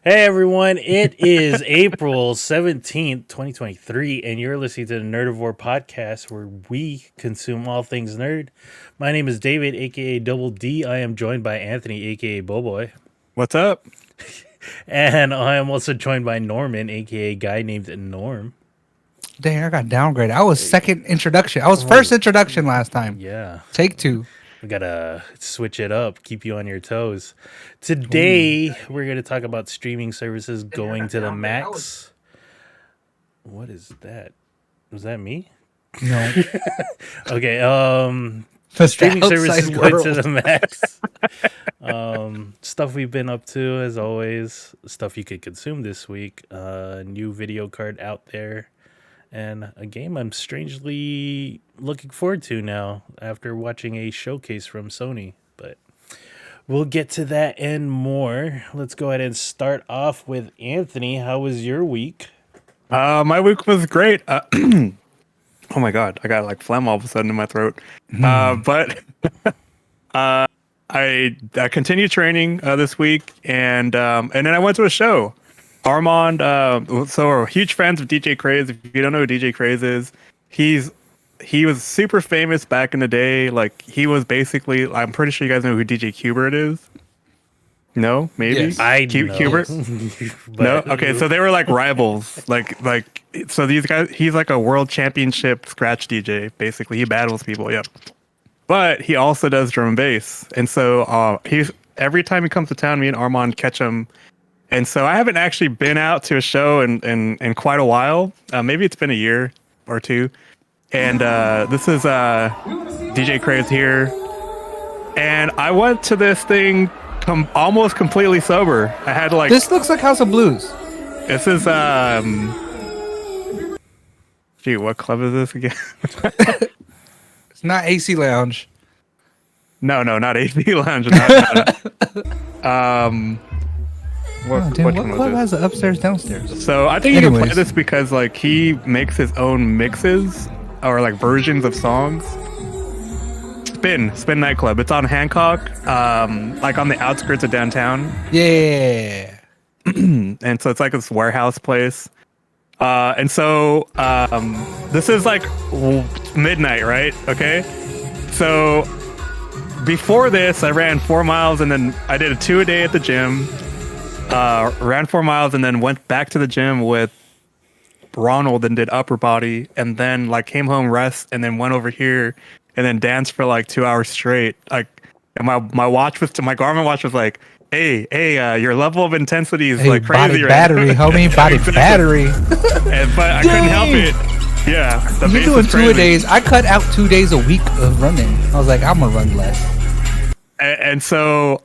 Hey everyone, it is April 17th, 2023, and you're listening to the Nerdivore podcast where we consume all things nerd. My name is David, aka Double D. I am joined by Anthony, aka Boboy. What's up? And I am also joined by Norman, aka Guy Named Norm. Dang, I got downgraded. I was second introduction. I was first introduction last time. Yeah. Take two. We gotta switch it up, keep you on your toes. Today, we're gonna talk about streaming services going to the max. What is that? Was that me? No. Okay, The streaming services outside going to world. the max. Stuff we've been up to, as always. Stuff you could consume this week. New video card out there. And a game I'm strangely looking forward to now after watching a showcase from Sony. But we'll get to that and more. Let's go ahead and start off with Anthony. How was your week? My week was great. Oh my god, I got like phlegm all of a sudden in my throat. But I continued training this week, and then I went to a show. Armand, so we're huge fans of DJ Craze. If you don't know who DJ Craze is, he was super famous back in the day. Like he was basically, I'm pretty sure you guys know who DJ Qbert is. No, maybe Yes. I know. Qbert. No, okay. So they were like rivals. So these guys. He's like a world championship scratch DJ. Basically, he battles people. Yep. But he also does drum and bass. And so he's every time he comes to town, me and Armand catch him. And so I haven't actually been out to a show in quite a while. Maybe it's been a year or two. And this is DJ Craze here. And I went to this thing almost completely sober. I had like This looks like House of Blues. this is gee, what club is this again? It's not AC Lounge. No, not AV Lounge. No. What Oh, damn, one what was club it? has an upstairs downstairs? So I think you can play Anyways. this because like he makes his own mixes or like versions of songs. Spin nightclub. It's on Hancock, like on the outskirts of downtown. Yeah. And so it's like this warehouse place. And so this is like midnight, right? Okay. So before this, I ran 4 miles and then I did a 2 a day at the gym. Ran 4 miles and then went back to the gym with Ronald and did upper body, and then like came home, rest, and then went over here and then danced for like 2 hours straight. Like, and my Garmin watch was like, hey, your level of intensity is Hey, like crazy body right battery, now. homie. Body Exactly. battery. But I couldn't help it. Yeah, the You're bass doing is 2 crazy. a days. I cut out 2 days a week of running. I was like, I'm gonna run less. And so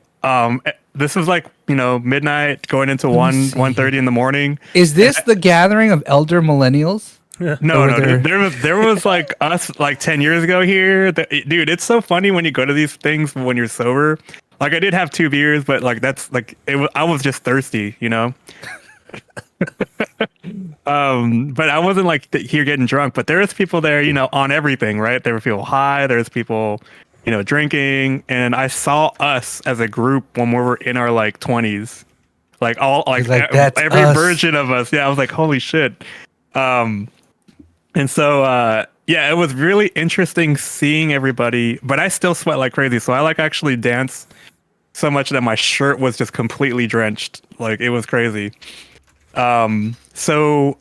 this was like midnight going into me 1:30 in the morning. Is this the gathering of elder millennials? No, Over there. dude, there was like us like 10 years ago here. Dude, it's so funny when you go to these things when you're sober. Like I did have 2 beers, but like that's like I was just thirsty, But I wasn't like here getting drunk. But there was people there, on everything, right? There were people high. There was people, drinking, and I saw us as a group when we were in our like 20s, like all like, He's like, "That's every us." version of us. Yeah, I was like, holy shit. And so, yeah, it was really interesting seeing everybody, but I still sweat like crazy. So I like actually dance so much that my shirt was just completely drenched. Like it was crazy. So,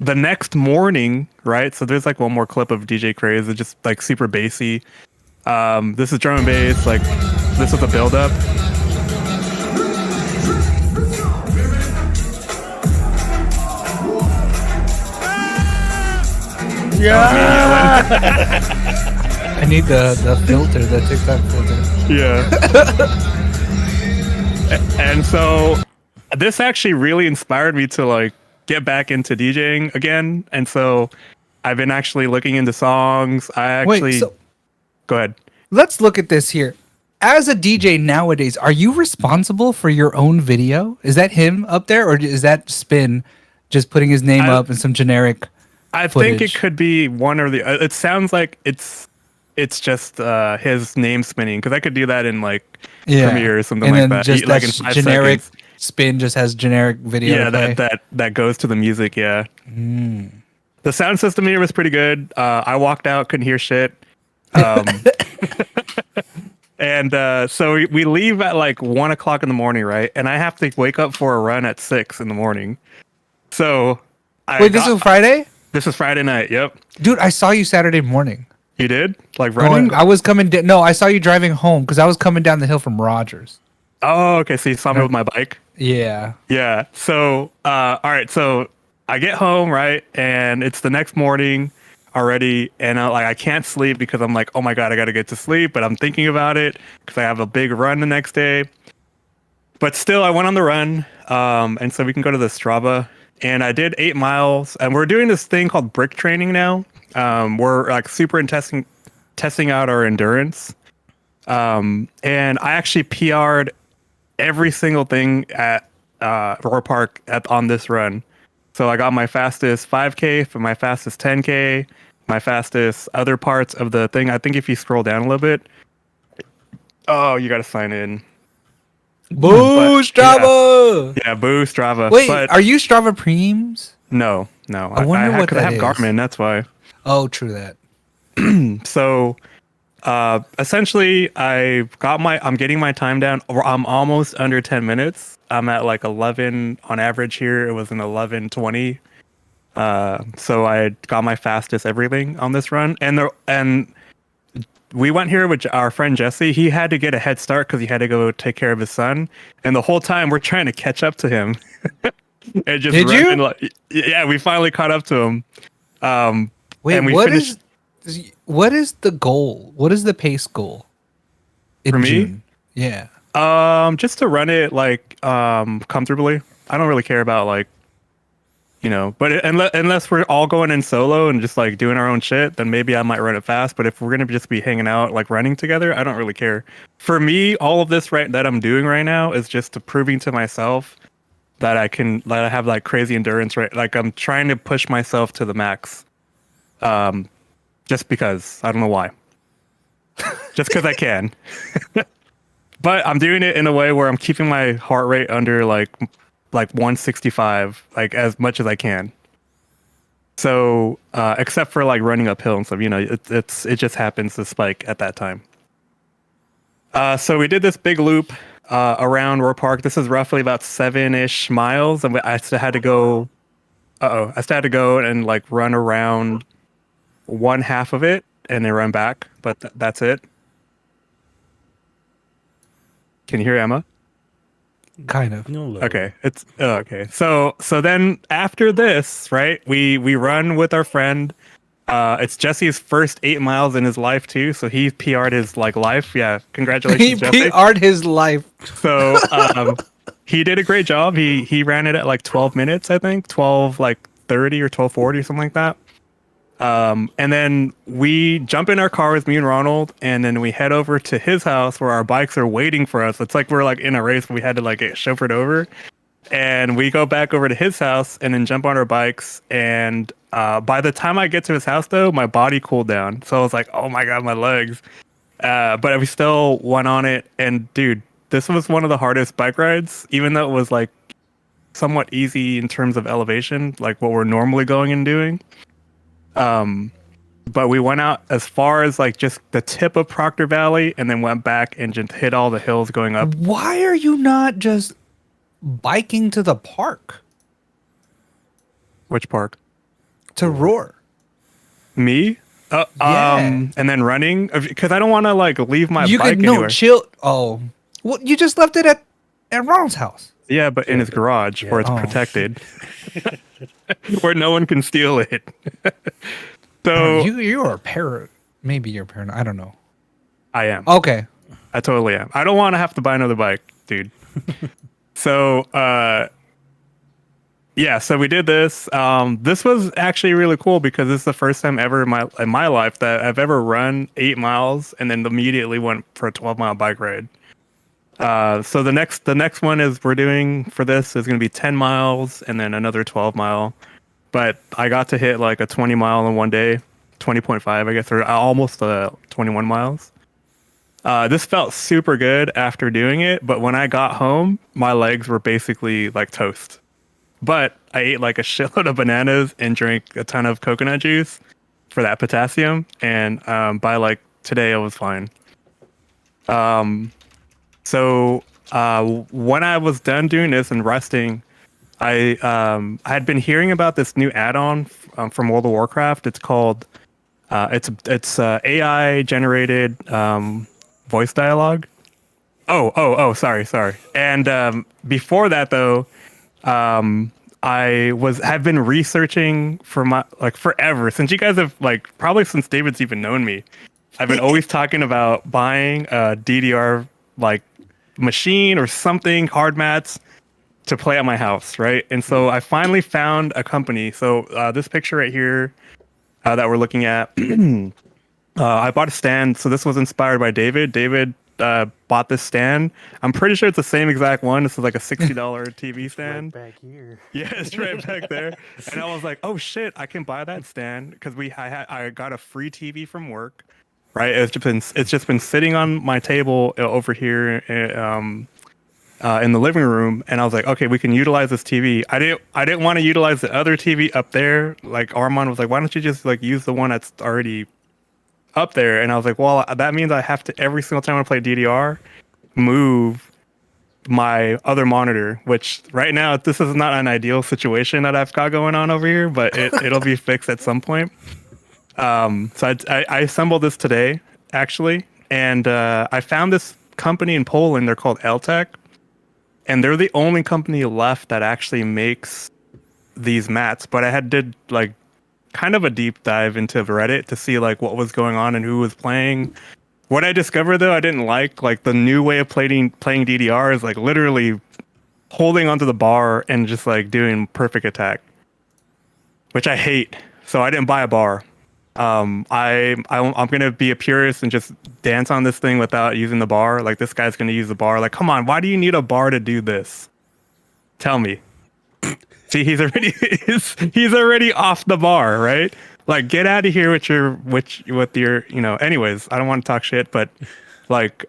the next morning, right? So there's like one more clip of DJ Craze. It's just like super bassy. This is drum and bass. Like this was a build up. I need the filter, the TikTok filter. Yeah. And so this actually really inspired me to like get back into DJing again. And so I've been actually looking into songs. I actually Wait, so go ahead. let's look at this here. As a DJ nowadays, are you responsible for your own video? Is that him up there, or is that Spin just putting his name up and some generic? I think it footage? could be one or the. It sounds like it's just his name spinning, because I could do that in like Premiere or something and like then that. just Like that's in 5 generic seconds. Spin just has generic video. Yeah, to play. that goes to the music. Yeah. The sound system here was pretty good. I walked out, couldn't hear shit. And so we leave at like 1 o'clock in the morning, right? And I have to wake up for a run at 6 in the morning. So Wait, this is Friday? This is Friday night. Yep. Dude, I saw you Saturday morning. You did? Like running? I was coming down. No, I saw you driving home because I was coming down the hill from Rogers. Oh, okay. So you saw me with my bike? Yeah. Yeah. So, all right. So I get home, right? And it's the next morning already. And I can't sleep because I'm like, oh my God, I got to get to sleep. But I'm thinking about it because I have a big run the next day. But still, I went on the run. And so we can go to the Strava. And I did 8 miles. And we're doing this thing called brick training now. We're like super testing out our endurance. And I actually PR'd every single thing at Roar Park on this run. So I got my fastest 5K, for my fastest 10K, my fastest other parts of the thing. I think if you scroll down a little bit, oh, you got to sign in. Boo, Strava! Yeah, boo, Strava. Wait, but are you Strava Premiums? No. I wonder what that I have is. Garmin, that's why. Oh, true that. So essentially I'm getting my time down. I'm almost under 10 minutes. I'm at like 11 on average here. It was an 11:20. So I got my fastest everything on this run. And we went here with our friend Jesse. He had to get a head start because he had to go take care of his son. And the whole time we're trying to catch up to him. And just Did you? Yeah, we finally caught up to him. Wait, and we what finished. what is the goal? What is the pace goal? In For me? June? Yeah. Just to run it like comfortably. I don't really care about like, but unless we're all going in solo and just like doing our own shit, then maybe I might run it fast. But if we're gonna just be hanging out like running together, I don't really care. For me, all of this that I'm doing right now is just proving to myself that I have like crazy endurance, right? Like I'm trying to push myself to the max. Just because I don't know why. Just because I can. But I'm doing it in a way where I'm keeping my heart rate under like 165, like as much as I can. So except for like running uphill and stuff, it just happens to spike at that time. So we did this big loop around Roar Park. This is roughly about 7-ish miles, and I still had to go. I still had to go and like run around one half of it and then run back, but that's it. Can you hear Emma? Kind of. No, Okay, it's okay. So then after this, right? We run with our friend. It's Jesse's first 8 miles in his life too, so he PR'd his like life. Yeah, congratulations, He Jesse. PR'd his life. So he did a great job. He ran it at like 12 minutes, I think, 12 like 30 or 12:40 something like that. And then we jump in our car with me and Ronald, and then we head over to his house where our bikes are waiting for us. It's like we're like in a race, but we had to like get chauffeured over. And we go back over to his house and then jump on our bikes. And by the time I get to his house, though, my body cooled down. So I was like, oh my God, my legs. But we still went on it. And dude, this was one of the hardest bike rides, even though it was like somewhat easy in terms of elevation, like what we're normally going and doing. But we went out as far as like just the tip of Proctor Valley and then went back and just hit all the hills going up. Why are you not just biking to the park Which park? to Roar? Me? Yeah. And then running because I don't want to like leave my You bike could anywhere. chill. Oh, well, you just left it at Ronald's house. Yeah, but in his garage where it's Oh. protected, where no one can steal it. So You are maybe you're paranoid. I don't know. I am. Okay. I totally am. I don't want to have to buy another bike, dude. So yeah, so we did this. This was actually really cool because this is the first time ever in my life that I've ever run 8 miles and then immediately went for a 12-mile bike ride. So the next one is we're doing for this is going to be 10 miles and then another 12 mile. But I got to hit like a 20 mile in one day, 20.5, I guess, or almost 21 miles. This felt super good after doing it, but when I got home, my legs were basically like toast. But I ate like a shitload of bananas and drank a ton of coconut juice for that potassium, and by like today, I was fine. So when I was done doing this and resting, I had been hearing about this new add-on from World of Warcraft. It's called it's AI generated voice dialogue. Oh, sorry. And before that though, have been researching for my like forever since you guys have like probably since David's even known me. I've been always talking about buying a DDR like machine or something, hard mats to play at my house, right? And so I finally found a company. So this picture right here that we're looking at, I bought a stand. So this was inspired by David. David bought this stand. I'm pretty sure it's the same exact one. This is like a $60 TV stand. Right back here. Yeah, it's right back there. And I was like, oh shit, I can buy that stand because I got a free TV from work. Right, it's just been sitting on my table over here in the living room, and I was like, okay, we can utilize this TV. I didn't want to utilize the other TV up there. Like Armand was like, why don't you just like use the one that's already up there? And I was like, well, that means I have to every single time I play DDR, move my other monitor. Which right now this is not an ideal situation that I've got going on over here, but it'll be fixed at some point. So I assembled this today, actually, and I found this company in Poland. They're called Eltec, and they're the only company left that actually makes these mats. But I did like kind of a deep dive into Reddit to see like what was going on and who was playing. What I discovered though, I didn't like the new way of playing DDR is like literally holding onto the bar and just like doing perfect attack, which I hate. So I didn't buy a bar. I'm gonna be a purist and just dance on this thing without using the bar. Like this guy's gonna use the bar. Like, come on, why do you need a bar to do this? Tell me. See, he's already off the bar, right? Like, get out of here with your Anyways, I don't want to talk shit, but like,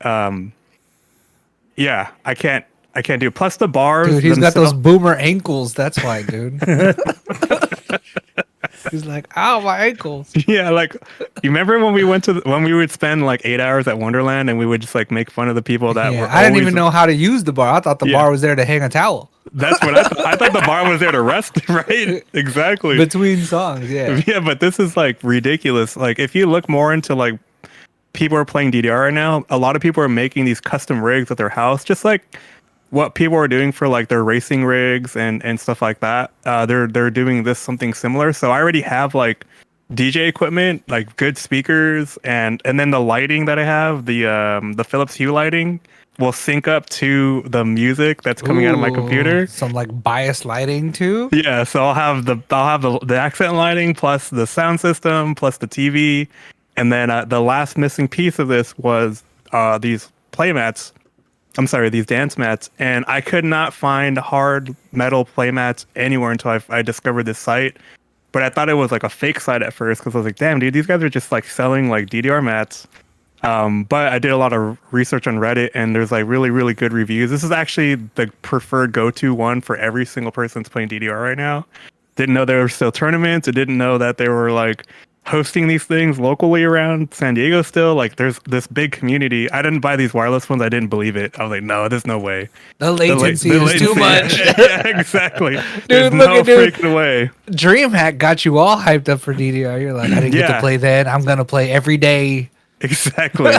yeah, I can't do it. Plus the bars. Dude, he's got those boomer ankles. That's why, dude. He's like, ow, my ankles. Yeah, like you remember when we would spend like 8 hours at Wonderland and we would just like make fun of the people that were. I didn't even know how to use the bar. I thought the bar was there to hang a towel. That's what I thought. I thought the bar was there to rest, right? Exactly. Between songs, yeah. Yeah, but this is like ridiculous. Like if you look more into like people are playing DDR right now, a lot of people are making these custom rigs at their house, just like what people are doing for like their racing rigs and stuff like that. They're doing this something similar. So I already have like DJ equipment, like good speakers, and then the lighting that I have, the Philips Hue lighting will sync up to the music that's coming out of my computer. Some like bias lighting too. Yeah, so I'll have the accent lighting plus the sound system plus the TV, and then the last missing piece of this was these playmats. I'm sorry, these dance mats, and I could not find hard metal playmats anywhere until I discovered this site. But I thought it was like a fake site at first because I was like, damn, dude, these guys are just like selling like DDR mats. But I did a lot of research on Reddit, and there's like really, really good reviews. This is actually the preferred go-to one for every single person that's playing DDR right now. Didn't know there were still tournaments. I didn't know that they were like hosting these things locally around San Diego still. Like there's this big community. I didn't buy these wireless ones. I didn't believe it. I was like, no, there's no way. The latency is too much. Yeah, exactly. Dude, there's look no at dude. freaking way. DreamHack got you all hyped up for DDR. You're like, I didn't get to play that. I'm gonna play every day. Exactly.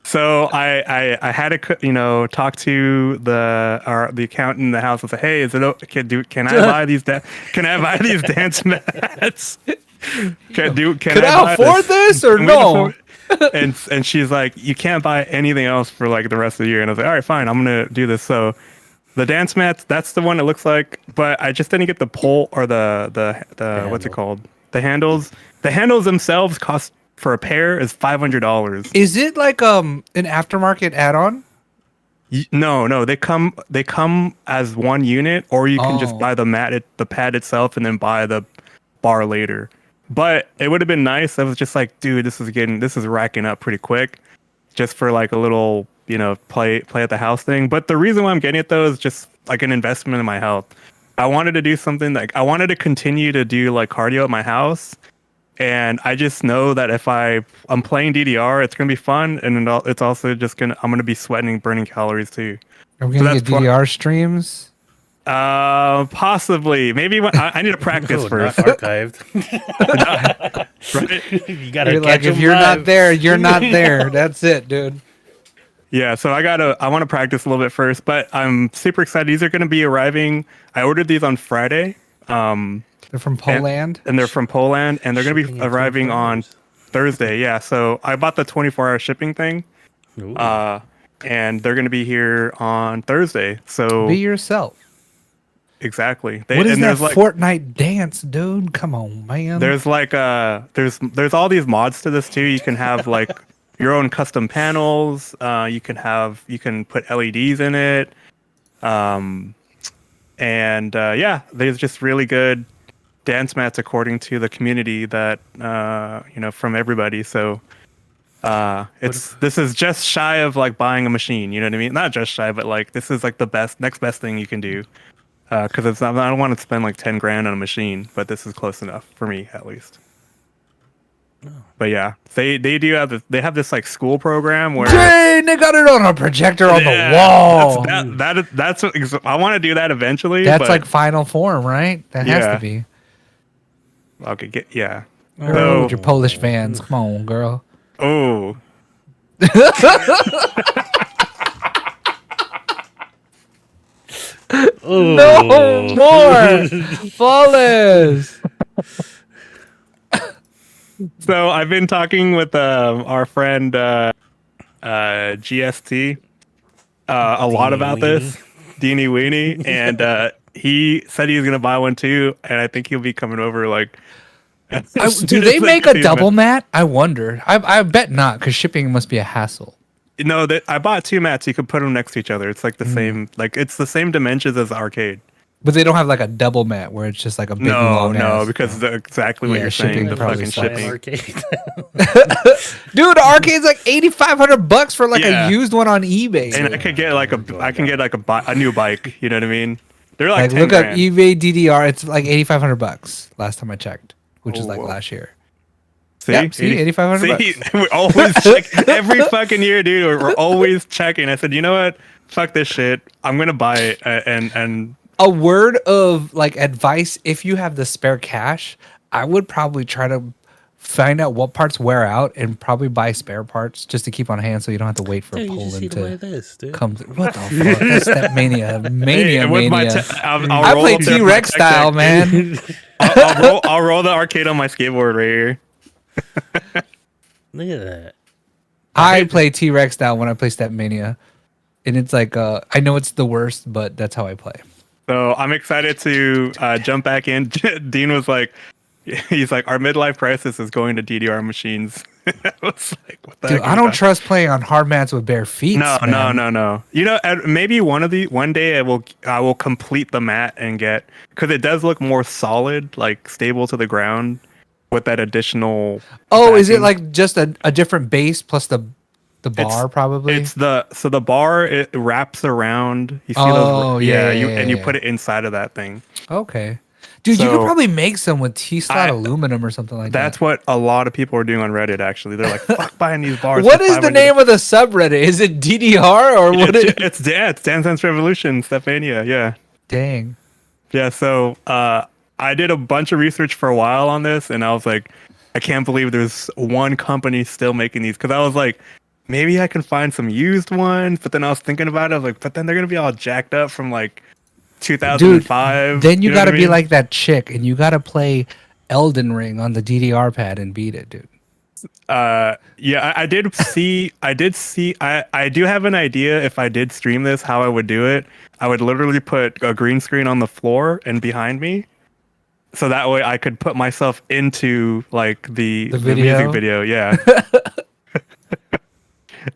So I had to talk to the accountant in the house and say, hey, is it can I buy these dance mats? Can I afford this or no? And she's like, you can't buy anything else for like the rest of the year. And I was like, all right, fine, I'm gonna do this. So the dance mats, that's the one it looks like, but I just didn't get the pole or the what's it called? The handles. The handles themselves cost for a pair is $500. Is it like an aftermarket add-on? No, they come as one unit, or you can just buy the pad itself and then buy the bar later. But it would have been nice. I was just like, dude, this is racking up pretty quick. just for like a little, play at the house thing. But the reason why I'm getting it though is just like an investment in my health. I wanted to do something like I wanted to continue to do like cardio at my house, and I just know that if I'm playing DDR, it's gonna be fun, and it's also just I'm gonna be sweating, burning calories too. Are we gonna get DDR streams? Possibly. Maybe I need to practice No, first. not archived. Right? You gotta You're like, catch if 'em you're not live. there, you're not there. That's it, dude. Yeah, so I want to practice a little bit first, but I'm super excited. These are going to be arriving. I ordered these on Friday. They're from Poland. And they're from Poland, and they're going to be Shipping in arriving 24 on hours. Thursday. Yeah, so I bought the 24-hour shipping thing, Ooh. and they're going to be here on Thursday. So Be yourself. exactly. What is and that there's like Fortnite dance, dude? Come on, man. there's like there's all these mods to this too. You can have like your own custom panels. You can put LEDs in it. Yeah, there's just really good dance mats according to the community that from everybody. So this is just shy of like buying a machine. You know what I mean? Not just shy, but like this is like the next best thing you can do. Because I don't want to spend like 10 grand on a machine, but this is close enough for me at least. But yeah, they have this like school program where Dang, they got it on a projector on the wall. That's what I want to do that eventually. That's but like final form, right? That has Yeah. to be. okay, yeah. Girl, with your Polish fans. Come on, girl. Oh, No more Polish. so I've been talking with our friend GST a lot about this, Deanie Weenie, and he said he's gonna buy one too, and I think he'll be coming over like. Do they make a double mat? I wonder. I bet not, because shipping must be a hassle. No, I bought two mats. You could put them next to each other. It's like the same, like it's the same dimensions as the arcade. But they don't have like a double mat where it's just like a big No, long ass. because exactly what Yeah, you're shipping saying. The probably fucking sucks. shipping. Arcade. Dude, the arcade's like $8,500 for like Yeah. a used one on eBay. And I could get like a new bike. You know what I mean? They're like, Like 10 look up grand. eBay DDR. It's like $8,500 last time I checked, which is Oh, like whoa. last year. See, Yep, see, $8,500 See, we always check every fucking year, dude. We're always checking. I said, you know what? Fuck this shit. I'm gonna buy it. And A word of like advice: if you have the spare cash, I would probably try to find out what parts wear out and probably buy spare parts just to keep on hand, so you don't have to wait for Dude, you just Poland need to buy to this, dude. come. What the fuck? That's that mania, mania. with my I'll I roll play up there with T-Rex my tech style, deck. man. I'll roll the arcade on my skateboard right here. Look at that. I play T-Rex style when I play Step Mania, and it's like I know it's the worst, but that's how I play. So I'm excited to jump back in. Dean was like, he's like, our midlife crisis is going to DDR machines. I was like, what the Dude, heck I is don't that? trust playing on hard mats with bare feet. No. man. You know, maybe one day I will complete the mat and get, because it does look more solid, like stable to the ground with that additional. Oh, is it backing. like just a different base plus the bar probably? It's the bar, it wraps around. You see Oh, those? yeah, and you yeah. put it inside of that thing. Okay. Dude, you could So- probably make some with T-slot I- aluminum or something like That's that. what a lot of people are doing on Reddit. Actually, they're like, "Fuck buying these bars." What for is the 500 name of the subreddit? Is it DDR or what? It's Dance Dance Revolution, Stephania. Yeah, Dang. yeah. So I did a bunch of research for a while on this, and I was like, I can't believe there's one company still making these. Because I was like, maybe I can find some used ones, but then I was thinking about it. I was like, but then they're gonna be all jacked up from like 2005. Then you know got to what I be mean? like that chick, and you got to play Elden Ring on the DDR pad and beat it, dude. Yeah, I did see I do have an idea. If I did stream this, how I would do it, I would literally put a green screen on the floor and behind me, so that way I could put myself into like the video? music video. Yeah.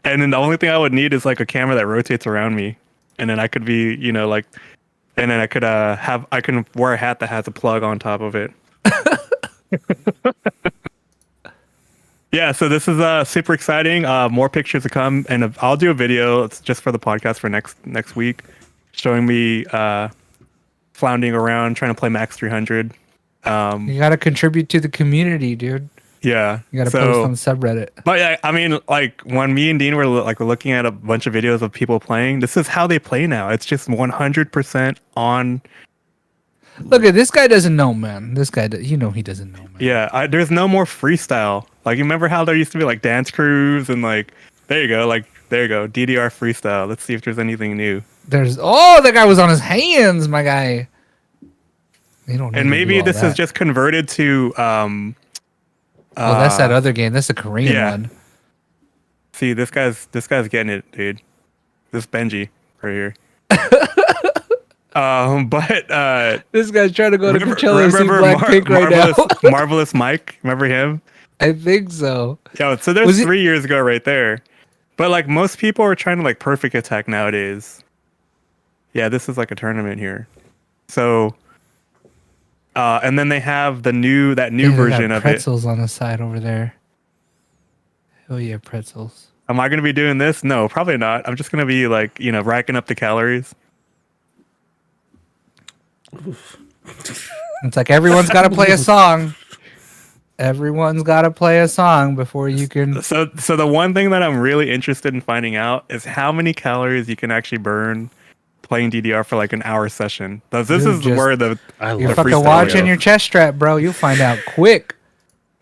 And then the only thing I would need is like a camera that rotates around me, and then I could be, like, and then I could I can wear a hat that has a plug on top of it. Yeah, so this is super exciting. More pictures to come, and I'll do a video. It's just for the podcast for next week, showing me floundering around trying to play Max 300. You gotta contribute to the community, dude. Yeah, You gotta post on subreddit. But yeah, I mean, like when me and Dean were looking at a bunch of videos of people playing, this is how they play now. It's just 100% on. Look at this guy doesn't know, man. This guy, he doesn't know, man. Yeah, there's no more freestyle. Like you remember how there used to be like dance crews and like there you go, DDR freestyle. Let's see if there's anything new. That guy was on his hands, my guy. They don't. And maybe this is just converted to. That's that other game. That's the Korean one. See, this guy's getting it, dude. This Benji right here. But this guy's trying to go to Coachella and see Blackpink right now. Marvelous Mike, remember him? I think so. Yeah, so there's 3 years ago right there. But like most people are trying to like perfect attack nowadays. Yeah, this is like a tournament here. So and then they have that new version of pretzels on the side over there. Oh yeah, pretzels. Am I gonna be doing this? No, probably not. I'm just gonna be like, racking up the calories. It's like everyone's got to play a song. Everyone's got to play a song before you can. So the one thing that I'm really interested in finding out is how many calories you can actually burn playing DDR for like an hour session. This is where you're fucking watching your chest strap, bro. You'll find out quick.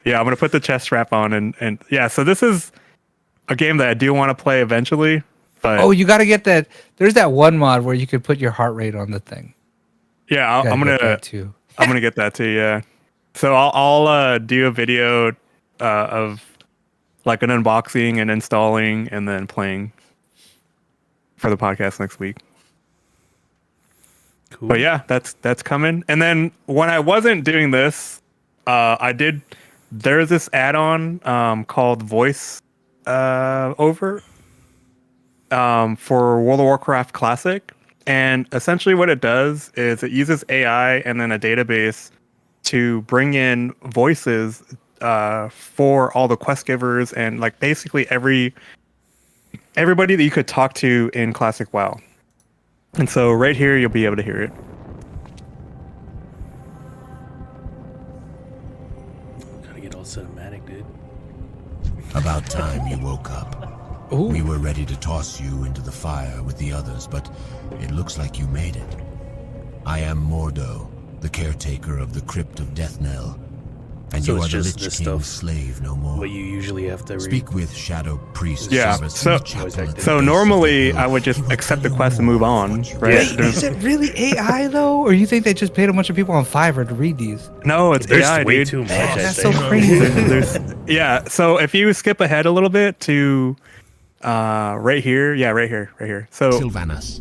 Yeah, I'm gonna put the chest strap on and yeah. So this is a game that I do want to play eventually. But you got to get that. There's that one mod where you could put your heart rate on the thing. Yeah, I'm gonna get that too. Yeah, so I'll do a video of like an unboxing and installing and then playing for the podcast next week. Cool. But yeah, that's coming. And then when I wasn't doing this, there's this add-on called Voice Over for World of Warcraft Classic. And essentially what it does is it uses AI and then a database to bring in voices for all the quest givers and like basically everybody that you could talk to in Classic WoW. And so right here, you'll be able to hear it. Gotta get all cinematic, dude. About time you woke up. Ooh. We were ready to toss you into the fire with the others, but it looks like you made it. I am Mordo, the caretaker of the Crypt of Deathnell. And So you it's are the just Lich this King's stuff, slave no more. What you usually have to read. Speak with Shadow Priest. Yeah, Service in the chapel at the so base normally of the I would just hill. accept the quest and move on, right? Wait, is it really AI though, or you think they just paid a bunch of people on Fiverr to read these? No, it's There's AI, way dude. too much. Man, I that's think. so crazy. Yeah, so if you skip ahead a little bit to right here. So Sylvanas.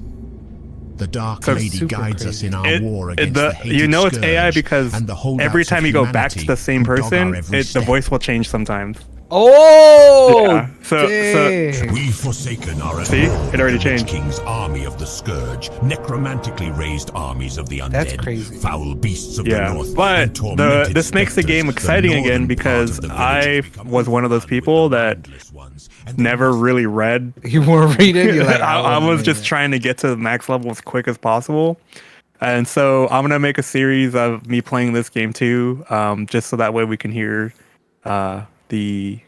The Dark So Lady super guides us in our it- war it- against the- the hated you know it's AI scourge because and the holdouts every time of you go back to humanity the same who dog our person, every the step. voice will change sometimes. Oh, Yeah, so- dang. We forsaken our See? emerald, It already the Lich changed. King's army of the scourge, necromantically raised armies of the undead, That's crazy. foul beasts of Yeah, the north, but and tormented this makes the game specters. exciting The again northern because part of the I village become was one of those overrun people with the that mindless ones, and the never rest really read. You weren't reading. You're like, I was just trying to get to the max level as quick as possible. And so I'm gonna make a series of me playing this game too, just so that way we can hear the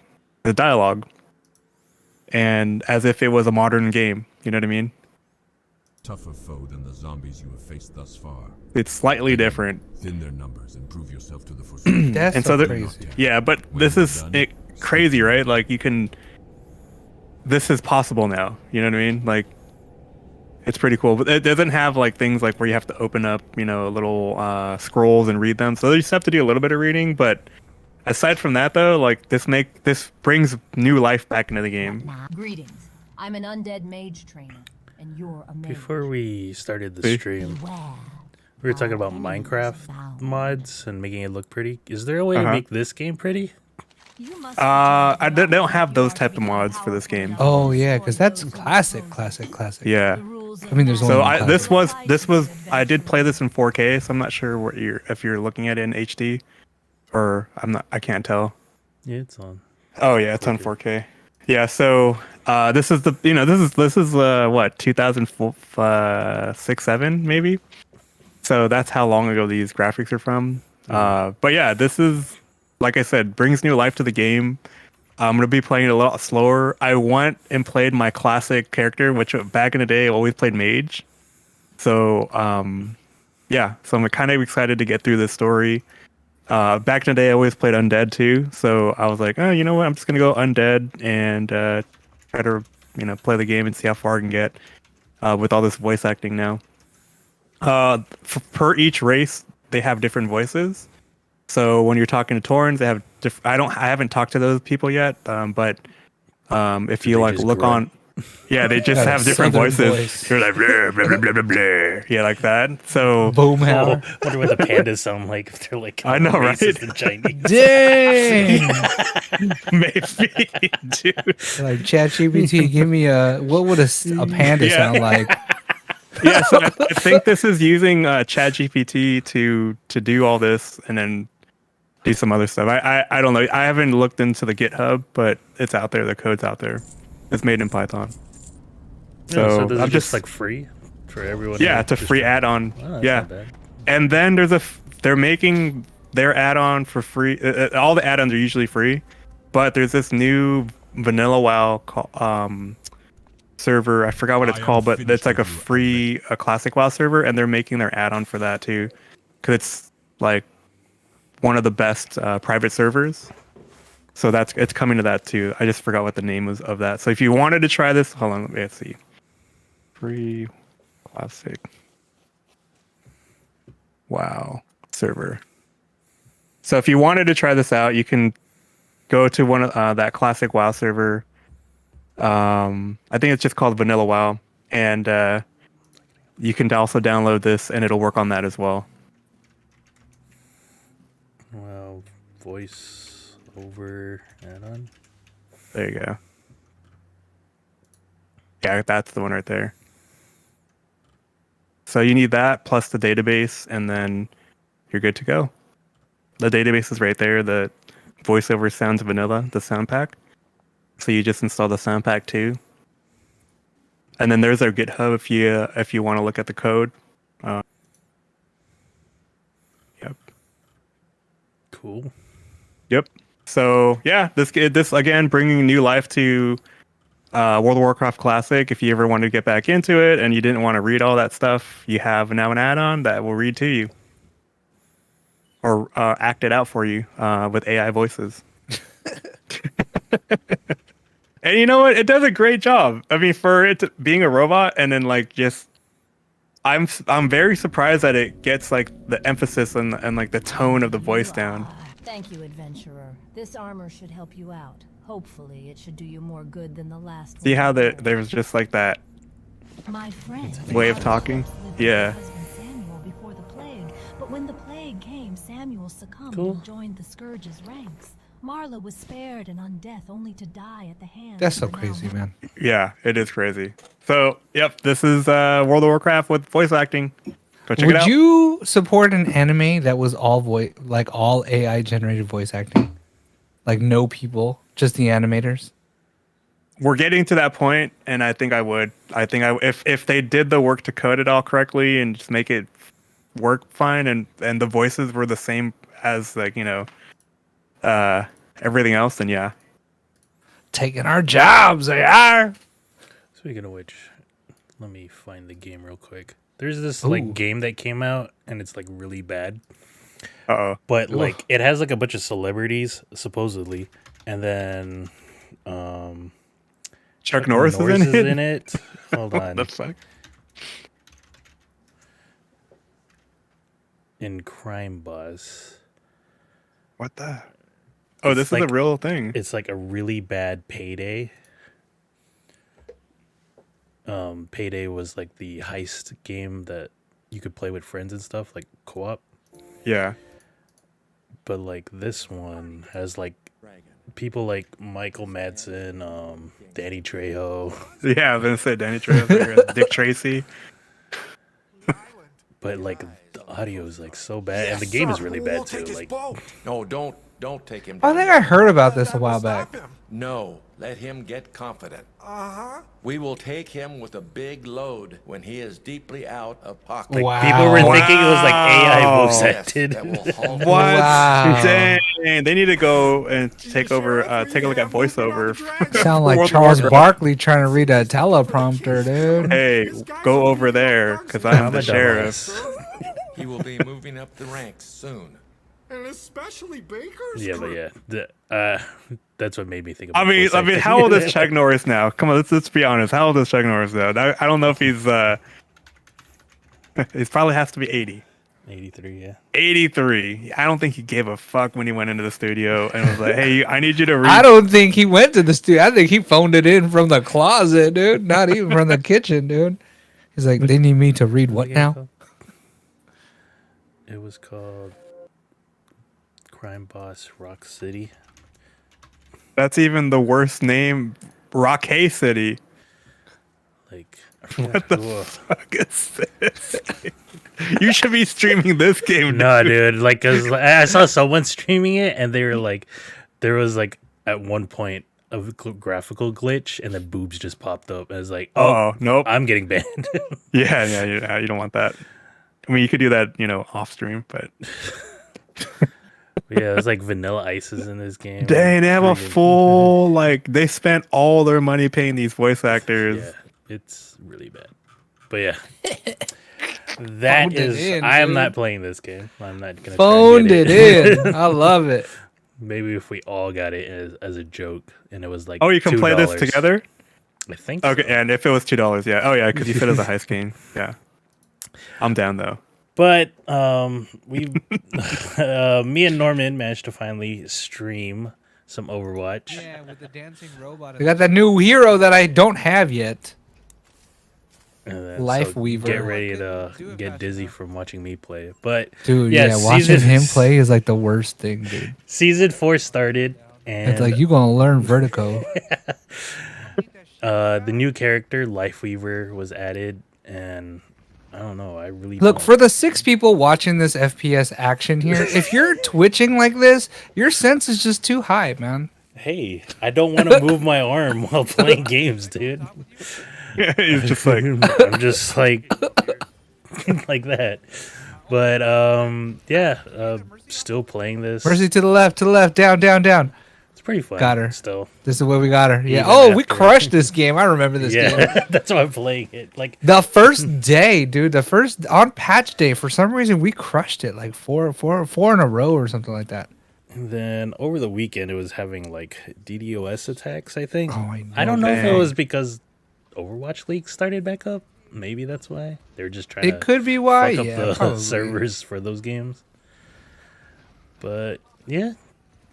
dialogue, and as if it was a modern game. You know what I mean? Tougher foe than the zombies you have faced thus far. It's slightly different. Thin their numbers and prove yourself to the Forsaken. That's And so so crazy. Yeah, but this is crazy, right? Like this is possible now. You know what I mean? Like, it's pretty cool. But it doesn't have like things like where you have to open up, little scrolls and read them. So you just have to do a little bit of reading. But aside from that, though, like this brings new life back into the game. Greetings. I'm an undead mage trainer, and you're a mage. Before we started the See? stream, Beware. we were talking about Our Minecraft enemies mods and making it look pretty. Is there a way to Uh-huh. make this game pretty? You must They don't have those type of mods for this game. Oh yeah, because that's classic. Yeah. I mean, there's only So one this classic. was I did play this in 4K, so I'm not sure if you're looking at it in HD, or I can't tell. Yeah, it's on. Oh yeah, it's on 4K. Yeah, so this is the this is what 2006 7 maybe. So that's how long ago these graphics are from. But yeah, this is like I said, brings new life to the game. I'm gonna be playing it a lot slower. I went and played my classic character, which back in the day I always played mage. So yeah, so I'm kind of excited to get through this story. Back in the day, I always played undead too, so I was like, oh, you know what? I'm just gonna go undead and try to play the game and see how far I can get with all this voice acting now. Per each race, they have different voices. So when you're talking to Torrens, they have I haven't talked to those people yet, but if you they like just look grunt? on. Yeah, they just Got a have different southern voices. voice. They're like blah, blah, blah, blah, blah, blah. Yeah, like that. So Boomhauer. Oh, wonder what the pandas sound like if they're like I know, right? racist in Chinese. Dang! maybe, dude. Like ChatGPT, give me what would a panda Yeah. sound like? Yeah, so I think this is using ChatGPT to do all this and then do some other stuff. I don't know. I haven't looked into the GitHub, but it's out there. The code's out there. It's made in Python. So So this I'm is just like free for everyone. yeah, it's a just free add-on. Oh, that's Yeah, not bad. and then they're making their add-on for free. All the add-ons are usually free, but there's this new vanilla WoW server. I forgot what it's I am called, but finished it's like a with you, free classic WoW server, and they're making their add-on for that too, because it's like one of the best private servers. So it's coming to that too. I just forgot what the name was of that. So if you wanted to try this, hold on, let's see. Free classic WoW server. So if you wanted to try this out, you can go to one of that classic WoW server. I think it's just called Vanilla WoW, and you can also download this, and it'll work on that as well. Well, voice over add-on. There you go. Yeah, that's the one right there. So you need that plus the database, and then you're good to go. The database is right there. The voiceover sounds vanilla, the sound pack. So you just install the sound pack too. And then there's our GitHub if you want to look at the code. Yep. Cool. Yep. So yeah, this again bringing new life to World of Warcraft Classic. If you ever wanted to get back into it and you didn't want to read all that stuff, you have now an add-on that will read to you or act it out for you with AI voices. And you know what? It does a great job. I mean, for it being a robot, and then like just, I'm very surprised that it gets like the emphasis and like the tone of the voice down. Thank you, adventurer. This armor should help you out. Hopefully, it should do you more good than the last See one. how there's just like that My friend. way of talking? Yeah. Husband Samuel before the plague, but when the plague came, Samuel succumbed Cool. and joined the Scourge's ranks. Marla was spared and on death, only to die at the hands. That's so of the crazy, now- man. Yeah, it is crazy. So, yep, this is World of Warcraft with voice acting. Go check it Would out. you support an anime that was all all AI generated voice acting? Like no people, just the animators? We're getting to that point, and I think I would. If they did the work to code it all correctly and just make it work fine, and the voices were the same as like everything else, then yeah. Taking our jobs, they are. Speaking of which, let me find the game real quick. There's this Ooh. like game that came out and it's like really bad. Uh-oh. But like it has like a bunch of celebrities supposedly, and then Chuck Norris is in it. Hold on. The fuck? In Crime Boss. What the? Oh, this is like- a real thing. It's like a really bad Payday. Payday was like the heist game that you could play with friends and stuff, like co-op. Yeah. But like this one has like people like Michael Madsen, Danny Trejo, Yeah, I was gonna say Danny Trejo, Dick Tracy. but like the audio is like so bad, and the game is really bad too. Like No, don't Don't take him I down. think I heard about this a while back. No, let him get confident. Uh-huh. We will take him with a big load when he is deeply out of pocket. Wow. People were thinking it was like AI voice Yes, acted. that will halt What? Wow. Dang. They need to go and take over. Take a look at voiceover. Sound like World of Charles Warcraft. Barkley trying to read a teleprompter, dude. Hey, go over there, because I'm I'm the a sheriff. dumbass. He will be moving up the ranks soon. And especially Baker's Yeah, but crew. yeah, that's what made me think about. I mean, voice acting. how old is Chuck Norris now? Come on, let's be honest. How old is Chuck Norris now? I don't know if he's he probably has to be 80. 83, yeah. 83. I don't think he gave a fuck when he went into the studio and was like, "Hey, I need you to read." I don't think he went to the studio. I think he phoned it in from the closet, dude. Not even from the kitchen, dude. He's like, they need me to read what now? It was called Crime Boss Rock City. That's even the worst name. Rock Hay City. Like, What the fuck is this? You should be streaming this game. no, dude. Like, cause I saw someone streaming it, and they were like, there was like at one point a graphical glitch, and then boobs just popped up. And I was like, Oh, nope. I'm getting banned. Yeah, you don't want that. I mean, you could do that, off stream, but Yeah, it was like Vanilla Ice is in this game. dang, they have a Friggin- full they spent all their money paying these voice actors. Yeah, it's really bad. But yeah, that Phoned it is. in, I am dude. not playing this game. I'm not gonna. Phoned try and it get in. I love it. Maybe if we all got it as a joke, and it was like. Oh, you can play this $2. together? I think. Okay, so. and if it was $2, yeah. Oh yeah, because you said it was a heist game. Yeah. I'm down though. But we, me and Norman managed to finally stream some Overwatch. Yeah, with the dancing robot. They got that new hero that I don't have yet. And then, Life so Weaver. Get ready to get dizzy from watching me play. But Dude, yeah, yeah, watching season- him play is like the worst thing, dude. Season 4 started, and It's like you gonna learn vertigo. the new character Life Weaver was added, and I don't know. I really Look, don't- for the 6 people watching this FPS action here, if you're twitching like this, your sense is just too high, man. Hey, I don't want to move my arm while playing games, dude. He's just like I'm just like like that. But still playing this. Mercy to the left, down, down, down. It's pretty fun. Got her. Still. This is where we got her. Yeah. Even Oh, we after- crushed this game. I remember this game. Yeah, that's why I'm playing it. Like The first day, dude. The first on patch day, for some reason we crushed it like four in a row or something like that. and then over the weekend it was having like DDoS attacks, I think. Oh, I I don't know if it Dang. was because Overwatch League started back up. Maybe that's why. They were just trying It to could be why. fuck up Yeah, the probably. servers for those games. But yeah,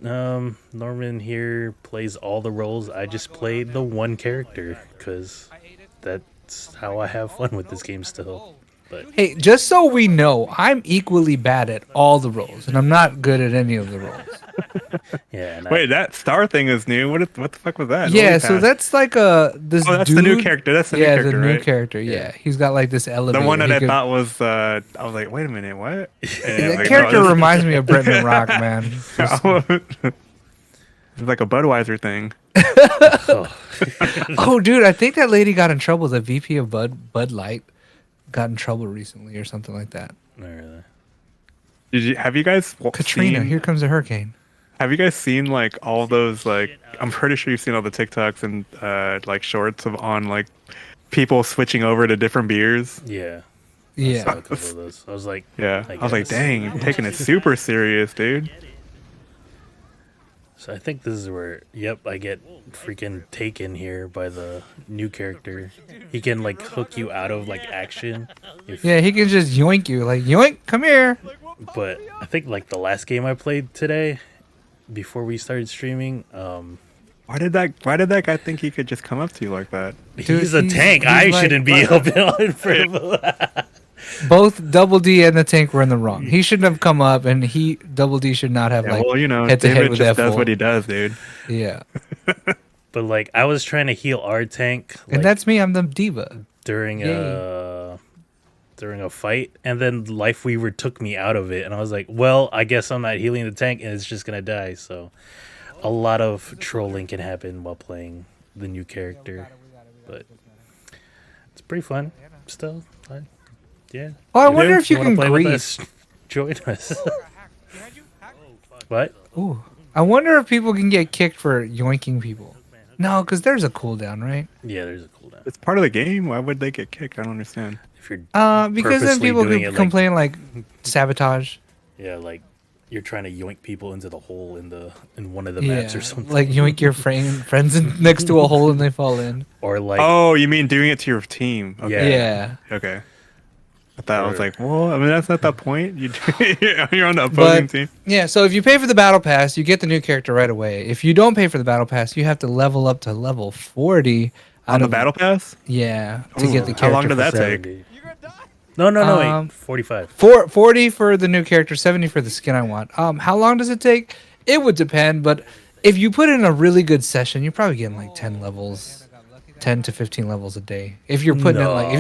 Norman here plays all the roles. I just played the one character because that's how I have fun with this game still. But Hey, just so we know, I'm equally bad at all the roles, and I'm not good at any of the roles. yeah, and wait, that star thing is new. What the fuck was that? Yeah, Holy so cow. that's like this. Oh, that's the new dude- character. That's the new yeah, character, the new right? character. Yeah, he's got like this elevator. The one that He I could- thought was I was like, wait a minute, what? And That like, character no, this- reminds me of Bretman Rock, man. It's like a Budweiser thing. Oh, dude, I think that lady got in trouble. The VP of Bud Light got in trouble recently or something like that. not really. Have you guys Katrina, seen, here comes a hurricane. have you guys seen like all those like I'm pretty sure you've seen all the TikToks and like shorts on like people switching over to different beers? Yeah, saw Yeah. a couple of those. I was like, Yeah. I was like, guess. dang, you're taking it super serious, dude. So I think this is where, yep, I get freaking taken here by the new character. He can like hook you out of like action. If, Yeah, he can just yoink you. Like, yoink, come here. But I think like the last game I played today, before we started streaming, Why did that guy think he could just come up to you like that? he's a tank. he's I like- shouldn't be helping out in front of him. Both Double D and the tank were in the wrong. He shouldn't have come up, and Double D should not have Yeah, like well, head to head David with just that does fool. what he does, dude. Yeah, But like I was trying to heal our tank like, and that's me. I'm the diva. during Yay. during a fight, and then Life Weaver took me out of it, and I was like, well, I guess I'm not healing the tank, and it's just gonna die. So a lot of trolling can happen while playing the new character, but it's pretty fun still. Yeah. Well, I wonder if you wanna can play with grieve. us? Join us. What? Ooh. I wonder if people can get kicked for yoinking people. No, because there's a cooldown, right? Yeah, there's a cooldown. It's part of the game. Why would they get kicked? I don't understand. If you're Because then purposely people doing could it, complain like sabotage. yeah, like you're trying to yoink people into the hole in one of the maps or something, like yoink your friends next to a hole and they fall in. or like Oh, you mean doing it to your team? Okay. Yeah. Yeah. Okay. I thought I was Or- like, well, I mean, that's not the point. You're on the opposing But team. yeah, so if you pay for the battle pass, you get the new character right away. If you don't pay for the battle pass, you have to level up to level 40 On out the of battle pass? Yeah, to Ooh, get the character. how long did for that take? 70. No, wait, 45. 40 for the new character, 70 for the skin I want. How long does it take? It would depend, but if you put in a really good session, you're probably getting like 10 levels, 10 to 15 levels a day. If you're putting in like,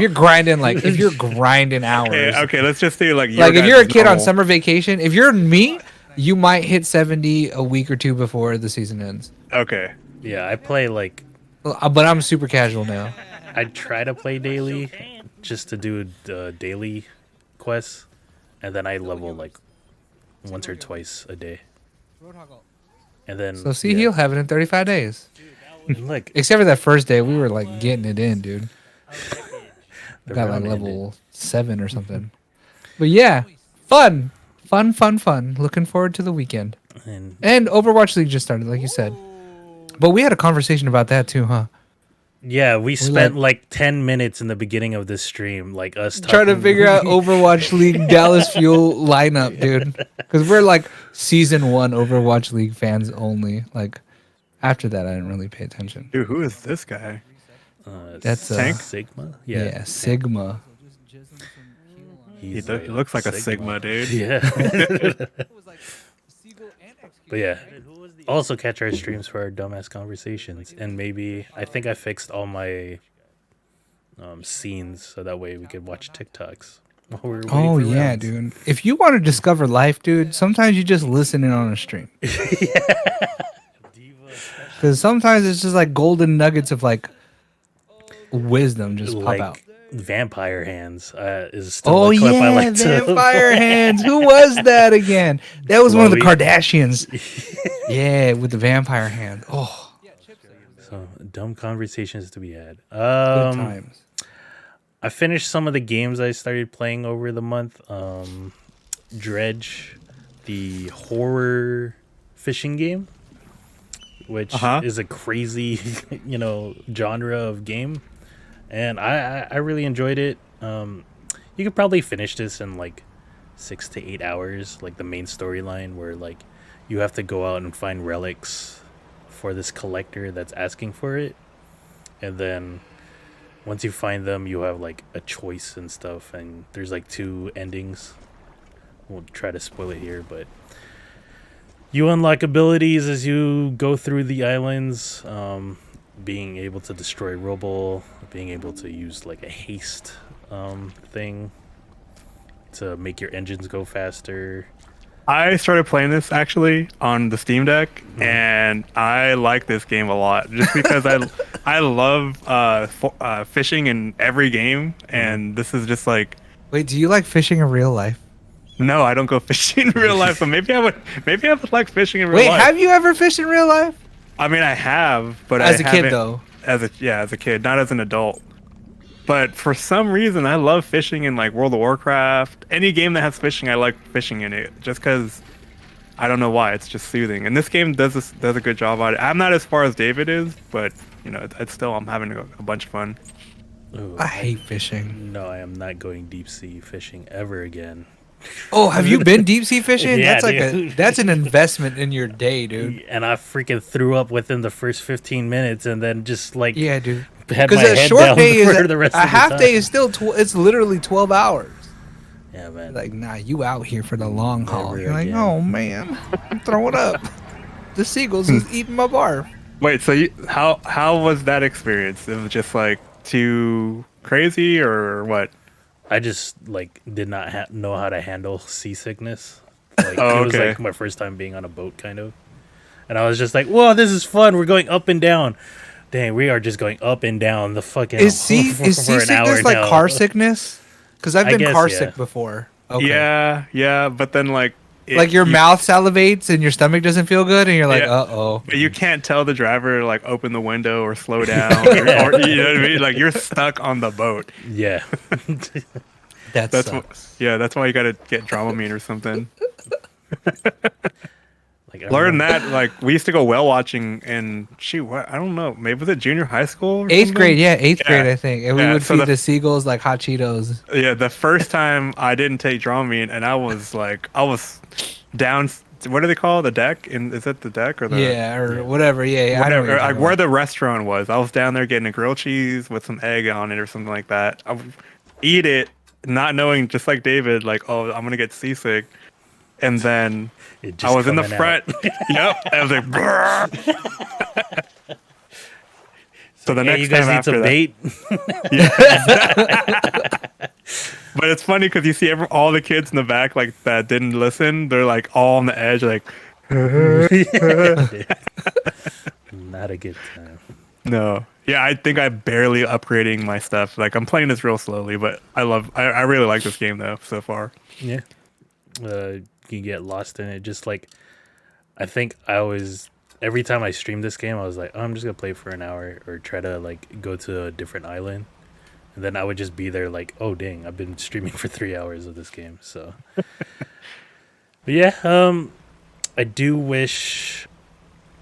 if you're grinding hours. Okay, let's just say like Like if you're a kid on normal. summer vacation, if you're me, you might hit 70 a week or two before the season ends. Okay. Yeah, I play like But I'm super casual now. I try to play daily, just to do daily quests, and then I level like once or twice a day. And then So see, he'll have it in 35 days. and look, Except for that first day, we were like getting it in, dude. the Got like round level 7 or something. But yeah, fun. Looking forward to the weekend. ended, And Overwatch League just started, like you said. But we had a conversation about that too, huh? yeah, we spent like 10 minutes in the beginning of this stream, like us Trying to talking- figure out Overwatch League Dallas Fuel lineup, dude. Because we're like season 1 Overwatch League fans only. Like after that, I didn't really pay attention. Dude, who is this guy? That's Tank? Sigma. Yeah, Sigma. He looks like a Sigma, dude. Yeah. But yeah, also catch our streams for our dumbass conversations, and maybe I think I fixed all my scenes so that way we could watch TikToks while we were waiting Oh for yeah, rounds. dude. If you want to discover life, dude, sometimes you just listen in on a stream. Because sometimes it's just like golden nuggets of like wisdom just pop out. Like Vampire Hands is still Oh a clip I yeah, like to vampire hands. Who was that again? That was one of the Chloe. Kardashians. Yeah, with the vampire hand. Oh, So dumb conversations to be had. good times. I finished some of the games I started playing over the month. Dredge, the horror fishing game, which is a crazy, genre of game, and I really enjoyed it. You could probably finish this in like 6 to 8 hours, like the main storyline, where like you have to go out and find relics for this collector that's asking for it, and then once you find them, you have like a choice and stuff, and there's like 2 endings. Won't try to spoil it here, but you unlock abilities as you go through the islands, being able to destroy rubble, being able to use like a haste thing to make your engines go faster. I started playing this actually on the Steam Deck, and I like this game a lot just because I love fishing in every game, and this is just like, Wait, do you like fishing in real life? no, I don't go fishing in real life, so maybe I would like fishing in real Wait, life. have you ever fished in real life? I mean, I have, but As I a kid, haven't- though. As a kid, not as an adult. But for some reason, I love fishing in like World of Warcraft. Any game that has fishing, I like fishing in it, just because I don't know why. It's just soothing. And this game does a good job on it. I'm not as far as David is, but it's still, I'm having a bunch of fun. Ooh, I hate fishing. no, I am not going deep sea fishing ever again. Oh, have you been deep sea fishing? Yeah, That's like dude. that's an investment in your day, dude. And I freaking threw up within the first 15 minutes, and then just like Yeah, dude. had my Because a head short down day is for the rest a of the half time. day is still it's literally 12 hours. Yeah, man. Like, nah, you out here for the long haul. Never You're like, again. oh man, I'm throwing up. The seagulls is eating my barf. Wait, so how was that experience? It was just like too crazy or what? I just like did not know how to handle seasickness. Like Oh, it was okay. like my first time being on a boat, kind of, and I was just like, "Whoa, this is fun! We're going up and down." Dang, we are just going up and down the fucking Is for an hour seasickness like now. car sickness? Because I've I been guess, car yeah. sick before. Okay. Yeah, but then like Like your mouth salivates and your stomach doesn't feel good, and you're like, Yeah. uh-oh. But you can't tell the driver to like open the window or slow down, or you know what I mean. Like you're stuck on the boat. Yeah, That That's sucks. that's why you got to get Dramamine or something. like I Learn remember- that. Like we used to go whale watching in I don't know, maybe was it junior high school? Or Eighth something? grade, yeah, eighth Yeah. grade, I think. And we Yeah, would so feed the- the seagulls like hot Cheetos. Yeah, the first time I didn't take Dramamine, and I was down. What do they call the deck? Is it the deck or the Yeah, or whatever. Yeah, I know what whatever? you're Like talking where about. the restaurant was. I was down there getting a grilled cheese with some egg on it or something like that. I would eat it, not knowing, just like David, like, oh, I'm gonna get seasick, and then it I just was in the coming out. front. Yep, I was like, "Brrr." So the Hey, next you guys time need after some that, bait. but it's funny because you see all the kids in the back like that didn't listen. They're like all on the edge, like, Not a good time. no. Yeah, I think I'm barely upgrading my stuff. Like I'm playing this real slowly, but I really like this game though so far. Yeah, you get lost in it. Just like I think I always every time I stream this game, I was like, oh, I'm just gonna play for an hour or try to like go to a different island, and then I would just be there like, oh dang, I've been streaming for 3 hours of this game. So, but yeah, I do wish.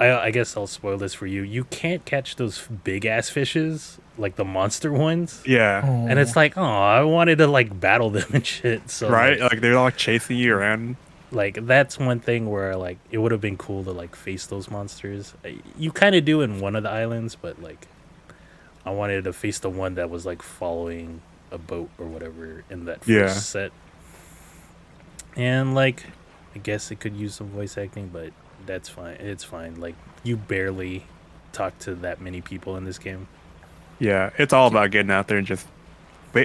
I guess I'll spoil this for you. You can't catch those big ass fishes, like the monster ones. Yeah, And it's like, oh, I wanted to like battle them and shit. So right. like, Like they're all like chasing you around. like that's one thing where like it would have been cool to like face those monsters. You kind of do in one of the islands, but like I wanted to face the one that was like following a boat or whatever in that first Yeah. set. And like I guess it could use some voice acting, but that's fine. It's fine. Like you barely talk to that many people in this game. Yeah, it's all about getting out there and just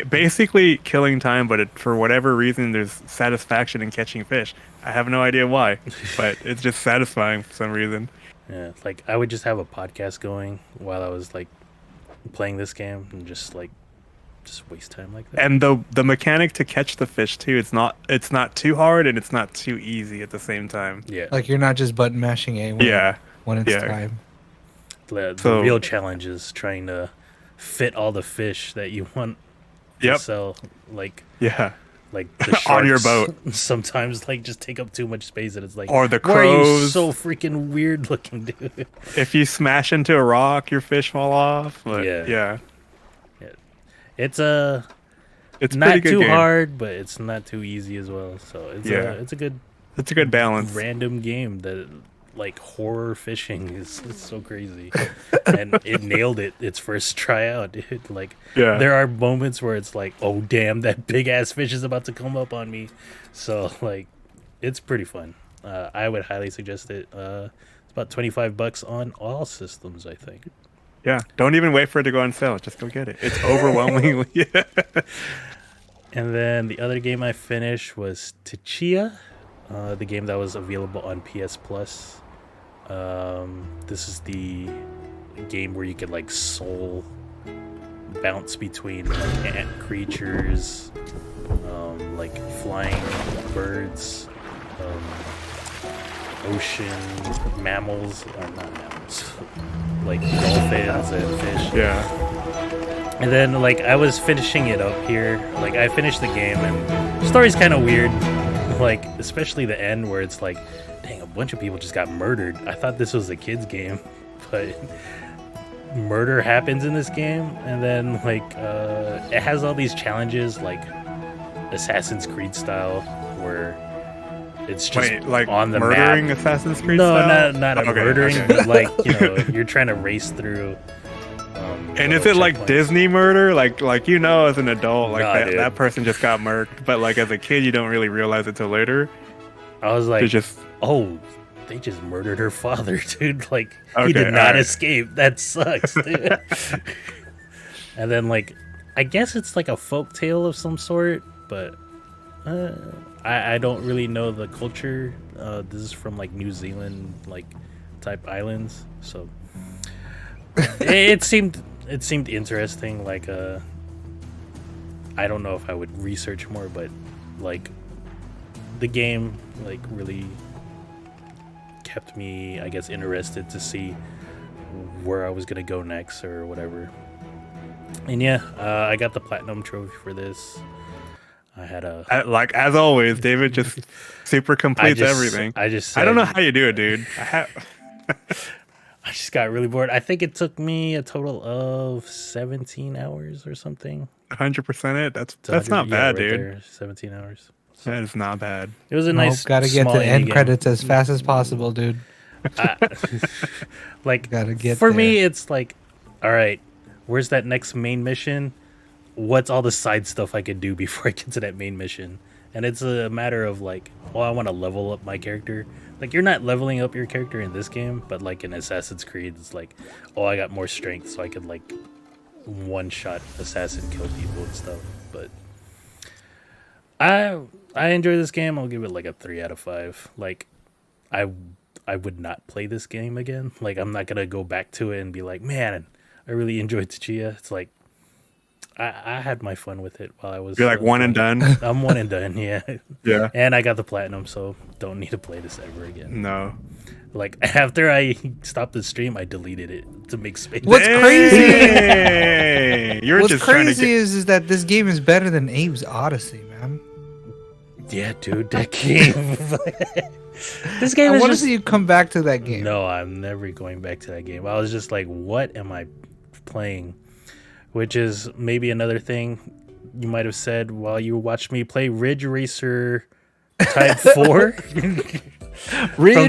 basically killing time. But for whatever reason, there's satisfaction in catching fish. I have no idea why, but it's just satisfying for some reason. Yeah, like I would just have a podcast going while I was like playing this game and just waste time like that. And the mechanic to catch the fish too, it's not too hard and it's not too easy at the same time. Yeah, Like you're not just button mashing A when it's yeah. time. the so- real challenge is trying to fit all the fish that you want to Yep. sell. Like Yeah. the sharks On your boat. sometimes like just take up too much space, and it's like, Or the why are you crows. so freaking weird looking, dude? If you smash into a rock, your fish fall off. But Yeah. yeah. It's It's a not pretty good too game. hard, but it's not too easy as well. So Yeah. it's a good It's a good balance. random game that like horror fishing is it's so crazy, and it nailed it its first try out, dude. Like Yeah. there are moments where it's like, oh damn, that big ass fish is about to come up on me. So like it's pretty fun. I would highly suggest it. It's about $25 on all systems, I think. Yeah. Don't even wait for it to go on sale. Just go get it. It's overwhelmingly. Yeah. And then the other game I finished was Tchia, the game that was available on PS Plus. This is the game where you could like soul bounce between like ant creatures, like flying birds, ocean mammals, or not mammals, like dolphins and fish. Yeah. And then, like, I was finishing it up here. Like, I finished the game, and the story's kind of weird. Like, especially the end where it's like, dang, a bunch of people just got murdered. I thought this was a kid's game, but murder happens in this game. And then, like, it has all these challenges, like Assassin's Creed style, where it's just Wait, like on the murdering map. Assassin's Creed No, style? not Okay, murdering, okay. but like, you know, you're trying to race through. And is little it like checkpoints. Disney murder? Like you know, as an adult, like Nah, dude. that person just got murked, but like as a kid, you don't really realize it till later. I was like, They just oh, they just murdered her father, dude. Like, he Okay, did not alright. escape. That sucks, dude. And then, like, I guess it's like a folk tale of some sort, but I don't really know the culture. This is from like New Zealand, like type islands, so it seemed interesting. Like I don't know if I would research more, but like the game like really kept me, I guess, interested to see where I was gonna go next or whatever. And yeah, I got the platinum trophy for this. I had Like as always, David just super completes everything. I don't know how you do it, dude. I just got really bored. I think it took me a total of 17 hours or something. 100% it. That's not bad, right dude. there, 17 hours. That is not bad. It was a nice. Gotta get small to end indie game. credits as fast as possible, dude. Like Gotta get for there. me, it's like, all right, where's that next main mission? What's all the side stuff I could do before I get to that main mission? And it's a matter of like, oh, I want to level up my character. Like, you're not leveling up your character in this game, but like in Assassin's Creed, it's like, oh, I got more strength, so I could like one-shot assassin kill people and stuff. But I enjoy this game. I'll give it like a 3 out of 5. Like, I would not play this game again. Like, I'm not gonna go back to it and be like, man, I really enjoyed Tchia. It's like I had my fun with it while I was. You're like one and done. I'm one and done. Yeah. Yeah. And I got the platinum, so don't need to play this ever again. No. Like, after I stopped the stream, I deleted it to make space. What's crazy? Hey, you're What's just trying to crazy get. is that this game is better than Abe's Odyssey, man. Yeah, dude, that game. This game I is want to just... see you come back to that game. No, I'm never going back to that game. I was just like, what am I playing? Which is maybe another thing you might have said while you watched me play Ridge Racer Type 4 from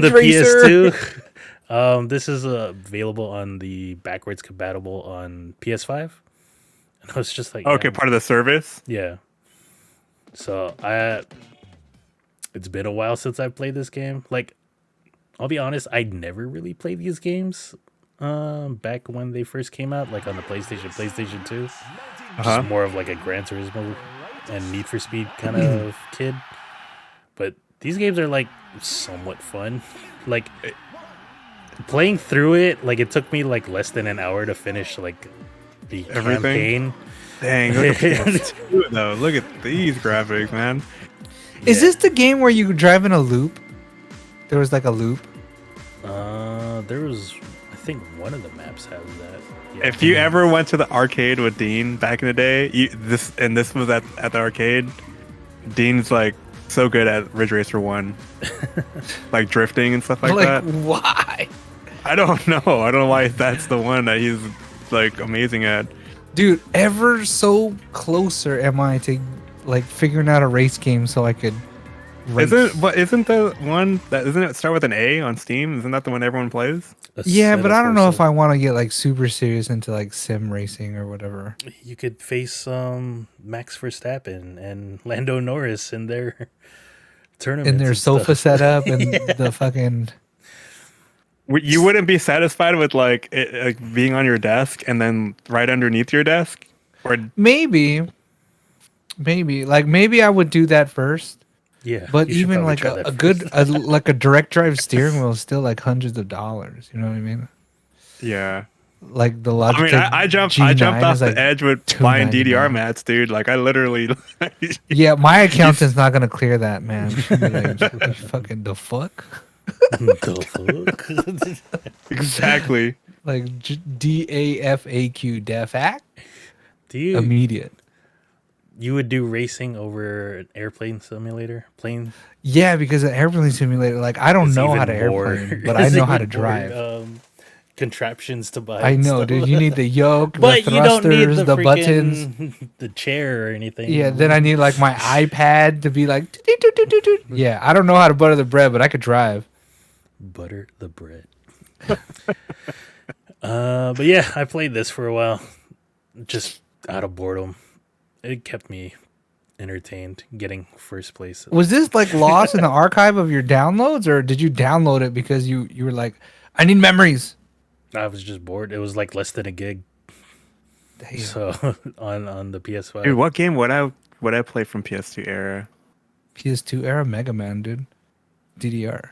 the PS2. This is available on the backwards compatible on PS5. And I was just like, Okay, yeah. part of the service. Yeah. So it's been a while since I played this game. Like, I'll be honest, I never really played these games back when they first came out, like on the PlayStation 2. Just more of like a Gran Turismo and Need for Speed kind of kid. But these games are like somewhat fun. Like, playing through it, like it took me like less than an hour to finish like the campaign. Dang, look at PS2 though. Look at these graphics, man. Is this the game where you drive in a loop? There was like a loop. There was, I think one of the maps has that. Yeah. If you ever went to the arcade with Dean back in the day, this was at the arcade. Dean's like so good at Ridge Racer 1, like drifting and stuff like that. Why? I don't know. I don't know why that's the one that he's like amazing at. Dude, ever so closer am I to like figuring out a race game so I could race. Isn't the one that doesn't it start with an A on Steam? Isn't that the one everyone plays? Yeah, but I don't know if I want to get like super serious into like sim racing or whatever. You could face Max Verstappen and Lando Norris in their tournament. In their sofa setup and the fucking. You wouldn't be satisfied with like being on your desk and then right underneath your desk, or maybe I would do that first. Yeah, but you should even probably like try that a first. good like a direct drive steering wheel is still like hundreds of dollars. You know what I mean? yeah. Like the I Logitech. mean, I jumped G9 off is, the like, edge with buying DDR $299. mats, dude. Like I literally. Yeah, my accountant's not gonna clear that, man. She'll be like, "You fucking the fuck." The fuck? Exactly. Like DAFAQ DEFAC Do you? immediate. You would do racing over an airplane simulator? Plane? Yeah, because an airplane simulator, like I don't is know how even to more- airplane, but I is know how to even more, drive. Contraptions to buy. I and know, stuff. dude. You need the yoke, But the you don't need thrusters, the, the buttons. freaking- the chair or anything. Yeah, then I need like my iPad to be like. "Doot-doot-doot-doot-doot." Yeah, I don't know how to butter the bread, but I could drive. Butter the bread. But yeah, I played this for a while, just out of boredom. It kept me entertained, getting first place. Was this like lost in the archive of your downloads, or did you download it because you were like, I need memories? I was just bored. It was like less than a gig. Damn. So on the PS5. Dude, what game would I play from PS2 era? PS2 era Mega Man, dude. DDR.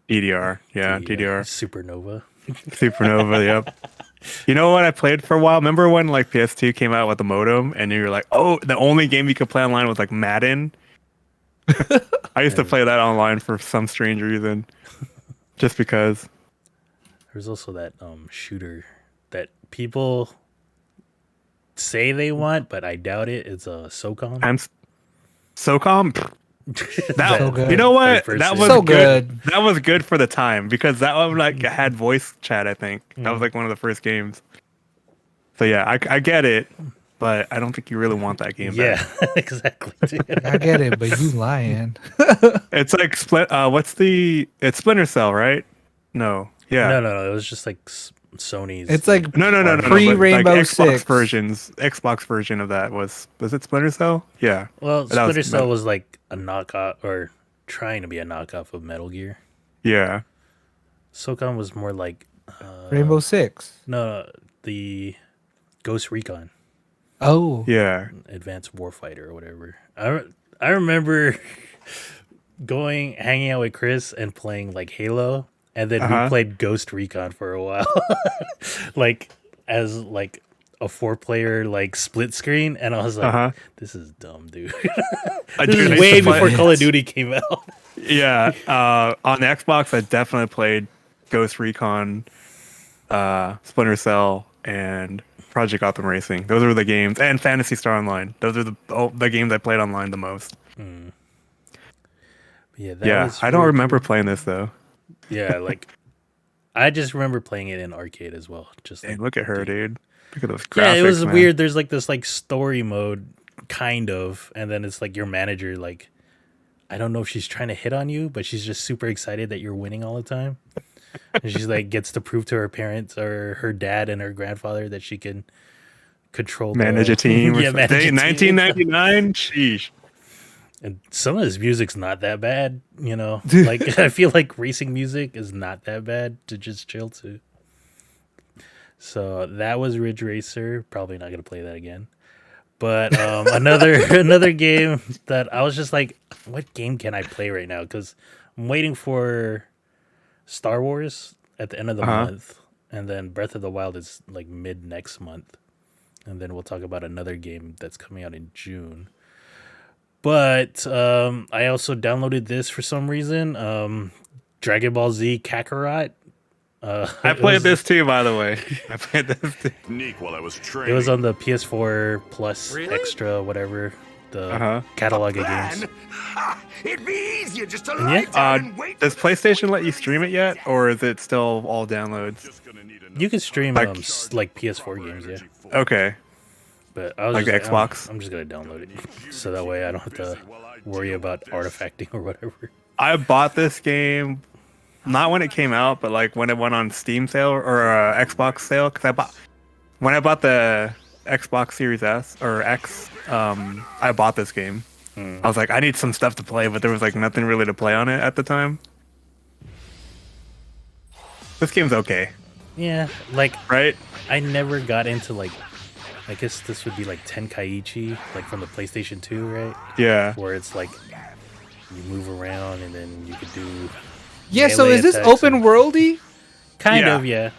DDR, yeah, The, DDR. Supernova. Supernova, yep. You know what I played for a while? Remember when like PS2 came out with the modem and you were like, oh, the only game you could play online was like Madden? I used to play that online for some strange reason. Just because. There's also that shooter that people say they want, but I doubt it. It's a SOCOM. And SOCOM? That, So good. you know what? Third That person. was So good. good. That was good for the time because that one like had voice chat. I think that was like one of the first games. So yeah, I get it, but I don't think you really want that game. Yeah, back. exactly. dude. I get it, but you lying. It's like it's Splinter Cell, right? No, yeah, No. It was just like Sony's. It's like no. Pre-Rainbow but, like, Six. Xbox version of that was it Splinter Cell? Yeah. well, that was Splinter Cell better. was like a knockoff or trying to be a knockoff of Metal Gear. Yeah. SOCOM was more like Rainbow Six. no, the Ghost Recon Oh. Yeah. Advanced Warfighter or whatever. I remember hanging out with Chris and playing like Halo, and then we played Ghost Recon for a while, like as like a 4-player like split screen, and I was like, this is dumb, dude. This Dude, I is used way to play- before Call of Duty came out. Yeah. On the Xbox, I definitely played Ghost Recon, Splinter Cell, and Project Gotham Racing. Those were the games, and Phantasy Star Online. Those are the games I played online the most. Yeah, that Yeah, was I don't really remember cool. playing this though. Yeah, like I just remember playing it in arcade as well. Just Dang, like, look at her, dude. Look at those graphics. yeah, it was man. weird. There's like this like story mode, kind of, and then it's like your manager. Like, I don't know if she's trying to hit on you, but she's just super excited that you're winning all the time. And she's like gets to prove to her parents or her dad and her grandfather that she can control Manage the, a team. yeah, manage a team. 1999. Sheesh. And some of his music's not that bad, you know. Like I feel like racing music is not that bad to just chill to. So that was Ridge Racer. Probably not gonna play that again. But another game that I was just like, what game can I play right now? Because I'm waiting for Star Wars at the end of the month, and then Breath of the Wild is like mid next month, and then we'll talk about another game that's coming out in June. But I also downloaded this for some reason. Dragon Ball Z Kakarot. I played this too, by the way. I played this too. Sneak while I was It training. was on the PS4 Plus Extra, whatever, the catalog of games. It'd be easier just to yeah? lie down and wait. Does PlayStation let you stream it yet, or is it still all downloads? You can stream Like- like PS4 games, yeah. Okay. But I was Like just Xbox? I'm just gonna download it, so that way I don't have to worry about artifacting or whatever. I bought this game not when it came out, but like when it went on Steam sale or Xbox sale. Because when I bought the Xbox Series S or X, I bought this game. I was like, I need some stuff to play, but there was like nothing really to play on it at the time. This game's okay, Yeah, like right? I never got into like, I guess this would be like Tenkaichi, like from the PlayStation 2, right? Yeah. Where it's like you move around and then you could do Yeah, so melee is this attacks open and- worldy? kind Yeah. of, yeah.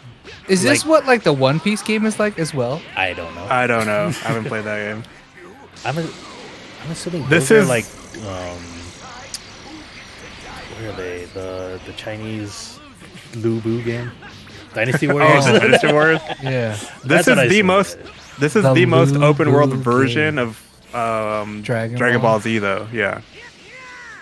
Is this Like- what like the One Piece game is like as well? I don't know. I don't know. I haven't played that game. I'm assuming This those are is- like what are they? The Chinese Lu Bu game? Dynasty Warriors? Oh, Dynasty Wars. Yeah. This That's what I is the assumed most. it is. This is The the most Blue open world Blue version game. of Dragon Dragon Ball? Ball Z, though. Yeah.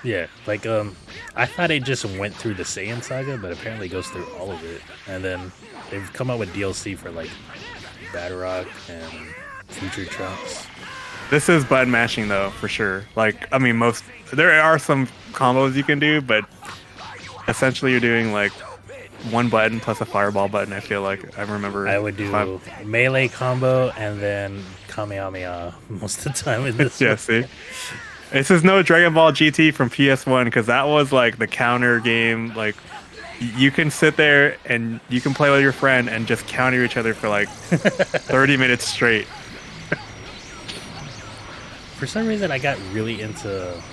Yeah, like I thought it just went through the Saiyan saga, but apparently it goes through all of it. And then they've come out with DLC for like Badrock and Future Trunks. This is button mashing though, for sure. Like, I mean, there are some combos you can do, but essentially you're doing like one button plus a fireball button. I feel like I remember. I would do melee combo and then Kamehameha most of the time in this. Yeah, one. see. This is no Dragon Ball GT from PS1 because that was like the counter game. Like, you can sit there and you can play with your friend and just counter each other for like 30 minutes straight. for some reason I got really into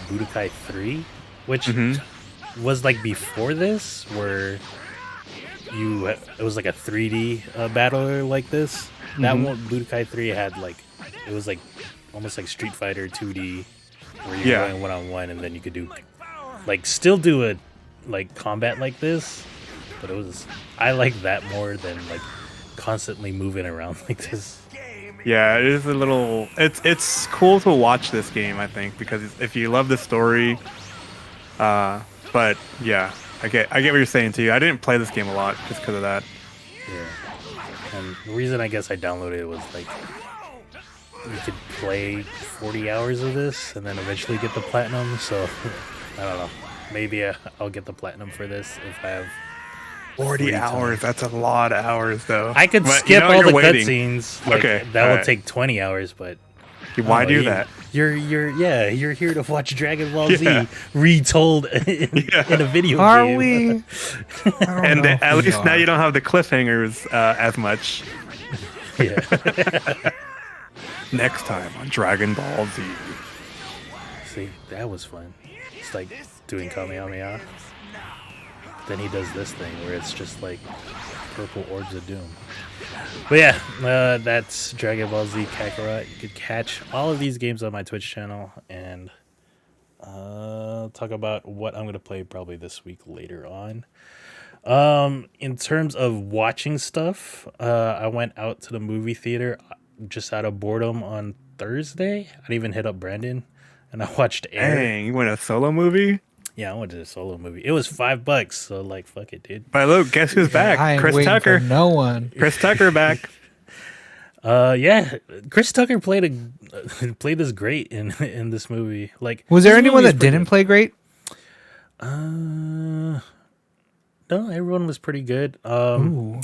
Budokai 3, which Mm-hmm. was like before this, where it was like a 3D battler like this. That Mm-hmm. one, Budokai 3 had like, it was like almost like Street Fighter 2D, where you're Yeah. going 1-on-1, and then you could do like still do a like combat like this, but I like that more than like constantly moving around like this. Yeah, it is a little. It's cool to watch this game, I think, because if you love the story, but yeah, I get what you're saying too. I didn't play this game a lot just because of that. Yeah. And the reason I guess I downloaded it was like you could play 40 hours of this and then eventually get the platinum. So I don't know. Maybe I'll get the platinum for this if I have 40 free time. hours. That's a lot of hours, though. I could But, skip all you're the waiting. cutscenes. Like, Okay, that will alright. take 20 hours, but Why oh, do that? You're here to watch Dragon Ball Yeah. Z retold in a video Are game. we? I don't And know if at we least now are. you don't have the cliffhangers as much. Yeah. Next time on Dragon Ball Z. See, that was fun. It's like doing Kamehameha. Then he does this thing where it's just like purple orbs of doom. But yeah, that's Dragon Ball Z Kakarot. You could catch all of these games on my Twitch channel and talk about what I'm going to play probably this week later on. In terms of watching stuff, I went out to the movie theater just out of boredom on Thursday. I didn't even hit up Brandon, and I watched Air. Dang, you went a solo movie? Yeah, I went to a solo movie. It was $5, so like, fuck it, dude. But look, guess who's I back? ain't Chris waiting Tucker. for no one. Chris Tucker back. Yeah, Chris Tucker played this great in this movie. Like, Was there this anyone movie is that pretty didn't play great? good. No, everyone was pretty good. Ooh.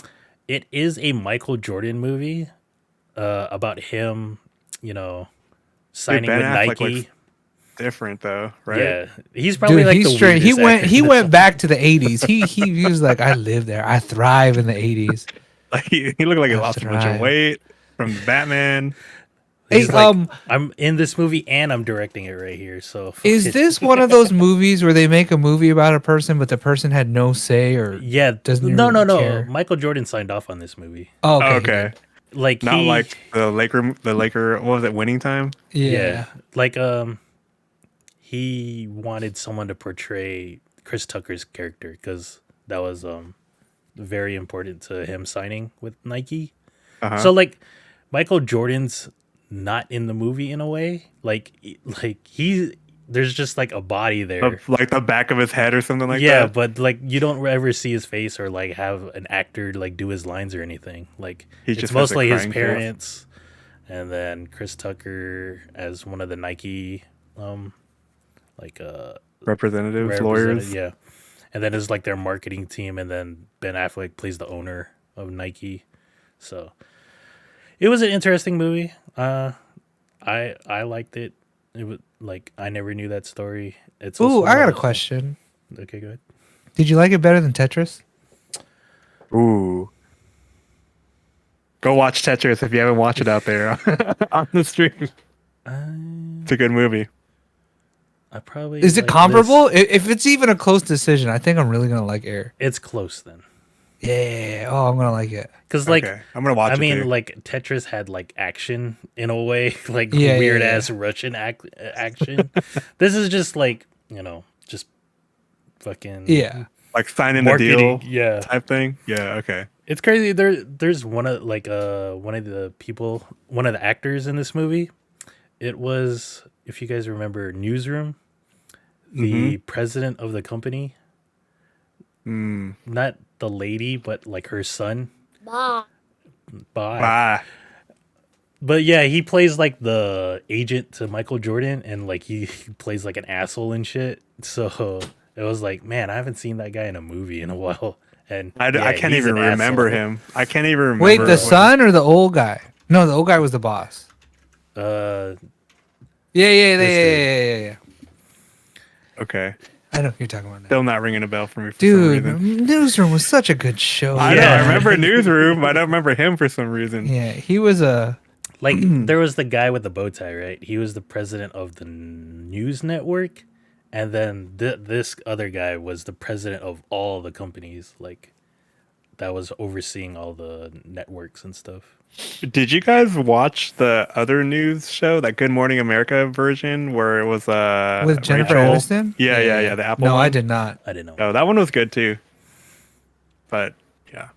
It is a Michael Jordan movie about him, signing Ben with Affleck Nike. looks different though, right? Yeah, he's probably Dude, like he's the straight. He weirdest went. actor He in went this back to the '80s. He was like, I live there. I thrive in the '80s. Like he looked like he lost a bunch right. of weight from Batman. He's Hey, like, I'm in this movie and I'm directing it right here. So fuck is it. this one of those movies where they make a movie about a person, but the person had no say or? Yeah, Doesn't no. really care. Michael Jordan signed off on this movie. Oh, okay. Oh, okay. Like Not he, like the Laker. What was it? Winning time. Yeah. like he wanted someone to portray Chris Tucker's character because that was very important to him signing with Nike. Uh-huh. So like Michael Jordan's not in the movie in a way. Like there's just like a body there. Like the back of his head or something like Yeah, that. but like you don't ever see his face or like have an actor like do his lines or anything. Like He it's just has a mostly his crying face. parents, and then Chris Tucker as one of the Nike, Representatives, representative- lawyers. yeah, and then it's like their marketing team, and then Ben Affleck plays the owner of Nike. So it was an interesting movie. I liked it. It was like I never knew that story. It's Ooh, also I got a not- question. Okay, go ahead. Did you like it better than Tetris? Ooh. Go watch Tetris if you haven't watched it out there on the stream. It's a good movie. I probably Is it like comparable? this. If it's even a close decision, I think I'm really gonna like Air. It's close then, Yeah. Oh, I'm gonna like it. because like Okay, I'm gonna watch I it. mean, too. like Tetris had like action in a way, like Yeah, weird yeah. ass Russian action. This is just like just fucking Yeah. like signing the marketing. deal Yeah, type thing. Yeah. Okay. it's crazy. There's one of the actors in this movie. It was, if you guys remember, Newsroom, the president of the company. Not the lady, but like her son. Bye. Bye. But yeah, he plays like the agent to Michael Jordan, and like he plays like an asshole and shit. So it was like, man, I haven't seen that guy in a movie in a while, and I yeah, can't he's even an remember asshole. him. I can't even remember. Wait, the what- son or the old guy? No, the old guy was the boss. Yeah. Okay. I know what you're talking about now. Still not ringing a bell for me for some Dude, reason. Newsroom was such a good show. I know. Yeah. I remember Newsroom. I don't remember him for some reason. Yeah, he was a Like there was the guy with the bow tie, right? He was the president of the news network, and then this other guy was the president of all the companies, like that was overseeing all the networks and stuff. Did you guys watch the other news show, that Good Morning America version, where it was With Jennifer Rachel? Aniston? Yeah, the Apple No, one. I did not. I didn't know. Oh, that one was good too. But yeah,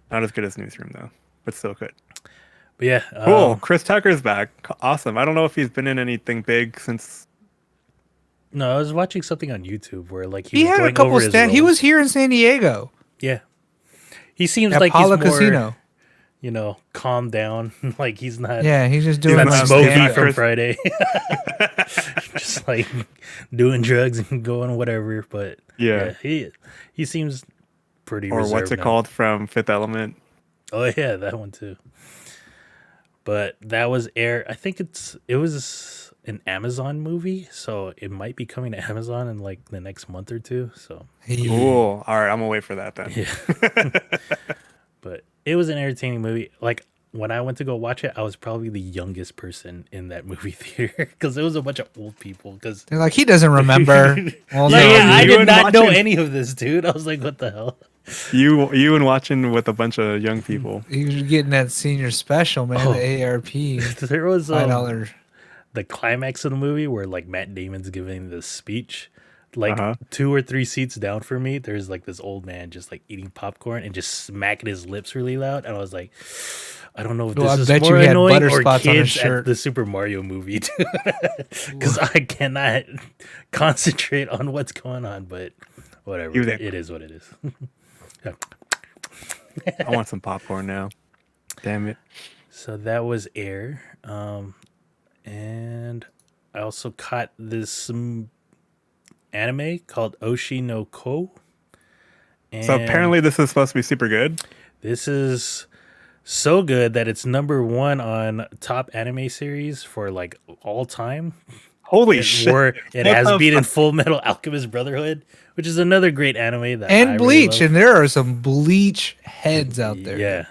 not as good as Newsroom though, but still good. But yeah, Cool. Chris Tucker's back. Awesome. I don't know if he's been in anything big since. No, I was watching something on YouTube where like He was had a going couple over his He roles. was here in San Diego Yeah, he seems at like Paula he's more, Casino. Calm down. Like he's not. Yeah, he's just doing Not like smoky stand-up. from Friday. Just like doing drugs and going whatever. But Yeah. he seems pretty Or reserved what's it now. called from Fifth Element? Oh yeah, that one too. But that was air. I think it was an Amazon movie, so it might be coming to Amazon in like the next month or two. So Cool. All right, I'm gonna wait for that then. yeah. But it was an entertaining movie. Like when I went to go watch it, I was probably the youngest person in that movie theater because it was a bunch of old people. Because They're like, he doesn't remember. Well, like, no, yeah, I you did and not know watching- any of this, dude. I was like, what the hell? You and watching with a bunch of young people. You're getting that senior special, man. Oh. The ARP. There was $5. the climax of the movie where like Matt Damon's giving this speech. Like Uh-huh. 2 or 3 seats down from me, there's like this old man just like eating popcorn and just smacking his lips really loud, and I was like, I don't know if Well, I this bet is you more he had annoying butter or spots on his kids shirt. at the Super Mario movie, because I cannot concentrate on what's going on. But whatever, You there. it is what it is. I want some popcorn now. Damn it. So that was Air, and I also caught this anime called Oshi no Ko. So And apparently this is supposed to be super good. this is so good that it's #1 on top anime series for like all time. Holy shit. Where it What has the beaten fuck? Full Metal Alchemist Brotherhood, which is another great anime that I And really Bleach. love. And there are some Bleach heads out there. Yeah.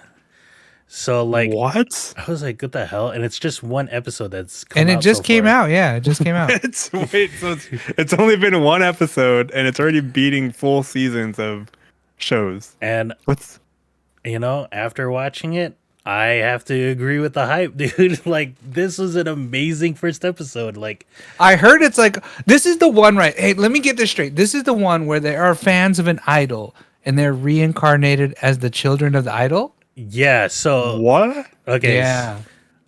So like What? I was like, what the hell? And it's just one episode that's come And it out just so came far. out. Yeah, it just came out. It's only been one episode and it's already beating full seasons of shows. And What's after watching it, I have to agree with the hype, dude. Like this was an amazing first episode. Like I heard it's like, this is the one, right? Hey, let me get this straight. This is the one where they are fans of an idol and they're reincarnated as the children of the idol. yeah, so what? okay. Yeah.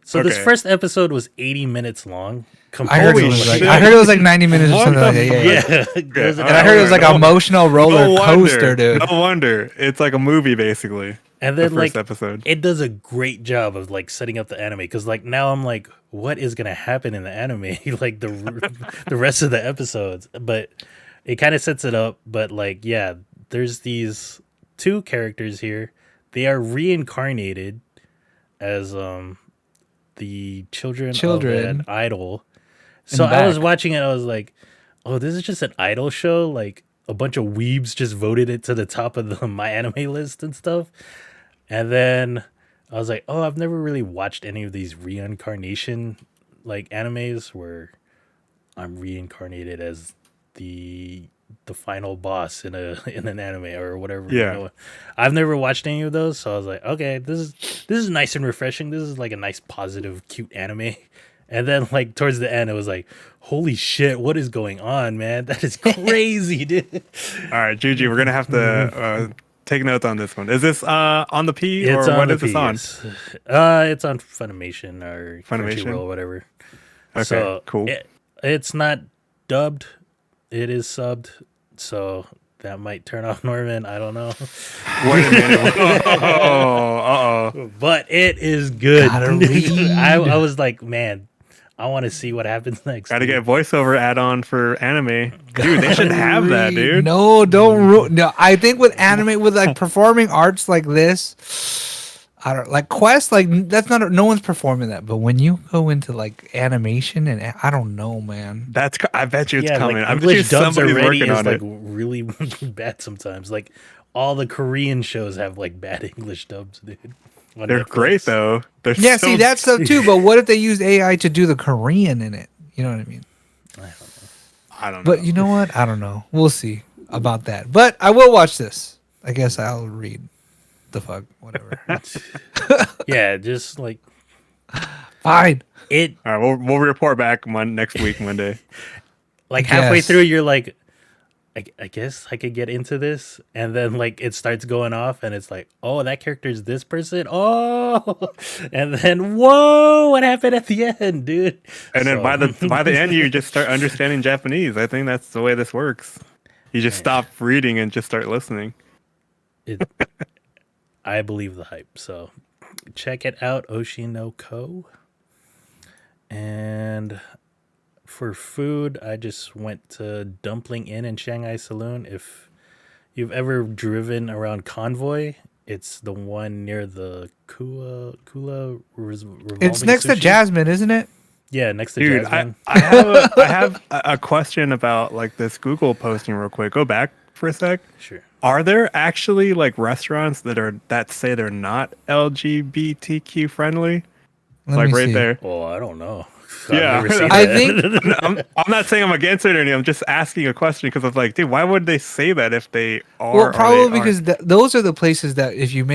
So this Okay. first episode was 80 minutes long. I Compared heard, to it was like, shit. I heard it was like 90 minutes or What something the like that. Yeah, yeah. yeah, there's an And I heard it was like an emotional roller No coaster, wonder. dude. No wonder. It's like a movie basically. and The then first like episode. it does a great job of like setting up the anime because like now I'm like, what is gonna happen in the anime? Like the rest of the episodes, but it kind of sets it up. But like, yeah, there's these 2 characters here. They are reincarnated as the children of an idol. So I was back. watching it. I was like, oh, this is just an idol show. Like a bunch of weebs just voted it to the top of the my anime list and stuff. And then I was like, oh, I've never really watched any of these reincarnation like animes where I'm reincarnated as the final boss in an anime or whatever. Yeah. I've never watched any of those, so I was like, okay, this is nice and refreshing. This is like a nice, positive, cute anime. And then like towards the end, it was like, holy shit, what is going on, man? That is crazy, dude. All right, Juju, we're gonna have to take notes on this one. Is this on the P or It's what on the is this on? PS. It's on Funimation or Funimation? Crunchyroll or whatever. Okay, So cool. it's not dubbed. It is subbed. So that might turn off Norman. I don't know. Wait a minute. Uh-oh. But it is good. Gotta read. I was like, man, I want to see what happens next. Gotta get voiceover add-on for anime. Dude, they should have that, dude. No, don't no. I think with anime, with like performing arts like this, I don't like Quest. Like that's not no one's performing that. But when you go into like animation and I don't know, man. I bet you it's coming. Like I bet you English dubs somebody's already working is on like it. really bad sometimes. Like all the Korean shows have like bad English dubs, dude. on They're great Netflix. though. They're Yeah, so see that stuff too. But what if they use AI to do the Korean in it? You know what I mean? I don't know. But you know what? I don't know. We'll see about that. But I will watch this. I guess I'll read the fuck whatever. Yeah, just like Fine. it. All right, we'll report back next week Monday. Like I halfway guess. through, you're like, I guess I could get into this, and then like it starts going off, and it's like, oh, that character's this person. Oh, and then whoa, what happened at the end, dude? And then So- by the end, you just start understanding Japanese. I think that's the way this works. You just stop reading and just start listening. I believe the hype. So check it out, Oshinoko. And for food, I just went to Dumpling Inn in Shanghai Saloon. If you've ever driven around Convoy, it's the one near the Kula revolving It's next to sushi. Jasmine, isn't it? Yeah, next to Dude, Jasmine. I have a question about like this Google posting real quick. Go back for a sec. Sure. Are there actually like restaurants that say they're not LGBTQ friendly? Let Like me right see. there. Oh, I don't know. Yeah. I've never seen I that. think I'm not saying I'm against it or anything. I'm just asking a question because I was like, dude, why would they say that if they are? well, or probably they because those are the places that if you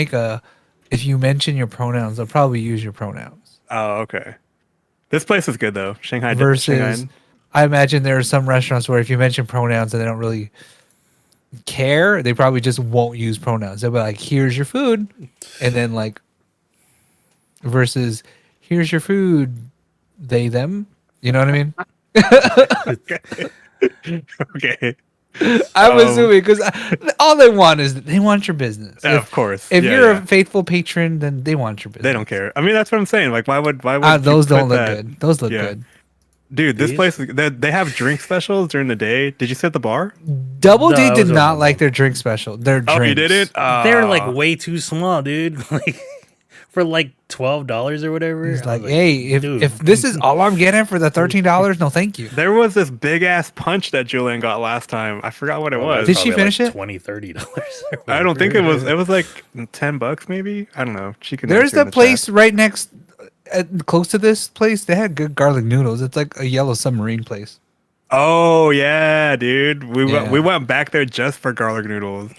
mention your pronouns, they'll probably use your pronouns. aren't. Oh, okay. This place is good though. Shanghai. Versus, Shanghai. I imagine there are some restaurants where if you mention pronouns and they don't really care, they probably just won't use pronouns. They'll be like, "Here's your food," and then like, versus, "Here's your food," they them. You know what I mean? Okay. I'm assuming because all they want is they want your business. Of course. If Yeah, you're yeah. a faithful patron, then they want your business. They don't care. I mean, that's what I'm saying. Like, why would you Those put don't look that? good. Those look Yeah. good. Dude, this These? place they have drink specials during the day. Did you sit at the bar? Double No, D I did was not over like there. their drink special. Their Oh, drinks. you did it? They're like way too small, dude. Like for like $12 or whatever. He's I was like, hey, dude. if this is all I'm getting for the $13, no, thank you. There was this big ass punch that Julian got last time. I forgot what it Oh, was. Did she probably finish it? $20-$30. I don't think it was. It was like $10 maybe. I don't know. She can. There's answer in the the place chat. right next, close to this place. They had good garlic noodles. It's like a yellow submarine place. Oh yeah, dude. Yeah. We went back there just for garlic noodles.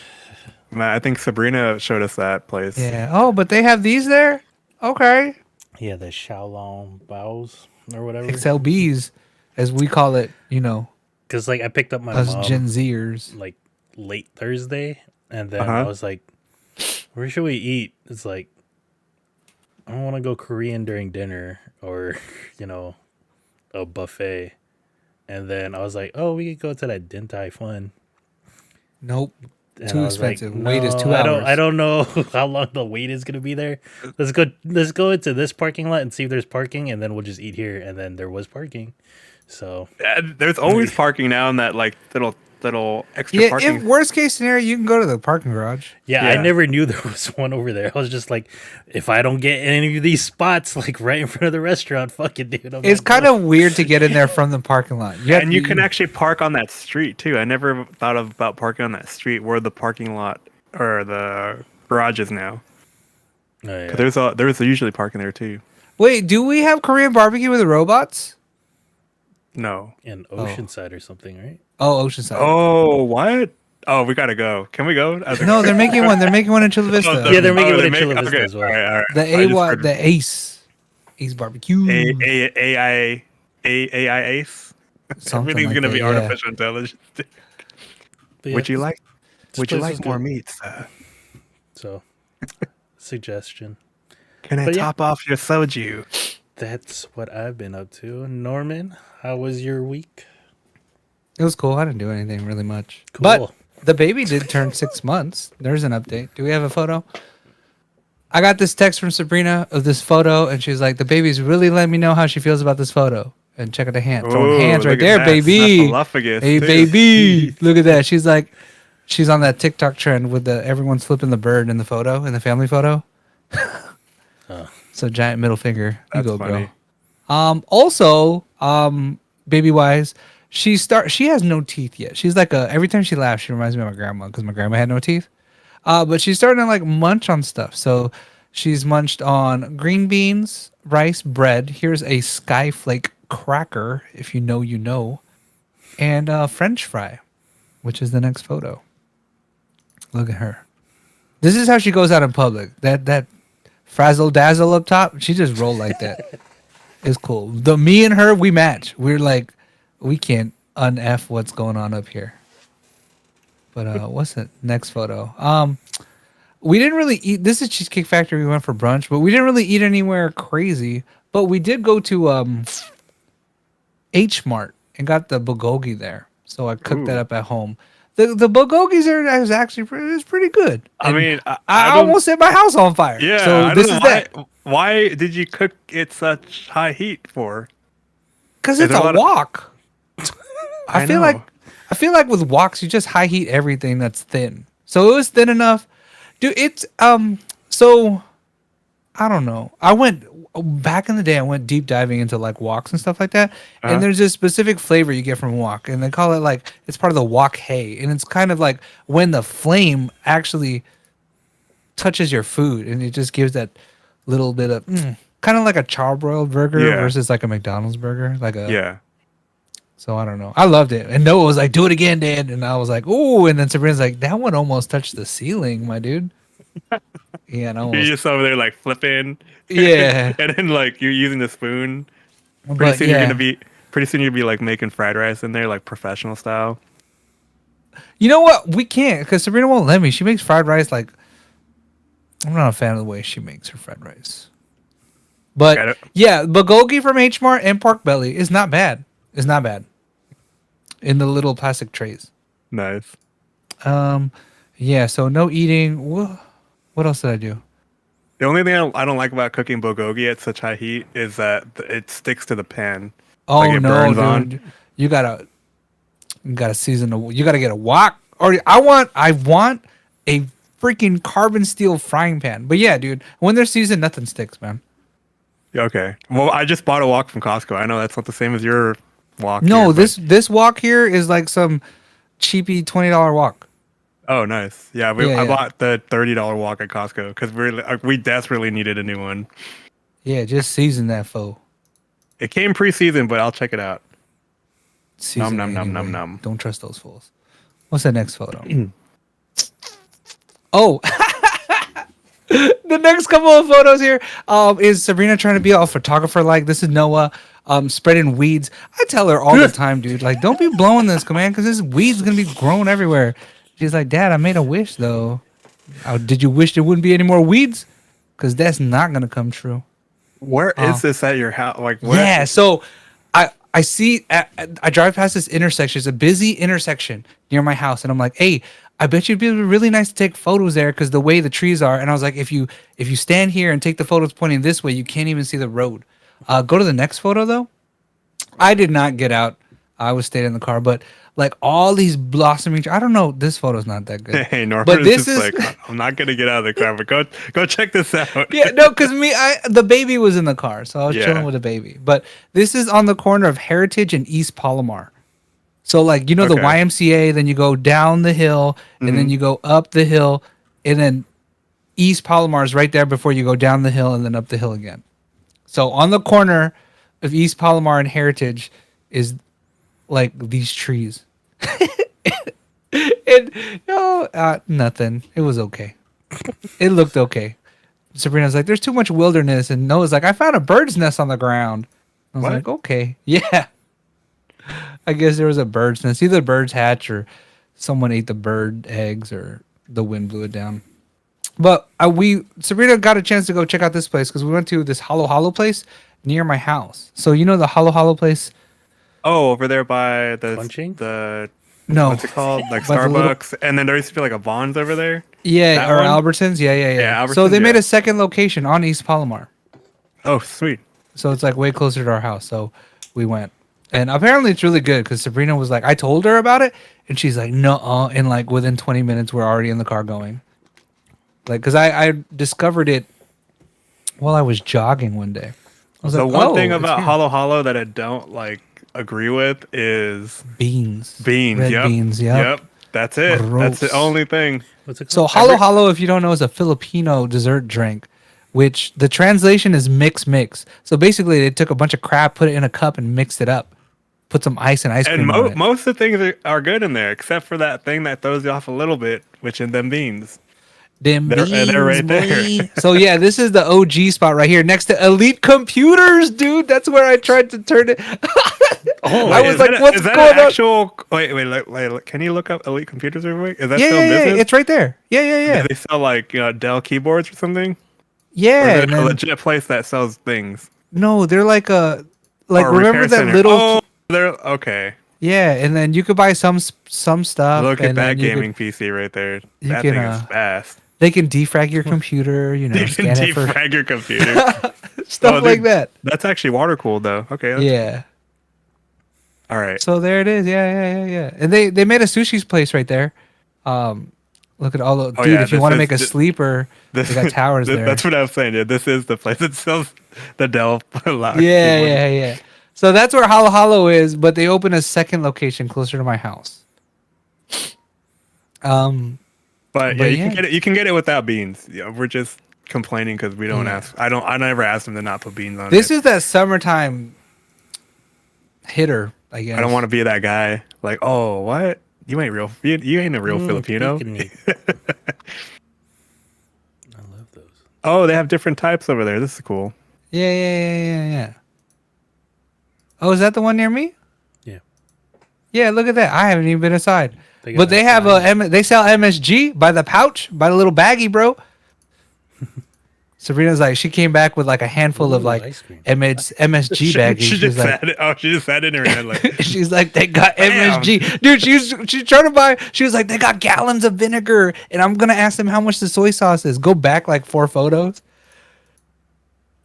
Man, I think Sabrina showed us that place. Yeah. Oh, but they have these there? Okay. Yeah, the Shaolong Baos or whatever. XLBs, as we call it, you know, Because like I picked up my us mom Gen Zers. like late Thursday, and then Uh-huh. I was like, "Where should we eat?" It's like I don't want to go Korean during dinner or a buffet. And then I was like, "Oh, we could go to that Din Tai Fun." Nope. And Too I was like, expensive. Wait is 2 I hours. don't know how long the wait is gonna be there. Let's go into this parking lot and see if there's parking, and then we'll just eat here. And then there was parking, so There's always parking now in that like little extra Yeah, parking. if worst case scenario, you can go to the parking garage. yeah, I Yeah. never knew there was one over there. I was just like, if I don't get any of these spots like right in front of the restaurant, fuck it, dude. I'm It's not kind going. of weird to get in there from the parking lot. You have And you to- can actually park on that street too. I never thought about parking on that street where the parking lot or the garage is now. Oh, yeah. 'Cause there's usually parking there too. Wait, do we have Korean barbecue with the robots? No. in Oceanside or something, right? Oh, Oceanside. Oh, what? Oh, we gotta go. Can we go? No, they're making one. They're making one in Chula Vista. Yeah, they're making oh, one they in Chula make- Vista okay, as well. All right, all right. The I just AY, heard the Ace Barbecue. AI Ace. Something Everything's like gonna that, be yeah. artificial intelligence. But yeah, Would you like? Would you place was like more good. meat? So, suggestion. Can I But yeah. top off your soju? That's what I've been up to. Norman, how was your week? It was cool. I didn't do anything really much. Cool. But the baby did turn 6 months. There's an update. Do we have a photo? I got this text from Sabrina of this photo, and she's like, the baby's really letting me know how she feels about this photo. And check out the hand. Throwing Ooh, hands right look at there, that. baby. Snuffleupagus, Hey, too. baby. Look at that. She's like, she's on that TikTok trend with the everyone's flipping the bird in the photo, in the family photo. So giant middle finger. You That's go, funny. bro. Also, baby wise, she has no teeth yet. She's like every time she laughs, she reminds me of my grandma because my grandma had no teeth. But she's starting to like munch on stuff. So She's munched on green beans, rice, bread. Here's a skyflake cracker, if you know, you know, and French fry, which is the next photo. Look at her. This is how she goes out in public. That frazzle dazzle up top. She just rolled like that. It's cool. Me and her, we match. We're like, we can't un-F what's going on up here. But what's the next photo? We didn't really eat. This is Cheesecake Factory. We went for brunch, but we didn't really eat anywhere crazy. But we did go to H Mart and got the bulgogi there. So I cooked that up at home. The bulgogis there is actually pretty good. I And mean, I almost set my house on fire. Yeah. So I this don't is know that. why did you cook it such high heat for? Because Is it's there a a lot of- wok. I feel know. like with woks, you just high heat everything that's thin. So it was thin enough. Dude, it's so I don't know. I went back in the day, I went deep diving into like woks and stuff like that. And there's this specific flavor you get from wok, and they call it like it's part of the wok hay. And it's kind of like when the flame actually touches your food and it just gives that little bit of kind of like a charbroiled burger Yeah. versus like a McDonald's burger. Like a Yeah. So I don't know. I loved it. And Noah was like, do it again, Dad. And I was like, ooh. And then Sabrina's like, that one almost touched the ceiling, my dude. Yeah, and I You're almost, just over there like flipping. yeah. And then like you're using the spoon. Pretty But soon yeah. pretty soon you'll be like making fried rice in there like professional style. You know what? We can't because Sabrina won't let me. She makes fried rice like, I'm not a fan of the way she makes her fried rice. Got But it. yeah, bulgogi from H Mart and pork belly is not bad. It's not bad. In the little plastic trays. Nice. Yeah, so no eating. What else did I do? The only thing I don't like about cooking bulgogi at such high heat is that it sticks to the pan. Oh Like it no, burns dude! on. You gotta season the. You gotta get a wok. Or I want a freaking carbon steel frying pan. But yeah, dude, when they're seasoned, nothing sticks, man. Yeah, okay. Well, I just bought a wok from Costco. I know that's not the same as your wok. No, here, but- this wok here is like some cheapy $20 wok. Oh, nice. Yeah, Yeah, I yeah. bought the $30 wok at Costco because we desperately needed a new one. Yeah, just season that foe. It came pre-seasoned, but I'll check it out. Season Nom, it nom, nom, nom, anyway. nom. Don't trust those fools. What's the next photo? Oh, the next couple of photos here is Sabrina trying to be a photographer. Like, this is Noah spreading weeds. I tell her all the time, dude, like, don't be blowing this, man, because this weed's gonna be growing everywhere. She's like, Dad, I made a wish though. Did you wish there wouldn't be any more weeds? Because that's not gonna come true. Where is this at your house? Like, where? Yeah, so I see I drive past this intersection. It's a busy intersection near my house, and I'm like, hey, I bet you'd be really nice to take photos there because the way the trees are. And I was like, if you stand here and take the photos pointing this way, you can't even see the road. Go to the next photo though. I did not get out. I was staying in the car, but like all these blossoming. I don't know. This photo's not that good. Hey, Norman but is this just is like, I'm not gonna get out of the car, but go check this out. yeah, no, because the baby was in the car, so I was Yeah. chilling with the baby. But this is on the corner of Heritage and East Palomar. So like the Okay. YMCA, then you go down the hill, and then you go up the hill, and then East Palomar is right there before you go down the hill and then up the hill again. So on the corner of East Palomar and Heritage is like these trees. And nothing. It was okay. It looked okay. Sabrina's like, there's too much wilderness, and Noah's like, I found a bird's nest on the ground. I was What? like, okay, yeah. I guess there was a bird's nest. Either birds hatch or someone ate the bird eggs or the wind blew it down. But Sabrina got a chance to go check out this place because we went to this Hollow Hollow place near my house. So you know the Hollow Hollow place? Oh, over there by Punching? No. what's it called? Like By the little- Starbucks, and then there used to be like a Vons over there. Yeah, That or one? Albertsons. Yeah. Yeah, So they Albertsons, made yeah. a second location on East Palomar. Oh, sweet. So it's like way closer to our house. So we went. And apparently it's really good because Sabrina was like, I told her about it. And she's like, no. And like within 20 minutes, we're already in the car going. Like, because I discovered it while I was jogging one day. I was The like, one "Oh, thing it's about here." Hollow Hollow that I don't like agree with is beans. beans. Red Yep. beans, yep. Yep. That's it. That's the Gross. only thing. What's it So called? Hollow Hollow, if you don't know, is a Filipino dessert drink which the translation is mix. So basically, they took a bunch of crap, put it in a cup, and mixed it up. Put some ice and ice And cream on it. most of the things are good in there, except for that thing that throws you off a little bit, which is them beans. Them beans, They're right there. boy. So yeah, this is the OG spot right here, next to Elite Computers, dude. That's where I tried to turn it. I was like, "What's going on?" Actual? Wait, can you look up Elite Computers real quick? Is that still in business? It's right there. Yeah. Do they sell like Dell keyboards or something? Or Yeah, is and it a then- legit place that sells things? no, they're like a Or remember repair that center? little Oh, they're okay. yeah, and then you could buy some stuff. Look at and that then you gaming PC right there. you That can, thing is fast. They can defrag your computer, You can scan it for defrag your computer. stuff Oh, like dude, that. That's actually water cooled though. Okay. Yeah. All right. So there it is. Yeah. And they made a sushi place right there. Look at all the Oh, dude. yeah, If you this want to is make a the- sleeper, they got towers there. That's what I was saying. Yeah, this is the place that sells the Dell. Yeah. So that's where Hollow Hollow is, but they opened a second location closer to my house. But yeah, But you yeah. can get it. You can get it without beans. Yeah, we're just complaining because we don't ask. I never asked them to not put beans on This it. is that summertime hitter, I guess. I don't want to be that guy. Like, oh, what? You ain't real. You ain't a real Filipino. I love those. Oh, they have different types over there. This is cool. Yeah. Oh, is that the one near me? Yeah. Yeah, look at that. I haven't even been inside. They got But they that have they sell MSG by the pouch, by the little baggie, bro. Sabrina's like, she came back with like a handful of Ooh, like ice cream. MSG baggies. She She's just like, had it. Oh, she just had it in her head. Like, she's like, they got Bam. MSG, dude. She's trying to buy. She was like, they got gallons of vinegar, and I'm gonna ask them how much the soy sauce is. Go back like 4 photos.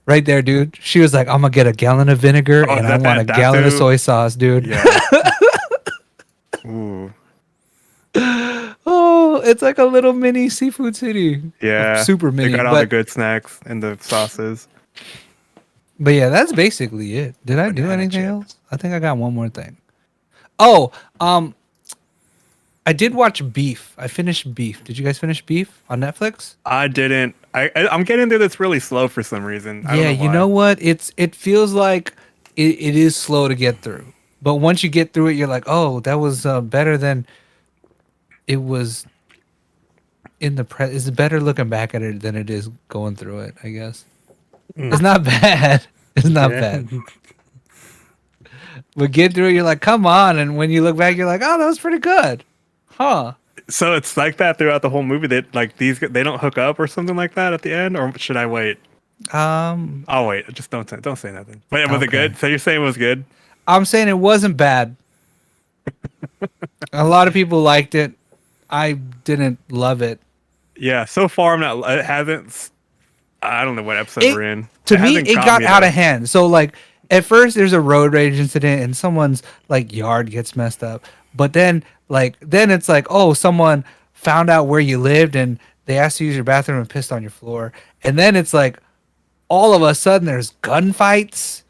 Right there, dude. She was like, I'm gonna get a gallon of vinegar, Oh, and is I that want a that gallon of Datu? soy sauce, dude. yeah. Ooh. Oh, it's like a little mini seafood city. Yeah. Super mini. They got all the But, good snacks and the sauces. but yeah, that's basically it. Did I do Banana anything chips. else? I think I got one more thing. Oh, I did watch Beef. I finished Beef. Did you guys finish Beef on Netflix? I didn't. I'm getting through this really slow for some reason. I don't Yeah, know you why. know what? It feels like it is slow to get through. But once you get through it, you're like, oh, that was better than it was in the It's better looking back at it than it is going through it, I guess. It's not bad. It's not bad. But get through it, you're like, come on. And when you look back, you're like, oh, that was pretty good. Huh. So it's like that throughout the whole movie. That like they don't hook up or something like that at the end, or should I wait? I'll wait. Just don't say nothing. But was it Okay. good? So you're saying it was good? I'm saying it wasn't bad. A lot of people liked it. I didn't love it. Yeah. So far, I'm not. It hasn't. I don't know what episode we're in. To me, hasn't it caught got me, out though. of hand. So like at first there's a road rage incident and someone's like yard gets messed up. But then it's like, oh, someone found out where you lived and they asked you to use your bathroom and pissed on your floor. And then it's like all of a sudden there's gunfights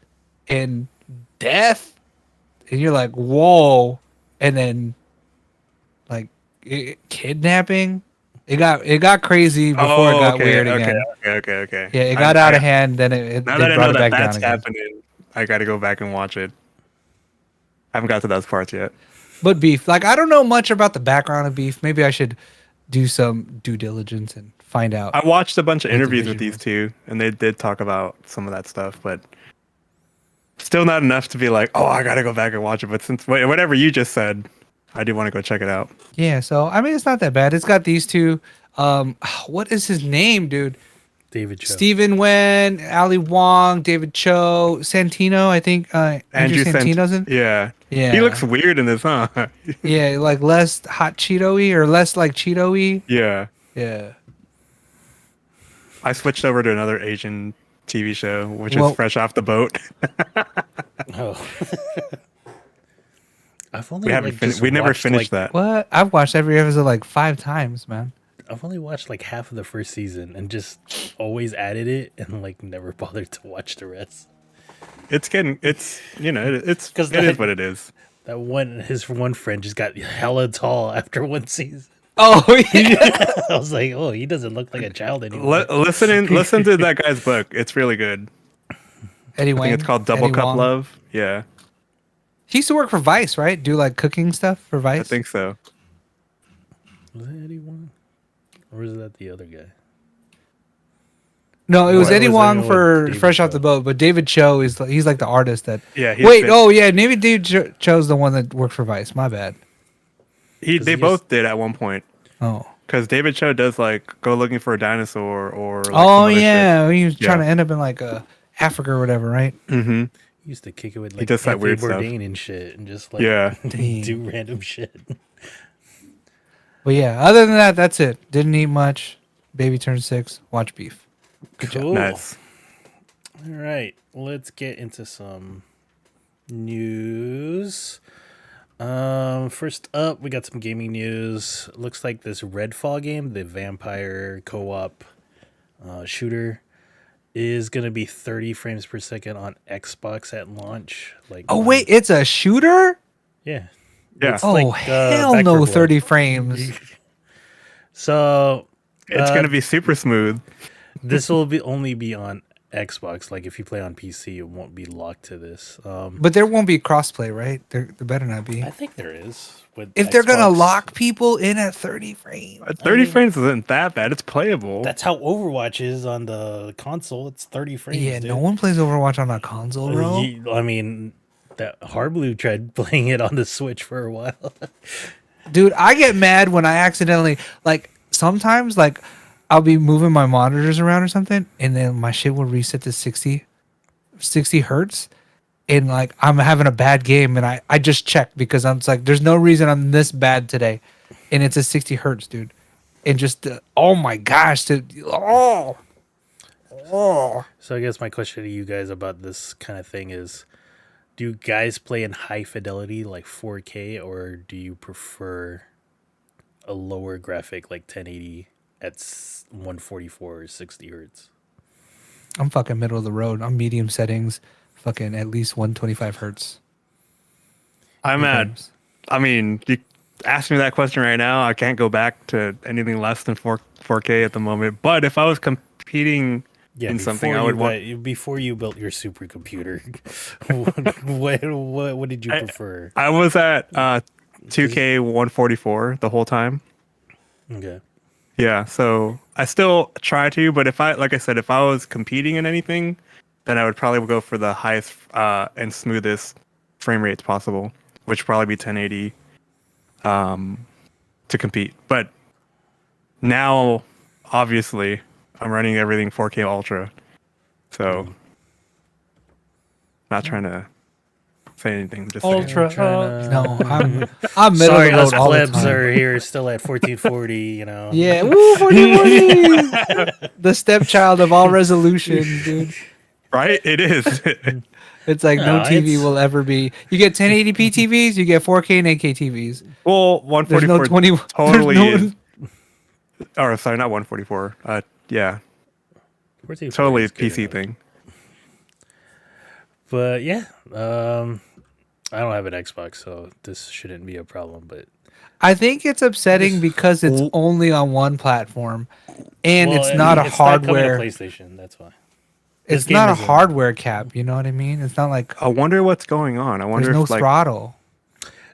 and death. And you're like, whoa. And then like kidnapping. It got crazy before it got weird again. Okay. Yeah, it got out of hand. Then it Now they that I brought know it back that down that's again. happening, I got to go back and watch it. I haven't got to those parts yet. But Beef, like I don't know much about the background of Beef. Maybe I should do some due diligence and find out. I watched a bunch of What the interviews with vision these was. two, and they did talk about some of that stuff, but still not enough to be like, oh, I gotta go back and watch it. But since whatever you just said, I do want to go check it out. Yeah, so I mean it's not that bad. It's got these two. What is his name, dude? David Cho. Stephen Wen, Ali Wong, David Cho, Santino. I think Andrew Santino's in. Yeah. Yeah. He looks weird in this, huh? Yeah, like less hot Cheeto-y or less like Cheeto-y. Yeah. Yeah. I switched over to another Asian TV show, which Well- is Fresh Off the Boat. Oh. I've only We haven't like, fin- just we never watched, finished like, that. What? I've watched every episode like 5 times, man. I've only watched like half of the first season and just always added it and like never bothered to watch the rest. It's you know, it's 'Cause it is that- what it is. His one friend just got hella tall after one season. Oh yeah. I was like, oh, he doesn't look like a child anymore. Listen to that guy's book. It's really good. Eddie I Wang. think it's called Double Eddie Cup Wong. Love. Yeah, He used to work for Vice, right? Do like cooking stuff for Vice. I think so. Was that Eddie Wong? Or was that the other guy? No, it was What Eddie was Wong anyone for David Fresh Off the Cho? Boat, but David Cho he's like the artist that. Yeah. Wait, maybe David Cho's the one that worked for Vice. My bad. They both did at one point. Oh. Because David Cho does like Go Looking for a Dinosaur or like Oh some other yeah, he was trying Yeah. to end up in like Africa or whatever, right? shit. Mm-hmm. He used to kick it with like does that Anthony weird stuff. Bourdain and shit, and just like Yeah. do random shit. But yeah, other than that, that's it. Didn't eat much. Baby turned 6. Watch Beef. Cool. Nice. All right, let's get into some news. First up, we got some gaming news. Looks like this Redfall game, the vampire co-op shooter, is gonna be 30 frames per second on Xbox at launch. Like, Oh wait, it's a shooter? yeah, Yeah. It's Oh like, hell Back 4 no, Blood. 30 frames. So It's gonna be super smooth. this will be only be on Xbox. Like if you play on PC, it won't be locked to this. But there won't be crossplay, right? There better not be. I think there is. With If they're gonna Xbox. lock people in at 30 frames. 30 frames isn't that bad. It's playable. That's how Overwatch is on the console. It's 30 frames. Yeah, dude. no one plays Overwatch on a console, bro. I mean, that Harblue tried playing it on the Switch for a while. Dude, I get mad when I accidentally like sometimes like I'll be moving my monitors around or something and then my shit will reset to 60 hertz and like I'm having a bad game and I just check because I'm just like there's no reason I'm this bad today and it's a 60 hertz, dude. And just oh my gosh, dude. Oh. So I guess my question to you guys about this kind of thing is, do you guys play in high fidelity like 4K, or do you prefer a lower graphic like 1080 at 144 or 60 hertz? I'm fucking middle of the road. I'm medium settings, fucking at least 125 hertz. I'm at. I mean, you ask me that question right now. I can't go back to anything less than 4K at the moment. But if I was competing in something, I would want. Before you built your supercomputer, what did you prefer? I was at 2K 144 the whole time. Okay. Yeah, so I still try to, but if I was competing in anything, then I would probably go for the highest and smoothest frame rates possible, which would probably be 1080 to compete. But now, obviously, I'm running everything 4K Ultra, so not trying to say anything. Just saying. Ultra. Trying to- No, I'm middle Sorry, of us the road all the plebs time. are here still at 1440. You know. Yeah, woo, 40. The stepchild of all resolutions, dude. Right? It is. It's like no No, TV it's- will ever be. You get 1080p TVs, you get 4K and 8K TVs. Well, There's no 144 20. totally there's no- is. Or sorry, not 144. Yeah, 1440 totally is good PC enough. thing. But yeah, I don't have an Xbox, so this shouldn't be a problem. But I think it's upsetting because it's only on one platform, and well, it's I not mean, a it's not coming to hardware. PlayStation. That's why. This It's game not a isn't- hardware cap. You know what I mean? It's not like I wonder what's going on. I wonder there's no if like throttle.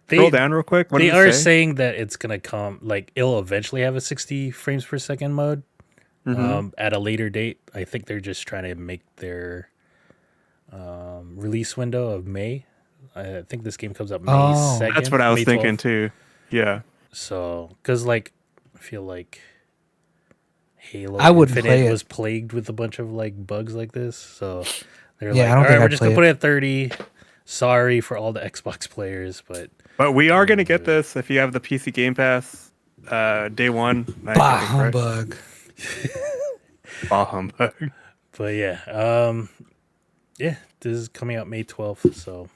scroll down real quick. What They does are it say? saying that it's gonna come, like it'll eventually have a 60 frames per second mode at a later date. I think they're just trying to make their release window of May. I think this game comes out May Oh. 2nd. That's what I was May thinking 12th. too. Yeah. So, because like I feel like Halo I wouldn't Infinite play it. was plagued with a bunch of like bugs like this. So they're Yeah, I like, don't all think right, we're I'd just play gonna it. put it at 30. Sorry for all the Xbox players, but But we are gonna get this if you have the PC Game Pass day one. I Bah think, right? humbug. Bah humbug. But yeah, yeah, this is coming out May 12th. So,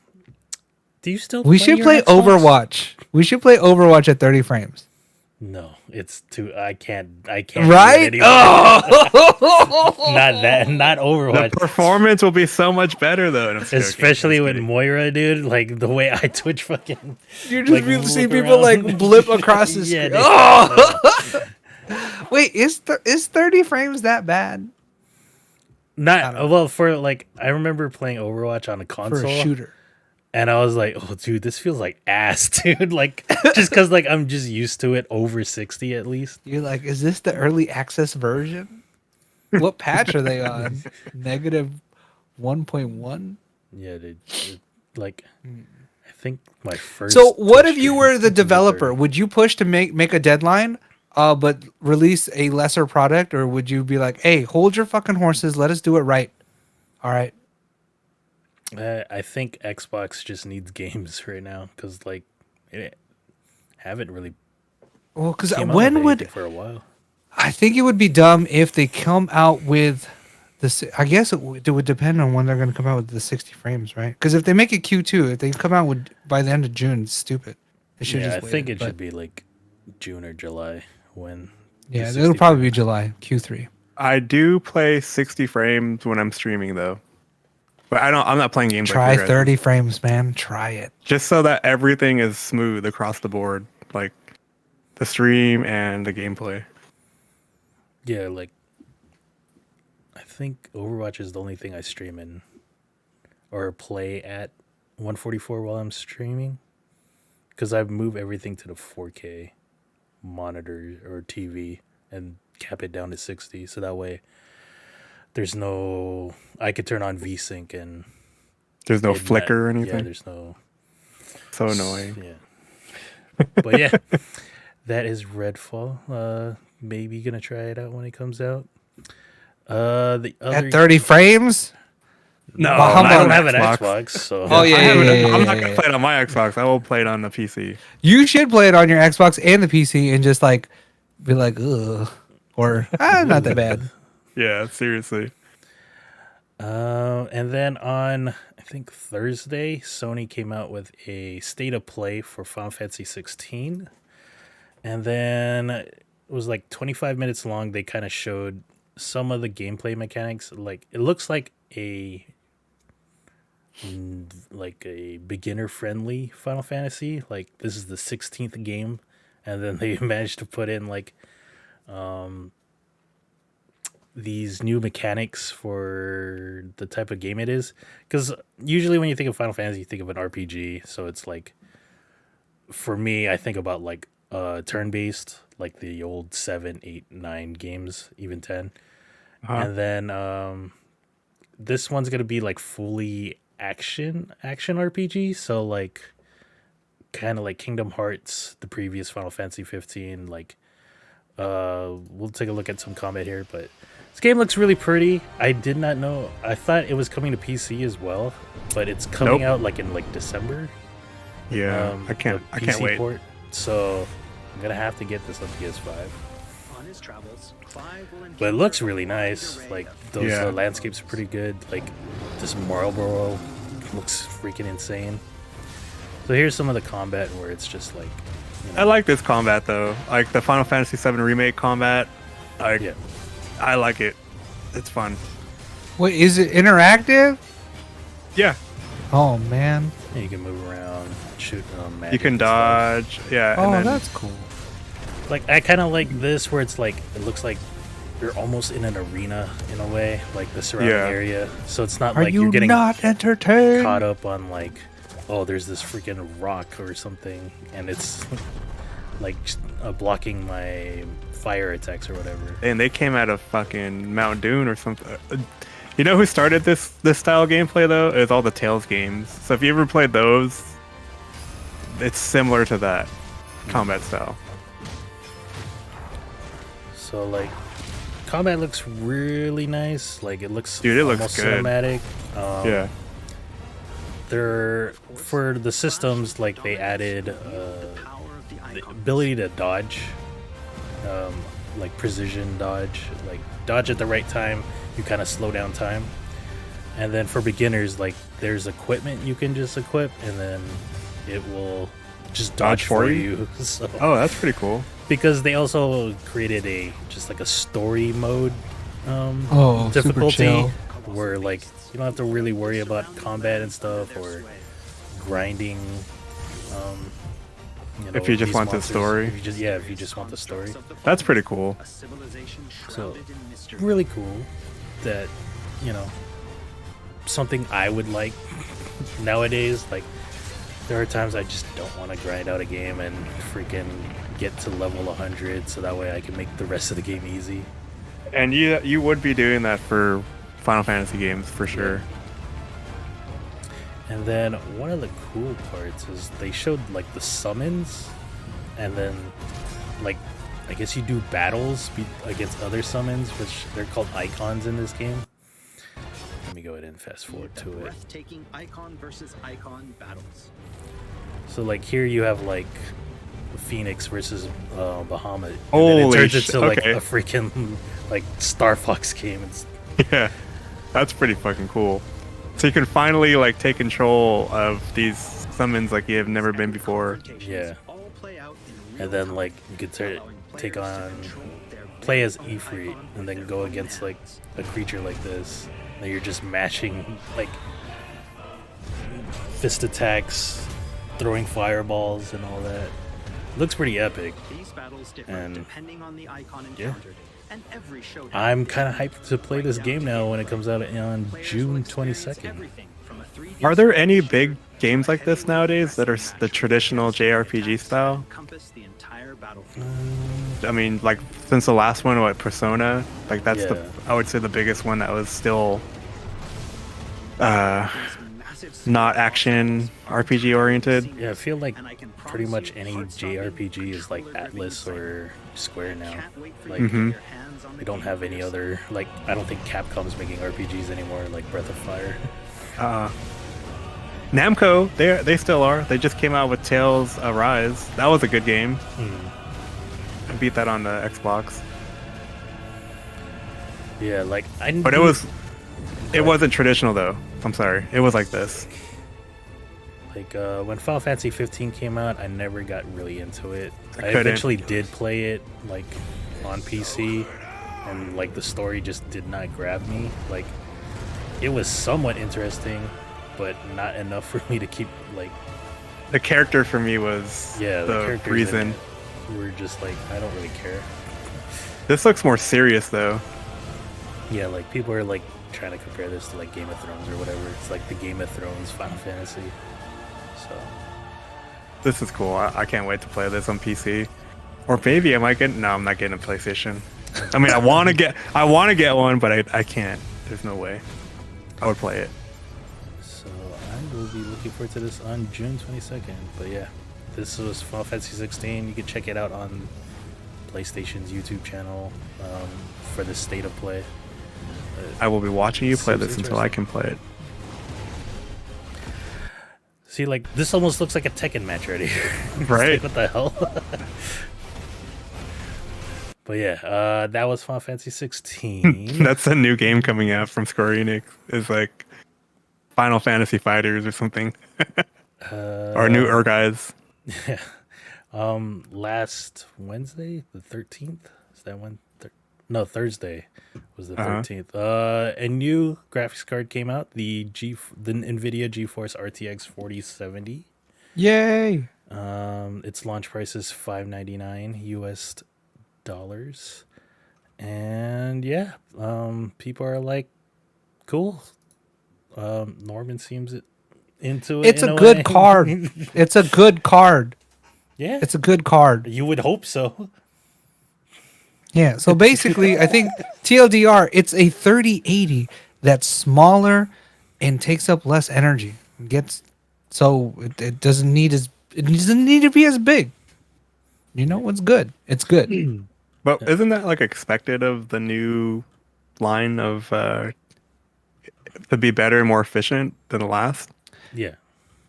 do you still? We should your play Xbox? Overwatch. We should play Overwatch at 30 frames. No, it's too. I can't. Do it Right? anymore. Oh, Not that. Not The Overwatch. performance will be so much better though. No, I'm just joking. Especially Just with kidding. Moira, dude. Like the way I Twitch fucking. you just like, see look people like around. blip across the Yeah, screen. dude. Oh! Wait, is 30 frames that bad Not well for like. I remember playing Overwatch on a for console. a shooter? And I was like, "Oh, dude, this feels like ass, dude." Like, just because like I'm just used to it over 60 at least. You're like, is this the early access version? What patch are they on? Negative 1.1? Yeah, like I think my first. So what Twitch if you stream were was the 30. developer? Would you push to make a deadline, but release a lesser product, or would you be like, hey, hold your fucking horses, let us do it right? All right. I think Xbox just needs games right now because like it haven't really Well, because came out when with would anything for a while. I think it would be dumb if they come out with this? I guess it would depend on when they're going to come out with the 60 frames, right? Because if they make it Q2, if they come out with by the end of June, it's stupid. They should Yeah, just I think waited, it should be like June or July when. the Yeah, 60 it'll probably be July Q3. I do play 60 frames when I'm streaming though, but I'm not playing games. Try like you guys. 30 frames, man. Try it. Just so that everything is smooth across the board, like the stream and the gameplay. Yeah, like I think Overwatch is the only thing I stream in or play at 144 while I'm streaming because I move everything to the 4K monitor or TV and cap it down to 60 so that way there's no I could turn on VSync and There's no it not- flicker or Yeah, anything. there's no So annoying. Yeah. But yeah, that is Redfall. Maybe gonna try it out when it comes out. The other At 30 frames? No, Well, how I about don't have an Xbox. Xbox, so Oh, yeah, I'm not yeah. gonna play it on my Xbox. I will play it on the PC. You should play it on your Xbox and the PC and just like be like, ugh. Or, not that bad. Yeah, seriously. And then on I think Thursday, Sony came out with a state of play for Final Fantasy 16, and then it was like 25 minutes long. They kind of showed some of the gameplay mechanics. Like it looks like a beginner friendly Final Fantasy. Like this is the 16th game, and then they managed to put in like these new mechanics for the type of game it is. Because usually when you think of Final Fantasy, you think of an RPG. So it's like, for me, I think about like turn-based, like the old 7, 8, 9 games, even 10. And then this one's going to be like fully action RPG. So like kind of like Kingdom Hearts, the previous Final Fantasy 15. Like we'll take a look at some combat here, but this game looks really pretty. I did not know. I thought it was coming to PC as well, but it's coming out like in like December. Yeah, I can't the PC wait. port. So I'm gonna have to get this on PS5. But it looks really nice. Like those Yeah. landscapes are pretty good. Like this Marlboro looks freaking insane. So here's some of the combat where it's just like, I like this combat though. Like the Final Fantasy VII Remake combat. Like, yeah. I like it. It's fun. Wait, is it interactive? Yeah, Oh, man. And you can move around, shoot magic. you can and stuff. dodge. Yeah, Oh, and then that's cool. Like I kind of like this where it's like it looks like you're almost in an arena in a way, like the surrounding Yeah. area. So it's not Are like you you're getting not entertained? caught up on like, oh, there's this freaking rock or something, and it's like blocking my fire attacks or whatever. and they came out of fucking Mount Dune or something. You know who started this style of gameplay though? It was all the Tales games. So if you ever played those, it's similar to that combat style. So like, combat looks really nice. Like it looks, Dude, it looks almost good. cinematic. Yeah, They're for the systems like they added the ability to dodge, like precision dodge, like dodge at the right time. You kind of slow down time, and then for beginners, like there's equipment you can just equip, and then it will just dodge for you. So, Oh, that's pretty cool. because they also created just like a story mode Oh, super difficulty chill. where like you don't have to really worry about combat and stuff or grinding. If you just these want the monsters. story. If you just want the story. That's pretty cool. So really cool that something I would like nowadays. Like there are times I just don't want to grind out a game and freaking get to level 100 so that way I can make the rest of the game easy. And you would be doing that for Final Fantasy games for sure. And then one of the cool parts is they showed like the summons, and then like I guess you do battles against other summons, which they're called icons in this game. Let me go ahead and fast forward to it. Breathtaking icon versus icon battles. So like here you have like Phoenix versus Bahamut. And then Holy it turns shit, into like okay. a freaking like Star Fox game. Yeah, that's pretty fucking cool. So you can finally like take control of these summons like you have never been before. Yeah. And then like you could play as Ifrit and then go against like a creature like this. And you're just mashing like fist attacks, throwing fireballs and all that. Looks pretty epic. These battles differ And depending on the icon encountered. And every showdown I'm kind of hyped to play this game now when it comes out on June 22nd. Are there any big games like this nowadays that are the traditional JRPG style? I mean, like since the last one, what, Persona? Like that's I would say the biggest one that was still not action RPG oriented. Yeah, I feel like pretty much any JRPG is like Atlas or Square now. Like they don't have any other, like I don't think Capcom's making RPGs anymore like Breath of Fire. Namco, they still are. They just came out with Tales Arise. That was a good game. I beat that on the Xbox. Yeah, like But it wasn't traditional though. I'm sorry. It was like this. Like when Final Fantasy 15 came out, I never got really into it. I couldn't. eventually did play it like on PC, and like the story just did not grab me. Like it was somewhat interesting, but not enough for me to keep like. The character for me was the the characters reason. Were just like I don't really care. This looks more serious though. Yeah, like people are like trying to compare this to like Game of Thrones or whatever. It's like the Game of Thrones Final Fantasy. So This is cool. I can't wait to play this on PC. Or maybe I might get. No, I'm not getting a PlayStation. I mean, I want to get one, but I can't. There's no way. I would play it. So I will be looking forward to this on June 22nd. But yeah, this was Final Fantasy 16. You can check it out on PlayStation's YouTube channel for the state of play. I will be watching you play Seems this until I can play it. See, like this almost looks like a Tekken match right here. It's Right. like, what the hell? But yeah, that was Final Fantasy 16. That's a new game coming out from Square Enix. It's like Final Fantasy Fighters or something. Or new guys. Yeah. Last Wednesday, the 13th. Is that one? No, Thursday was the 13th. A new graphics card came out. The NVIDIA GeForce RTX 4070. Yay! Its launch price is $599 US dollars. And yeah, people are like, cool. Norman seems into it. It's in a a good way. card. It's a good card. Yeah, It's a good card. you would hope so. Yeah, so basically, I think TLDR, it's a 3080 that's smaller and takes up less energy. It doesn't need to be as big. You know, it's good. It's good. But isn't that like expected of the new line of to be better and more efficient than the last? Yeah.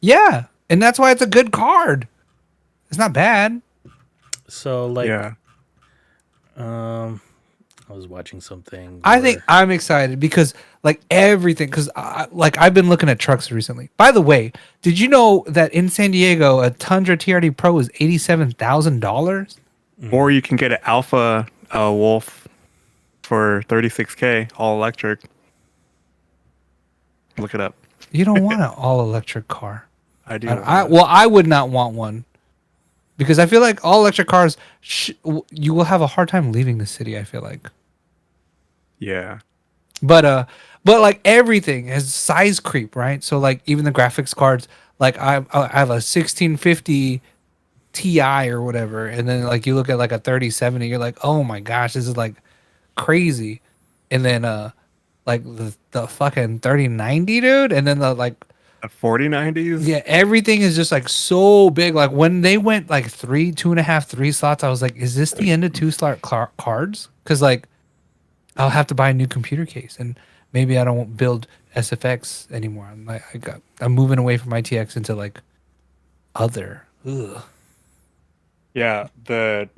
Yeah, and that's why it's a good card. It's not bad. So like, Yeah. I was watching something. I think where- I'm excited because like everything, because I've been looking at trucks recently. By the way, did you know that in San Diego a Tundra TRD Pro is $87,000? Or you can get an Alpha Wolf for $36K, all electric. Look it up. You don't want an all electric car. I do. I would not want one because I feel like all electric cars, you will have a hard time leaving the city. I feel like, Yeah. but like everything has size creep, right? So like even the graphics cards, like I have a 1650 Ti or whatever, and then like you look at like a 3070, you're like, oh my gosh, this is like crazy, and then like the fucking 3090, dude, and then the like. The 4090s? Yeah, everything is just like so big. Like when they went like 3 slots, I was like, is this the end of 2 slot cards? Because like I'll have to buy a new computer case, and maybe I don't build SFX anymore. I'm moving away from ITX into like other. Ugh. Yeah, the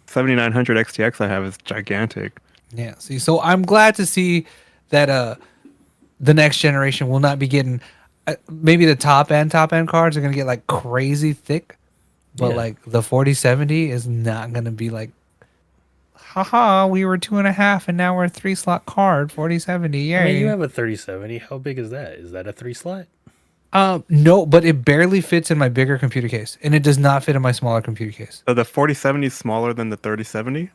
7900 XTX I have is gigantic. Yeah. See, so I'm glad to see that the next generation will not be getting. Maybe the top end cards are gonna get like crazy thick, but Yeah. like the 4070 is not gonna be like, haha, we were 2.5 and now we're a 3 slot card 4070. Yay. I mean, you have a 3070. How big is that? Is that a 3 slot? No, but it barely fits in my bigger computer case, and it does not fit in my smaller computer case. So the 4070 is smaller than the 3070?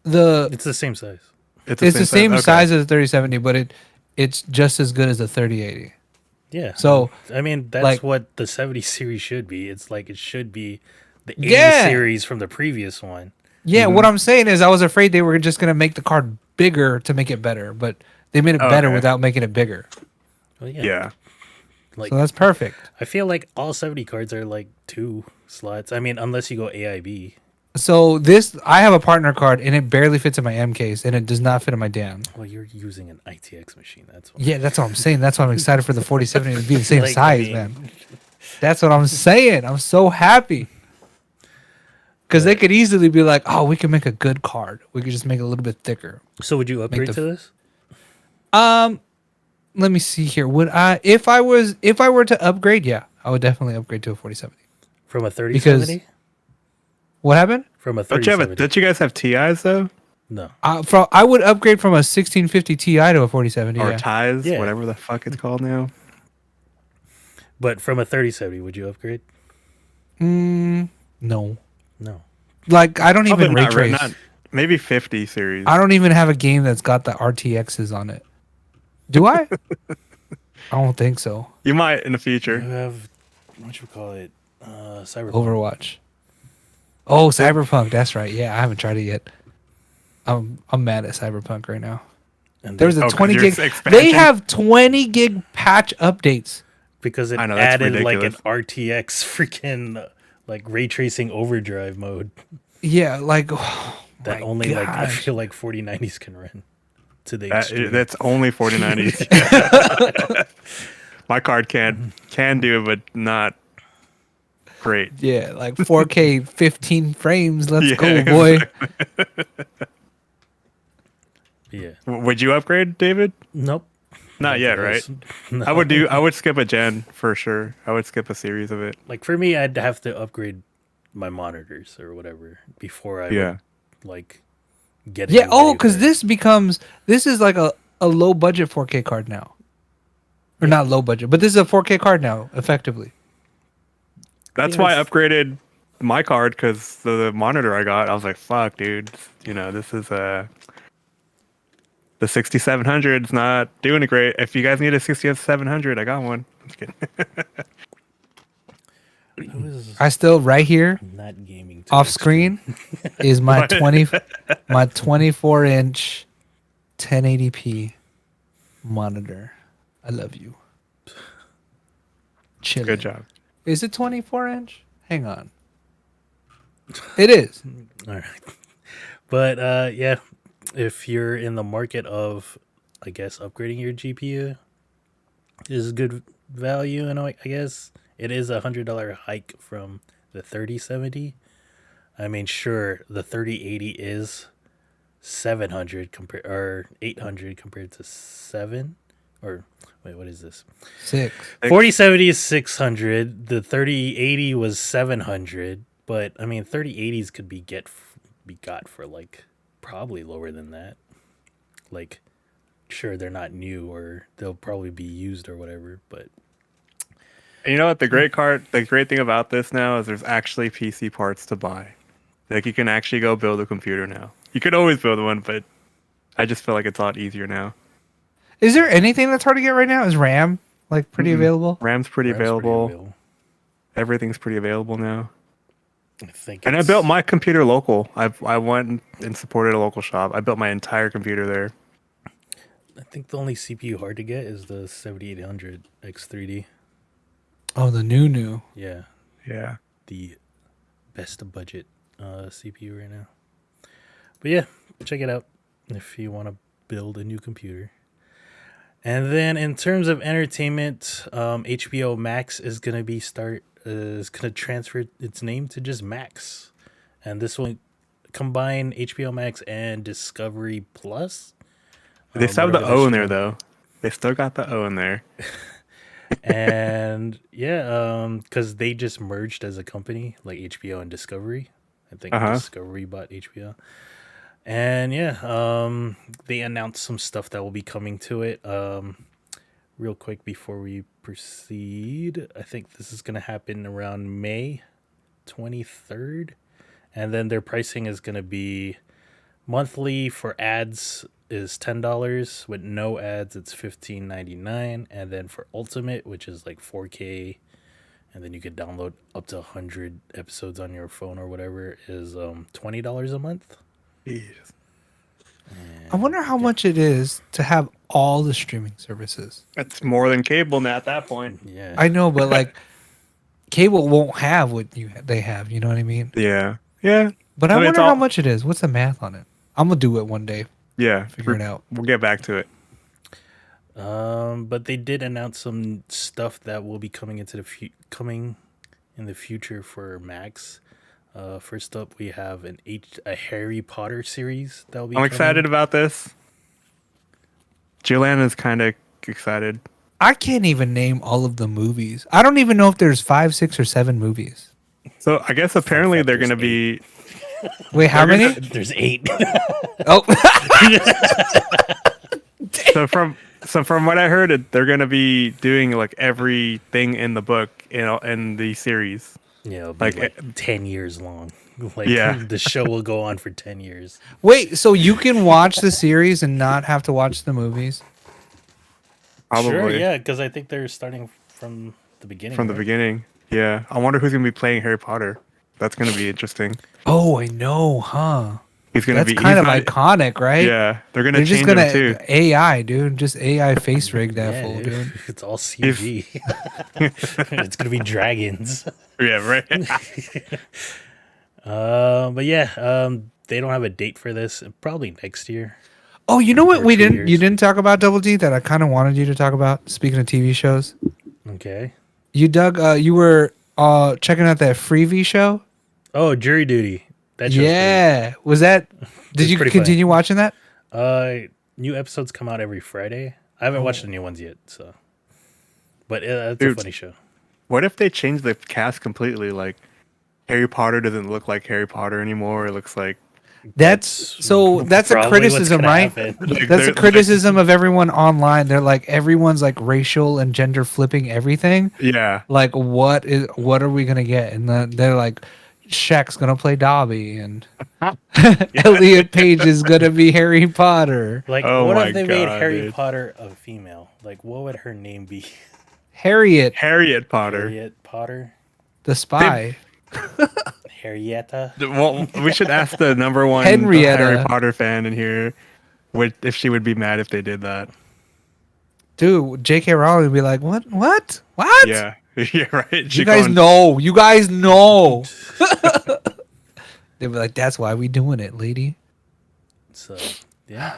It's the same size. It's the same Okay. size as the 3070, but it's just as good as the 3080. Yeah. So, I mean, that's like- what the 70 series should be. It's like it should be the 80 Yeah. series from the previous one. Yeah, what I'm saying is I was afraid they were just gonna make the card bigger to make it better, but they made it better Okay. without making it bigger. Well, yeah. Yeah. Like So that's perfect. I feel like all 70 cards are like 2 slots. I mean, unless you go AIB. So I have a partner card and it barely fits in my M case and it does not fit in my Dan. Well, you're using an ITX machine. That's why. Yeah, that's what I'm saying. That's why I'm excited for the 4070 to be the same Like, I size, mean- man. That's what I'm saying. I'm so happy. Because they could easily be like, oh, we can make a good card. We could just make it a little bit thicker. So would you upgrade the- to this? Let me see here. Would I if I were to upgrade, yeah, I would definitely upgrade to a 4070. From a 3070? What happened? From a Don't you, 3070? don't you guys have TIs though? No. I would upgrade from a 1650 Ti to a 4070. Or Yeah. TIs, Yeah. whatever the fuck it's called now. But from a 3070, would you upgrade? No. No. Like I don't even Probably ray not, trace. maybe 50 series. I don't even have a game that's got the RTXs on it. Do I? I don't think so. You might in the You future. have, what you call it? Cyberpunk. Overwatch. Oh, Cyberpunk. That's right. Yeah, I haven't tried it yet. I'm mad at Cyberpunk right now. And There's they- a Oh, 'cause 20 you're gig. expansion? They have 20 gig patch updates. because it I know, that's added like an ridiculous. RTX freaking like ray tracing overdrive mode Yeah, like that my only like I gosh. feel like 4090s can run to the extreme. That's only 4090s. My card can do it, but not great. Yeah, like 4K 15 frames. Let's Yeah, go, boy. Yeah. Would you upgrade, David? Nope. Not yet, right? No. I would skip a gen for sure. I would skip a series of it. Like for me, I'd have to upgrade my monitors or whatever before I Yeah. would like get. Yeah. a Oh, video because card. this is like a low budget 4K card now, or not low budget, but this is a 4K card now, effectively. That's Yeah, why I it's- upgraded my card because the monitor I got, I was like, fuck, dude. You know, this is the 6700 is not doing it great. If you guys need a 6700, I got one. Just kidding. I was I still right here not gaming to off the screen is my 24-inch 1080p monitor. I love you. Chilling. Good job. Is it 24-inch? Hang on. It is. extreme. All right. But yeah, if you're in the market of, I guess, upgrading your GPU is good value, and I guess it is $100 hike from the 3070. I mean, sure, the 3080 is 700 compared or 800 compared to 7 or wait, what is this? 6. 4070 is 600. The 3080 was 700, but I mean 3080s could be got for like probably lower than that. Like sure they're not new or they'll probably be used or whatever, but And you know what? The great thing about this now is there's actually PC parts to buy. Like you can actually go build a computer now. You could always build one, but I just feel like it's a lot easier now. Is there anything that's hard to get right now? Is RAM like pretty available? RAM's pretty RAM's available. Everything's pretty available now. I think And I built my computer local. I went and supported a local shop. I built my entire computer there. I think the only CPU hard to get is the 7800 X3D. Oh, the new. Yeah, Yeah. the best budget CPU right now. But yeah, check it out if you want to build a new computer. And then in terms of entertainment, HBO Max is gonna transfer its name to just Max, and this will combine HBO Max and Discovery Plus. They still have the whatever O in that there should- though. They still got the O in there. And yeah, because they just merged as a company, like HBO and Discovery. I think Discovery bought HBO. And yeah, they announced some stuff that will be coming to it. Real quick before we proceed, I think this is going to happen around May 23rd. And then their pricing is going to be monthly for ads is $10. With no ads, it's $15.99. And then for Ultimate, which is like 4K, and then you could download up to 100 episodes on your phone or whatever, is $20 a month. Jeez. I wonder how much it is to have all the streaming services. That's more than cable now at that point. Yeah. I know, but like cable won't have what they have. You know what I mean? Yeah. Yeah. But I mean, it's wonder how all- much it is. What's the math on it? I'm gonna do it one day. Yeah. Figure it out. We'll get back to it. But they did announce some stuff that will be coming coming in the future for Max. First up, we have a Harry Potter series that will be. I'm excited about this. Juliana's kind of excited. I can't even name all of the movies. I don't even know if there's 5, 6, or 7 movies. So I guess apparently they're going to there's be. Wait, how many? There's 8. Oh, So from what I heard, they're going to be doing like everything in the book, in the series. Yeah, it'll be like 10 years long. Like Yeah. the show will go on for 10 years. wait. So you can watch the series and not have to watch the movies? Probably. Sure, yeah, because I think they're starting from the beginning. From the right? beginning. Yeah. I wonder who's going to be playing Harry Potter. That's going to be interesting. Oh, I know, huh? He's going to That's be kind he's of not- iconic, right? Yeah. They're going to They're just change gonna him too. AI, dude. Just AI face rig that Yeah, fool, dude. dude. It's all CG. It's gonna be dragons. Yeah, right. But yeah, they don't have a date for this. Probably next year. Oh, you know what Or we 2 didn't? years. You didn't talk about Double D that I kind of wanted you to talk about. Speaking of TV shows, Okay. you were checking out that Freevee show. Oh, Jury Duty. That show's Yeah, was that? Did It's you pretty continue watching that? pretty- new episodes come out every Friday. I haven't watched the new ones yet, so. But it's a Dude. funny show. What if they change the cast completely? Like Harry Potter doesn't look like Harry Potter anymore. It looks like That's a probably what's criticism, gonna right? happen. Like, That's a they're- criticism of everyone online. They're like everyone's like racial and gender flipping everything. yeah. Like what are we gonna get? And then they're like, Shaq's gonna play Dobby and Elliot Page is gonna be Harry Potter. Like, Oh what my if they made God, Harry dude. Potter a female? Like, what would her name be? Harriet, Harriet Potter. Harriet Potter? the spy. Harrietta? Well, we should ask the number one Henrietta. Harry Potter fan in here if she would be mad if they did that. Dude, J.K. Rowling would be like, what? What? Yeah. Yeah, right. You She guys going- know. You guys know. They'd be like, that's why we doing it, lady. So, yeah.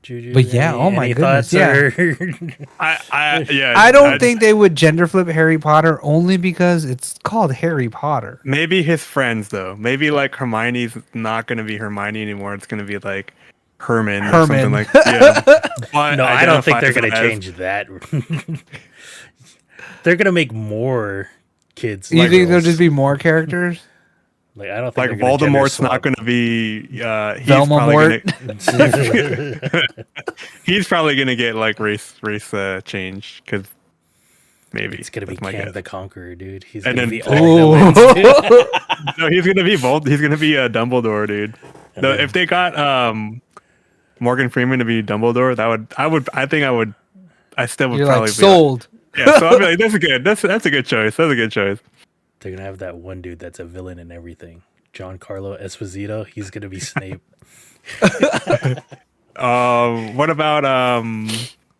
Juju? But yeah, oh my goodness, thoughts? yeah. Yeah. I don't think they would gender flip Harry Potter only because it's called Harry Potter. Maybe his friends though. Maybe like Hermione's not gonna be Hermione anymore. It's gonna be like Herman or something like yeah. But No, I don't think they're gonna identifies change that. They're gonna make more kids. You like think there'll girls. just be more characters? Like I don't think like they're gonna gender Voldemort's not swap. going to be. He's Velma probably Mort? gonna, he's probably going to get like race change because maybe It's gonna be that's my Kang guess. the Conqueror, dude. He's And gonna then- be all villains. Dude. No, he's going to be He's going to be a Dumbledore, dude. No, then- if they got Morgan Freeman to be Dumbledore, I still would You're probably like be like- sold. yeah, so I'd be like, that's a good. That's a good choice. That's a good choice. They're gonna have that one dude that's a villain in everything. Giancarlo Esposito. He's gonna be Snape. What about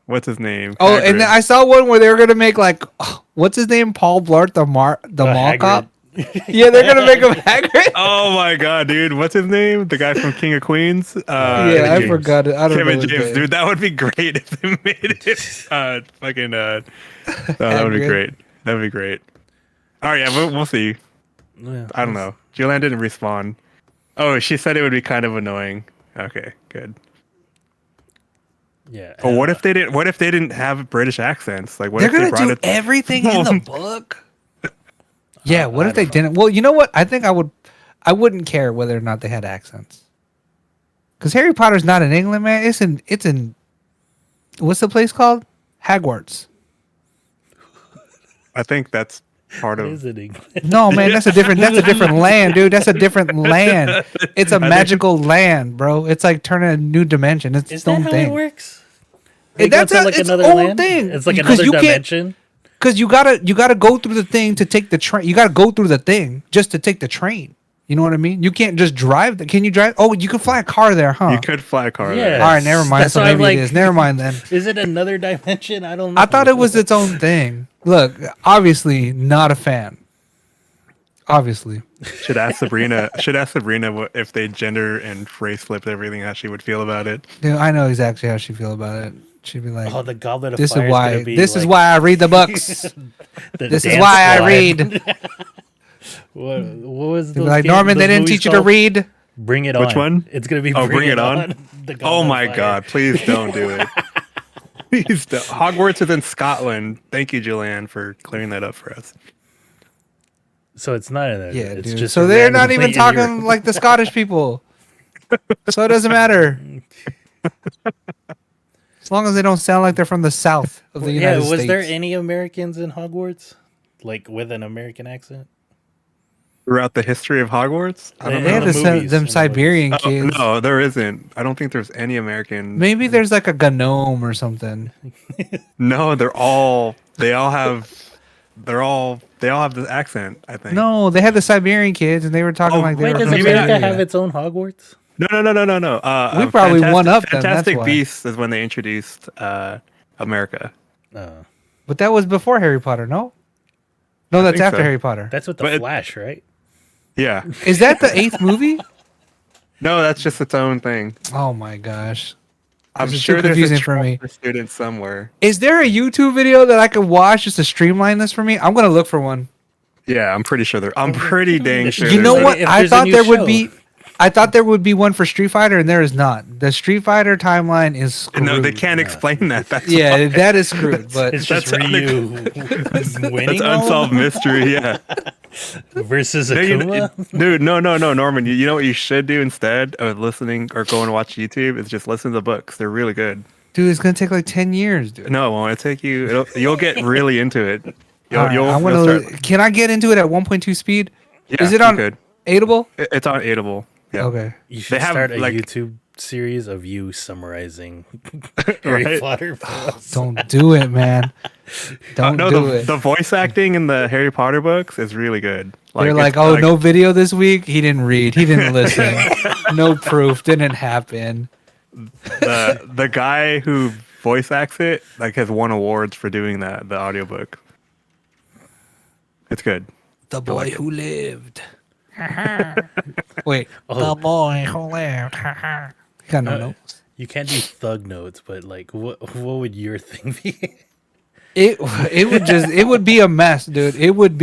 what's his name? Oh, and Hagrid. then I saw one where they were gonna make like, what's his name? Paul Blart, the mall Hagrid. cop. Yeah, they're gonna make him Hagrid. Oh my god, dude! What's his name? The guy from King of Queens. Yeah, I James. forgot it. I don't know. Kevin his James, name. dude. That would be great if they made it. Fucking. No, that would be Hagrid. great. That would be great. All right, yeah, we'll see. Yeah, I don't know. Julianne didn't respond. Oh, she said it would be kind of annoying. Okay, good. Yeah. But what if they didn't? What if they didn't have British accents? Like, what They're if they gonna brought do it? everything in the book. Yeah, what I if they don't know. didn't? Well, you know what? I think I would. I wouldn't care whether or not they had accents. Because Harry Potter's not in England, man. It's in. What's the place called? Hogwarts. I think that's part What of. is it? English? No, man, that's a different land, dude. That's a different land. It's a magical land, bro. It's like turning a new dimension. It's Is its that own how thing. it works? They That's go to, its own thing. It's like Because another you can't- dimension. Because you gotta go through the thing to take the train. You gotta go through the thing just to take the train. You know what I mean? You can't just drive. Can you drive? Oh, you can fly a car there, huh? You could fly a car. Yeah. there. All right, never mind. That's So why I'm maybe it like- is. Never mind then. Is it another dimension? I don't know. I thought it was its own thing. Look, obviously not a fan. Obviously. Should ask Sabrina. If they gender and race flipped everything, how she would feel about it. Dude, I know exactly how she feel about it. She'd be like, Oh, the Goblet of "This Fire is why. gonna be This is like why I read the books. the This is dance why I squad. read." What was They'd be those like, games- Norman, they those didn't movies teach you to called? read. Bring it on. Which one? It's gonna be Oh, Bring It On? The Goblet Oh of my Fire. god! Please don't do it. Please don't. Hogwarts is in Scotland. Thank you, Julianne, for clearing that up for us. So it's not in there. Yeah, it's dude. just So they're not even randomly in talking Europe. like the Scottish people. So it doesn't matter. As long as they don't sound like they're from the south of the United States. Was there any Americans in Hogwarts, like with an American accent? Throughout the history of Hogwarts, I don't They had in the to send movies, them in the Siberian Oh, kids. no, there isn't. I don't think there's any American. Maybe there's like a gnome or something. No, they all have the accent. I think. No, they had the Siberian kids, and they were talking Oh, like they Wait, were does from maybe America not. have its own Hogwarts? No. We probably won up then, that's Fantastic why. Beasts is when they introduced America. But that was before Harry Potter, no? No, that's think after so. Harry Potter. That's with the But it- Flash, right? Yeah. Is that the 8th movie? No, that's just its own thing. Oh my gosh. I'm This is sure too there's a confusing for me. for student somewhere. Is there a YouTube video that I could watch just to streamline this for me? I'm gonna look for one. Yeah, I'm pretty sure I'm pretty dang sure. You know there's what? if I there's a thought new there would show. be. I thought there would be one for Street Fighter, and there is not. The Street Fighter timeline is a- screwed. No, they can't explain that. That's Yeah, why. that is screwed. But It's just That's Ryu winning That's unsolved mystery. Yeah. versus No, Akuma. dude, no, Norman. You know what you should do instead of listening or going to watch YouTube is just listen to books. They're really good. dude, it's gonna take like 10 years, dude. No, it won't. It'll take you. You'll get really into it. All right, I want you'll to. start- Can I get into it at 1.2 speed? Yeah, Is it you on could. Aidable? It's on Aidable. Yeah. Okay. You should have, start a like- YouTube series of you summarizing Harry Right? Potter for us. Don't do it, man. Don't No, do it. the voice acting in the Harry Potter books is really good. They're it's like, oh, no video this week. He didn't read. He didn't listen. No proof. Didn't happen. the guy who voice acts it like has won awards for doing that. The audiobook. It's good. The boy who lived. Wait. Oh. The boy who lived. He got no notes. You can't do thug notes, but like, what would your thing be? It would be a mess, dude. It would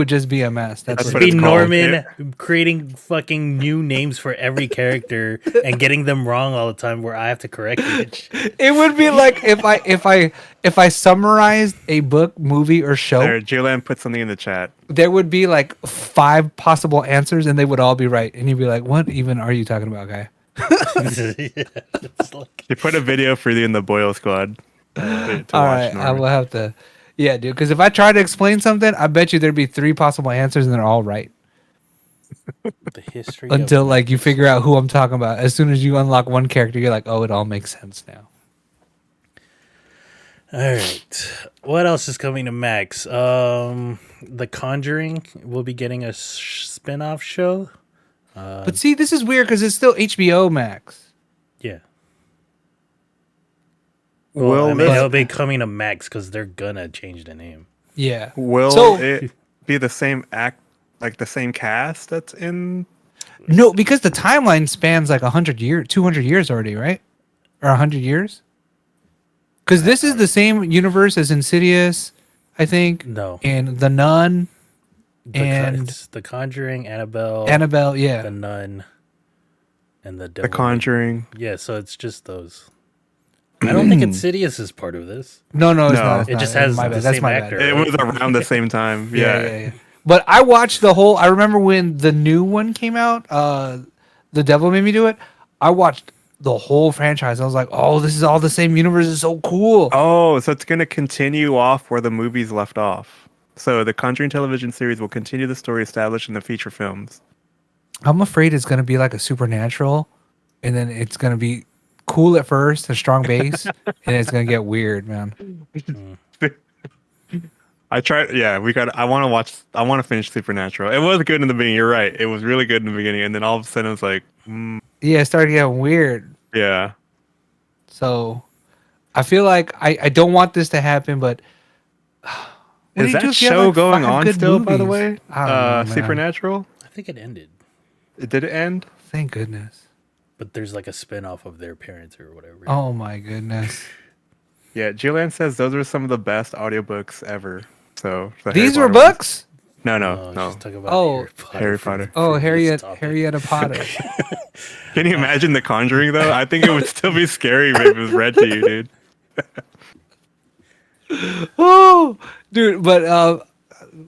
just be a mess. That's That's what what it Be it's would called. Norman creating fucking new names for every character and getting them wrong all the time, where I have to correct it. It would be like if I summarized a book, movie, or show, There, Julian put something in the chat. there would be like 5 possible answers, and they would all be right. And you'd be like, "What even are you talking about, guy?" It's like, They put a video for you in the Boyle Squad to All watch. right, I Norman. will have to. Yeah, dude. Because if I try to explain something, I bet you there'd be 3 possible answers, and they're all right. the history Until of like you figure out who I'm talking about. As soon as you unlock one character, you're like, "Oh, it all makes sense now." All right. What else is coming to Max? The Conjuring will be getting a spin-off show. But see, this is weird because it's still HBO Max. Yeah. Will I mean, this- it'll be coming to Max because they're gonna change the name. Yeah. Will So- it be the same like the same cast that's in? No, because the timeline spans like 100 years, 200 years already, right? Or 100 years? Because this is the same universe as Insidious, I think. No. And The Nun, And and the Conjuring, Annabelle, Annabelle. Yeah. the Nun, and the The Devil. Conjuring. Yeah, so it's just those. I don't think Insidious is part of this. No, it's No. not. It's It not. just has My the bad. That's same my actor. bad. It was around the same time. Yeah. But I watched the whole. I remember when the new one came out. The Devil Made Me Do It. I watched the whole franchise. I was like, "Oh, this is all the same universe. It's so cool." Oh, so it's gonna continue off where the movies left off. So the Conjuring television series will continue the story established in the feature films. I'm afraid it's gonna be like a Supernatural, and then it's gonna be cool at first, a strong base, and it's gonna get weird, man. I tried. Yeah, we got. I want to watch. I want to finish Supernatural. It was good in the beginning. You're right. It was really good in the beginning, and then all of a sudden it's like, Yeah, it started getting weird. yeah. So I feel like I don't want this to happen, but what do Is you do that if you have, show like, going 5 on good still? By the movies? way, I don't know, man. Supernatural. I think it ended, Did it end? Thank goodness. but there's like a spin-off of their parents or whatever. Oh my goodness. Yeah, Julian says those are some of the best audiobooks ever. So the These Harry were Potter ones. books? No. Just talk about Oh. Harry Potter. Oh, previous Harriet topic. Potter. Can you imagine The Conjuring though? I think it would still be scary if it was read to you, dude. Oh, dude, but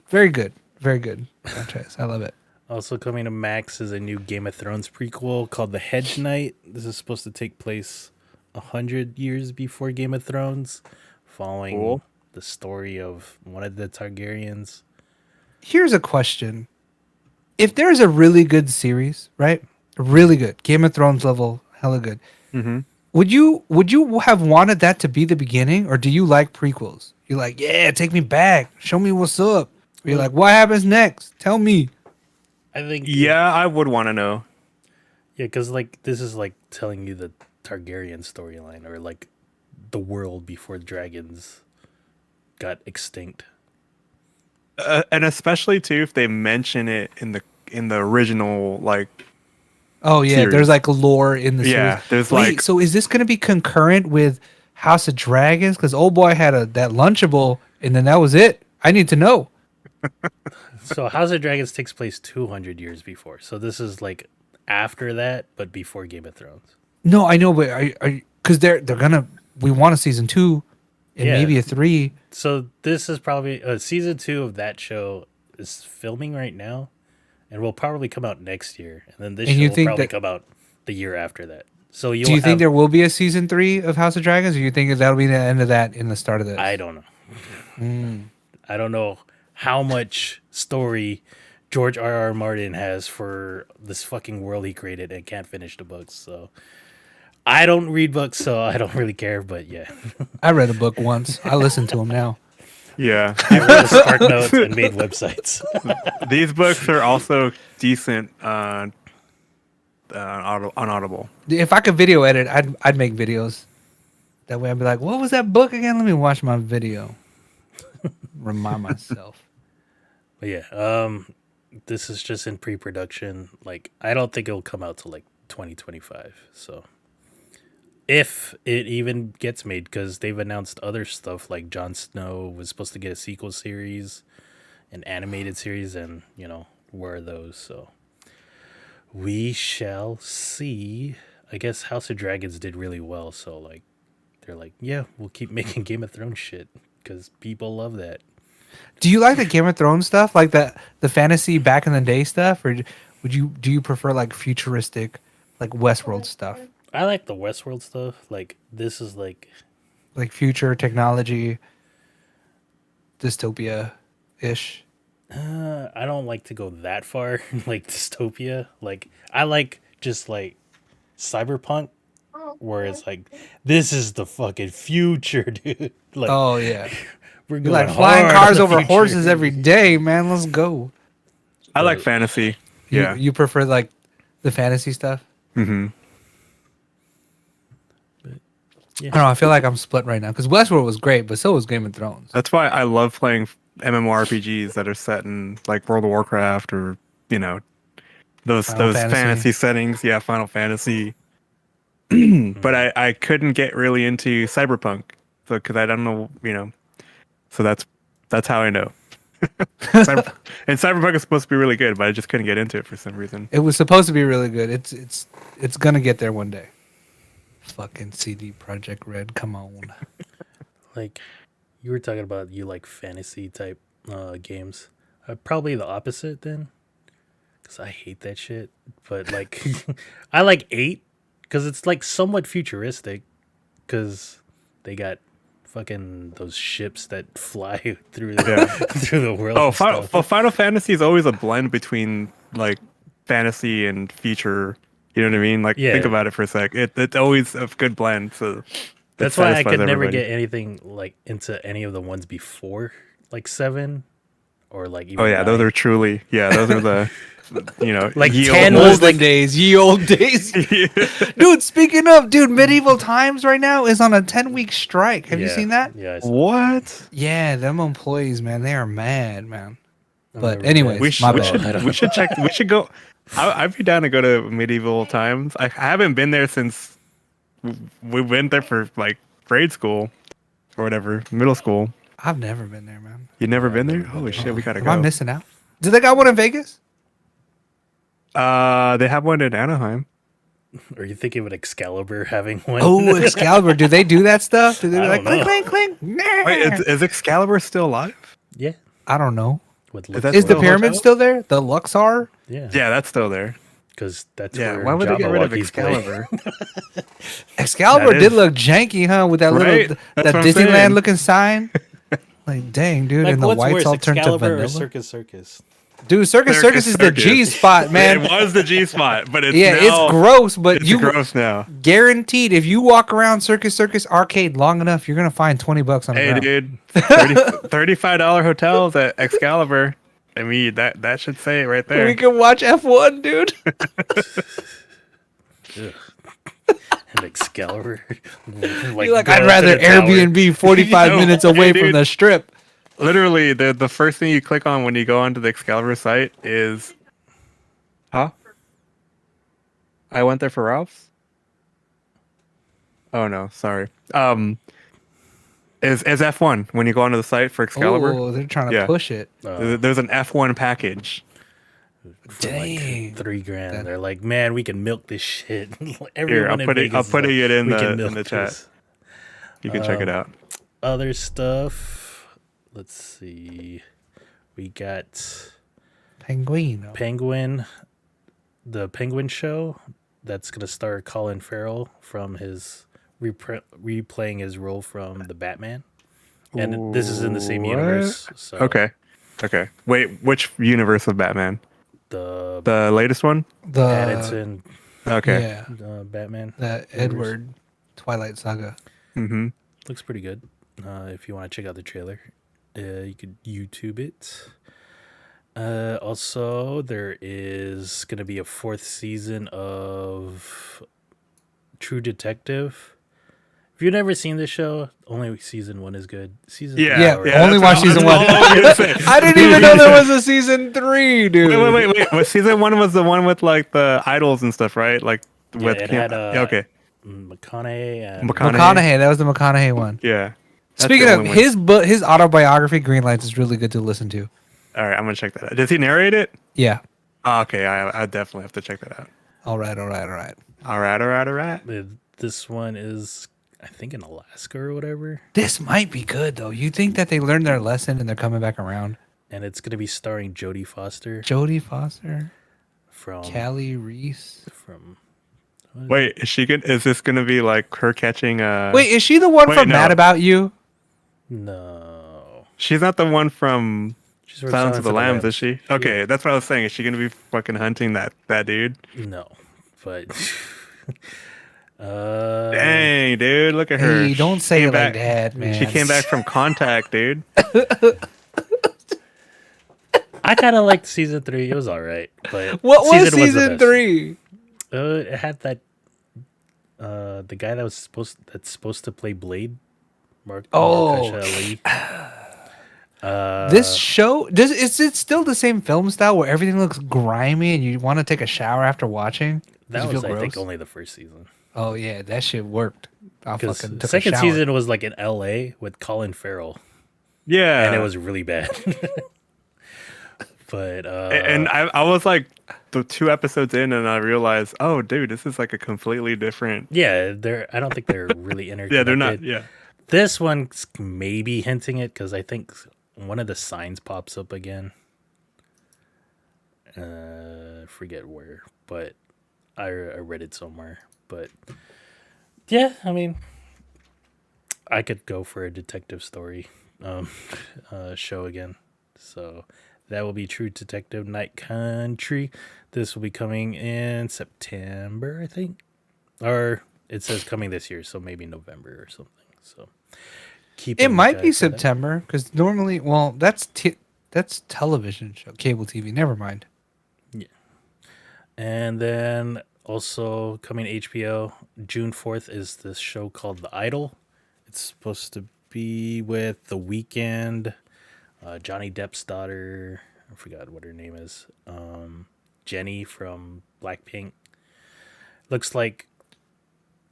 very good. Very good franchise. I love it. Also coming to Max is a new Game of Thrones prequel called The Hedge Knight. This is supposed to take place 100 years before Game of Thrones, following Cool. the story of one of the Targaryens. Here's a question. If there's a really good series, right? Really good. Game of Thrones level, hella good. Mm-hmm. Would you have wanted that to be the beginning, or do you like prequels? You're like, yeah, take me back. Show me what's up. Or you're like, what happens next? Tell me. I think Yeah, I would want to know. yeah, because like this is like telling you the Targaryen storyline, or like the world before dragons got extinct. And especially too if they mention it in the original, like, Oh yeah, Series. there's like lore in the Yeah, series. there's, Wait, like- so is this gonna be concurrent with House of Dragons? Because old boy had that Lunchable, and then that was it. I need to know. So House of Dragons takes place 200 years before. So this is like after that, but before Game of Thrones. No, I know, but are because they're gonna we want a season 2 and Yeah. maybe a 3. So this is probably season 2 of that show is filming right now, and will probably come out next year. And then this And show you will think probably that- come out the year after that. So you'll Do you think have- there will be a season 3 of House of Dragons, or you think that'll be the end of that in the start of this? I don't know. I don't know how much story George R.R. Martin has for this fucking world he created and can't finish the books. So I don't read books, so I don't really care. But yeah, I read a book once. I listen to them now. yeah. I wrote a Spark Notes and made websites. These books are also decent on Audible. If I could video edit, I'd make videos. That way I'd be like, what was that book again? Let me watch my video. Remind myself. But yeah, this is just in pre-production. Like, I don't think it'll come out till like 2025. So if it even gets made, because they've announced other stuff like Jon Snow was supposed to get a sequel series, an animated series, and where are those? So we shall see. I guess House of Dragons did really well, so like they're like, yeah, we'll keep making Game of Thrones shit because people love that. Do you like the Game of Thrones stuff, like the fantasy back in the day stuff, or do you prefer like futuristic, like Westworld stuff, I like the Westworld stuff. Like this is like future technology, dystopia ish? I don't like to go that far, like dystopia. Like I like just like cyberpunk, where it's like this is the fucking future, dude. Like Oh yeah, we're you going like flying hard cars in the over future. horses every day, man. Let's go. I like fantasy. You, Yeah. you prefer like the fantasy stuff? Mm-hmm. I don't know. I feel like I'm split right now because Westworld was great, but so was Game of Thrones. That's why I love playing MMORPGs that are set in like World of Warcraft or those Final fantasy. Fantasy. Settings. Yeah, Final Fantasy. But I couldn't get really into Cyberpunk, so because I don't know, so that's how I know. And Cyberpunk is supposed to be really good, but I just couldn't get into it for some reason. It was supposed to be really good. It's gonna get there one day. Fucking CD Project Red, come on. Like you were talking about, you like fantasy type games. Probably the opposite then, because I hate that shit. But like, I like 8 because it's like somewhat futuristic, because they got fucking those ships that fly through through the world. Oh, and stuff. Final Fantasy is always a blend between like fantasy and future. You know what I mean? Like, Yeah. think about it for a sec. It's always a good blend. So it That's why I satisfies could never everybody. get anything like into any of the ones before like 7 or like even Oh yeah, those 9. are truly those are the Like ye 10 old- was Olden like days, ye old days. Dude, speaking of, Medieval Times right now is on a 10-week strike. Have you Yeah, seen that? Yeah. I saw- What? Yeah, them employees, man, they are mad, man. I've But never anyways, read my We bad. should check. We should go. I'd be down to go to Medieval Times. I haven't been there since we went there for like grade school or whatever, middle school. I've never been there, man. You never been there? Holy shit, we gotta Am I go. missing out? Do they got one in Vegas? They have one in Anaheim. Are you thinking of an Excalibur having one? Oh, Excalibur. Do they do that stuff? Do they be I like don't know. clink, clink, clink? Wait, is Excalibur still alive? Yeah. I don't know. With Is that Is the still pyramid hotel? still there? The Luxor? Yeah. Yeah, that's still there. Because that's Yeah, where why would they get rid of Jabberwocky's play. Excalibur? Excalibur That did is- look janky, huh? With that Right? little That's that what I'm saying. Disneyland looking sign. Like, dang, dude, Like, and the what's whites worse, all turned to Excalibur vanilla. or Circus Circus? Dude, Circus is the G spot, man. It was the G spot, but it's Yeah, now, it's gross, but It's you gross now. guaranteed if you walk around Circus Arcade long enough, you're gonna find $20 on the Hey, ground. dude, $35 hotels at Excalibur. I mean, that should say it right there. We can watch F1, dude. And Excalibur. You're like, go I'd up rather to the tower. Airbnb 45 No, minutes away dude. from the strip. Literally, the first thing you click on when you go onto the Excalibur site is, huh? I went there for Ralph's. Oh no, sorry. Is F1 when you go onto the site for Excalibur? Oh, they're trying to Yeah. push it. There's an F1 package. For Dang. like $3,000. They're like, man, we can milk this shit. Here, Everyone I'll in put it. Vegas I'll is put like, it in "We can the milk chat. this." You can check it out. Other stuff. Let's see. We got Penguin. Penguin, the Penguin show. That's gonna star Colin Farrell from his replaying his role from the Batman, and this is in the same What? universe. So Okay. Wait, which universe of Batman? The latest one? The Pattinson Okay. yeah, Batman. the Edward Twilight Saga. Mm-hmm. Looks pretty good. If you want to check out the trailer, you could YouTube it. Also, there is going to be a 4th season of True Detective. If you've never seen this show, only season 1 is good. Season Yeah. 3 is Yeah, alright. only watch that's season all 1. I'm gonna say. I didn't even know there was a season 3, dude. Wait. Well, season 1 was the one with like the idols and stuff, right? Like with it had, okay. McConaughey. And McConaughey. That was the McConaughey one. Yeah. That's Speaking the of only one. his autobiography, Green Lights, is really good to listen to. All right, I'm gonna check that out. Does he narrate it? Yeah. Oh, okay, I definitely have to check that out. All right. All right. this one is, I think, in Alaska or whatever. This might be good though. You think that they learned their lesson and they're coming back around? And it's going to be starring Jodie Foster Jodie Foster, from Callie Reese. from. Wait, is this gonna be like her catching Wait, is she the one Wait, from no. Mad About You? No, She's not the one from she's from Silence of the Lambs, Lambs. is she? Okay, that's what I was saying. Is she gonna be fucking hunting that dude? No, but Dang, dude, look at her. Hey, don't say Came it like that, man. She came back from Contact, dude. I kind of liked season 3. It was all right, but What was the season best. 3? It had that the guy that was supposed to play Blade. Mark. Oh. Mahershala Ali. This show is it still the same film style where everything looks grimy and you want to take a shower after watching? That You feel was, I think, gross? only the first season. Oh yeah, that shit worked. I Because fucking the took second a shower. season was like in L.A. with Colin Farrell, Yeah, and it was really bad. But and I was like the 2 episodes in, and I realized, oh, dude, this is like a completely different. yeah, I don't think they're really interconnected. Yeah, they're not. Yeah. This one's maybe hinting it because I think one of the signs pops up again. Forget where, but I read it somewhere. But yeah, I mean, I could go for a detective story show again. So that will be True Detective Night Country. This will be coming in September, I think. Or it says coming this year, so maybe November or something. So keep It a might lookout be for that. September because normally, well, that's television show, cable TV. Never mind. And then also coming to HBO, June 4th is this show called The Idol. It's supposed to be with The Weeknd, Johnny Depp's daughter. I forgot what her name is. Jenny from Blackpink. Looks like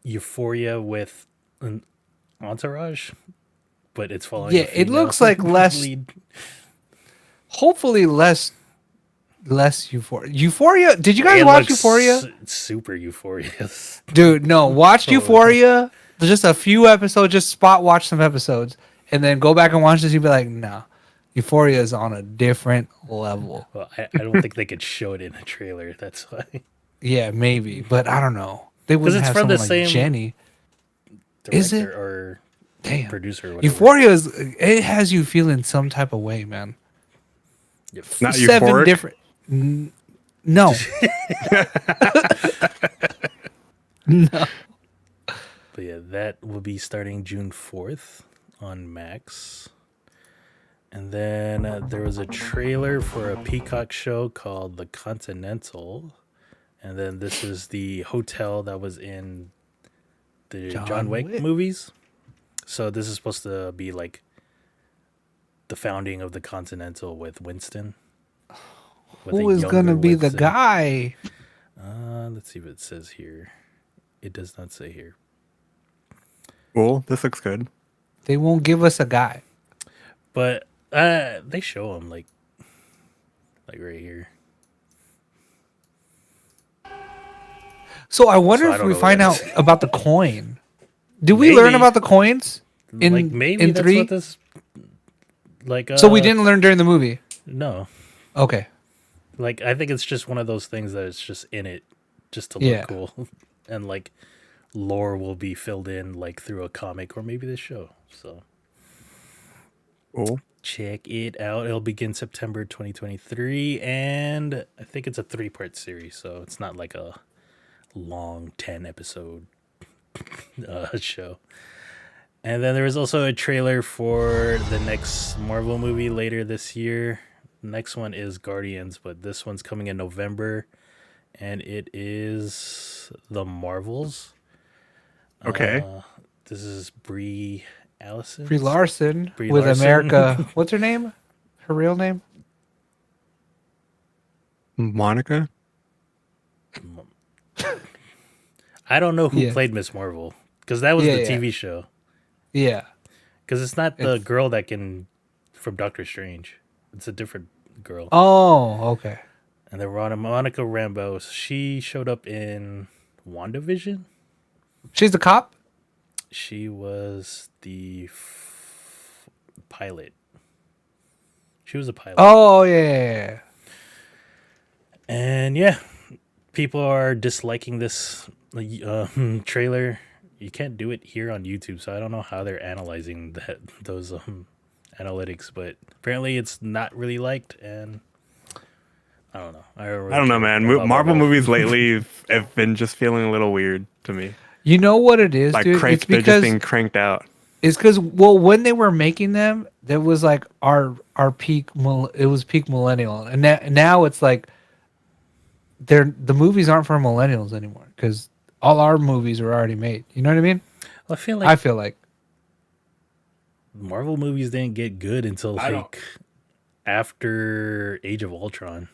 Euphoria with an entourage, but it's following. Yeah, it looks like less. lead. Hopefully less Euphoria. Euphoria. Did you guys It watch looks Euphoria? Super Euphoria. Dude, no. Watch Oh. Euphoria. There's just a few episodes. Just spot watch some episodes, and then go back and watch this. You'll be like, no, Euphoria is on a different level. Well, I don't think they could show it in a trailer. That's why. Yeah, maybe, but I don't know. They wouldn't it's have from the someone like same Jenny. Director Is it? or Damn. producer? Or whatever. Euphoria is. It has you feeling some type of way, man. Yep. Not 7 euphoric? different. No. No. But yeah, that will be starting June 4th on Max. And then there was a trailer for a Peacock show called The Continental. And then this is the hotel that was in the John Wick movies. So this is supposed to be like the founding of the Continental with Winston. With Who a is going to younger be the Winston. guy? Let's see what it says here. It does not say here. Cool. This looks good. They won't give us a guy. But they show him like right here. So I wonder So I if don't we know find what out that about the coin. Did we learn Maybe. about the coins in Like maybe in that's 3? what this like So we didn't learn during the movie. No. Okay. Like I think it's just one of those things that it's just in it just to look Yeah. cool. And like lore will be filled in like through a comic or maybe this show. So Cool. check it out. It'll begin September 2023 and I think it's a 3-part series, so it's not like a long 10 episode show. And then there was also a trailer for the next Marvel movie later this year. Next one is Guardians, but this one's coming in November, and it is The Marvels. Okay. This is Brie Allison. Brie Larson Brie with Larson. America. What's her name? Her real name? I don't know who Yeah. played Miss Marvel because that was Yeah, the yeah. TV show. Yeah. Because it's not the girl that can from Doctor Strange. It's a different girl. Oh, okay. And then Monica Rambeau, she showed up in WandaVision. She's the cop? She was the pilot. She was a pilot. Oh, yeah. And yeah, people are disliking this trailer. You can't do it here on YouTube, so I don't know how they're analyzing those analytics, but apparently it's not really liked, and I don't know. I don't know, man. Marvel movies lately have been just feeling a little weird to me. You know what it is, Like dude? It's they're just because being cranked out. it's because when they were making them, that was like our peak. It was peak millennial, and now it's like the movies aren't for millennials anymore because all our movies are already made. You know what I mean? I feel like Marvel movies didn't get good until like after Age of Ultron.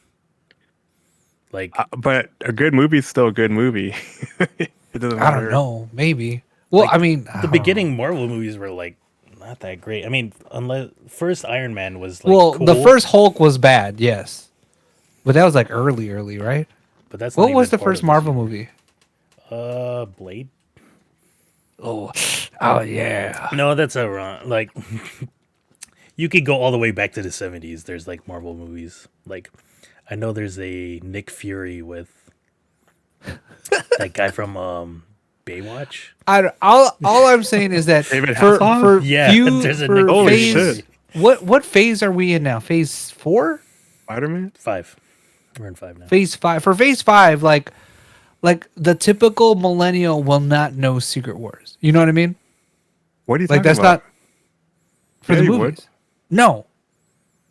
Like, but a good movie is still a good movie. It doesn't matter. I don't know, maybe. Well, like, I mean, the beginning Marvel movies were like not that great. I mean, unless first Iron Man was like cool, the first Hulk was bad, yes, but that was like early, right? but that's What not was even the part first of Marvel movie? Blade. Oh yeah. No, that's a wrong. Like, you could go all the way back to the 70s. There's like Marvel movies. Like, I know there's a Nick Fury with that guy from Baywatch. All I'm saying is that David for Hasselhoff? Yeah, there's a Nick Holy phase, shit. what phase are we in now? Phase 4? Spider-Man? 5. We're in 5 now. Phase 5. For phase 5, like the typical millennial will not know Secret Wars. You know what I mean? What are you Like talking that's about? not for Yeah, the you movies. would. No.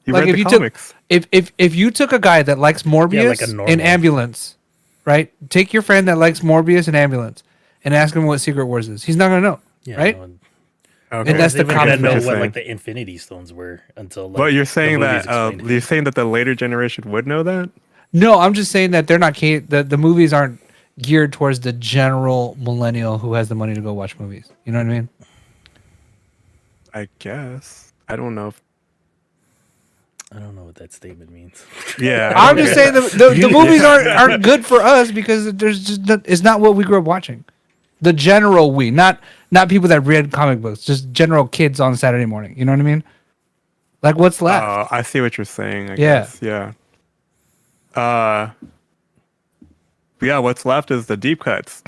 You Like read if the you comics. took if you took a guy that likes Morbius like a normal. and Ambulance, right? Take your friend that likes Morbius and Ambulance and ask him what Secret Wars is. He's not gonna know, Yeah, right? no one- Okay. And that's the even comic gonna know book. what like the Infinity Stones were until. Like, But you're the saying movies that explained it. you're saying that the later generation would know that? No, I'm just saying that they're not the movies aren't geared towards the general millennial who has the money to go watch movies. You know what I mean? I guess. I don't know. Uh, I don't know what that statement means. Yeah. I'm just saying the movies aren't good for us because there's just it's not what we grew up watching. The general not people that read comic books, just general kids on Saturday morning. You know what I mean? Like what's left? Oh, I see what you're saying. I Yeah. guess. Yeah. Yeah. What's left is the deep cuts.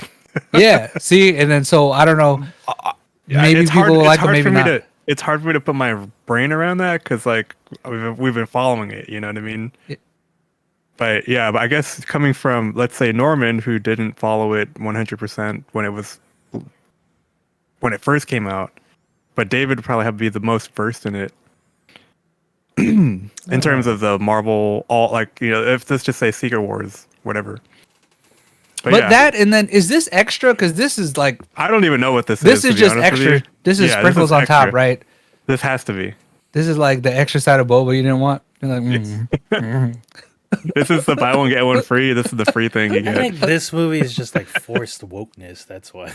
Yeah. See, and then so I don't know. Maybe It's people hard, will it's like it, hard maybe for me not. it's hard for me to put my brain around that because like we've been following it. You know what I mean? Yeah. But yeah, but I guess coming from let's say Norman, who didn't follow it 100% when it first came out, but David would probably have to be the most versed in it. In terms of the Marvel, all like if let's just say Secret Wars, whatever. But yeah, that and then is this extra? Because this is like I don't even know what this is. this to is be just honest with extra. you. This is Yeah, sprinkles on top, extra. right? This has to be. This is like the extra side of boba you didn't want. You're like, This is the buy one get one free. This is the free thing you I get. think this movie is just like forced wokeness. That's why.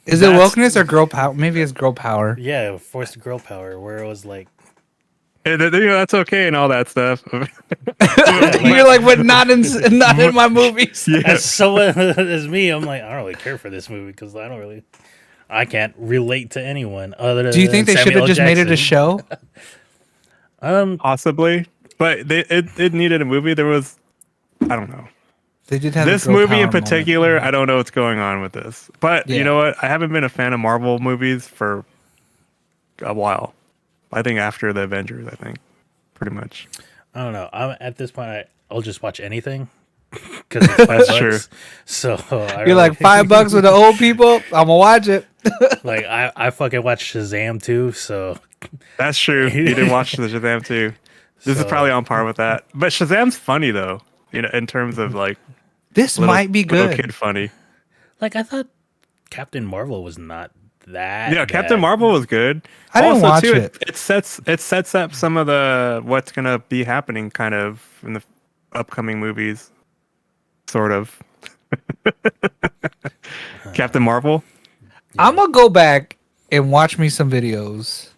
Is it wokeness or girl power? Maybe it's girl power. Yeah, forced girl power, where it was like, And, that's okay and all that stuff. You're like, but not in my movies. Yeah. as someone as me, I'm like, I don't really care for this movie because I can't relate to anyone other than. Do you think they should have just made it a show? Possibly, but it needed a movie. There was, I don't know. They did have This a girl movie in power moment. particular, I don't know what's going on with this. But Yeah. you know what? I haven't been a fan of Marvel movies for a while. I think after the Avengers, I think pretty much. I don't know. I'm at this point. I'll just watch anything because it's $5. True. So You're like $5 with the old people. I'm gonna watch it. like I fucking watched Shazam too. So That's true. You didn't watch the Shazam too. This is So- probably on par with that. But Shazam's funny though. In terms of like This might be little good. kid funny. like I thought Captain Marvel was not that. Yeah, bad. Captain Marvel was good. I didn't watch too, it. It sets up some of the what's gonna be happening kind of in the upcoming movies, sort of. Captain Marvel. I'm gonna go back and watch me some videos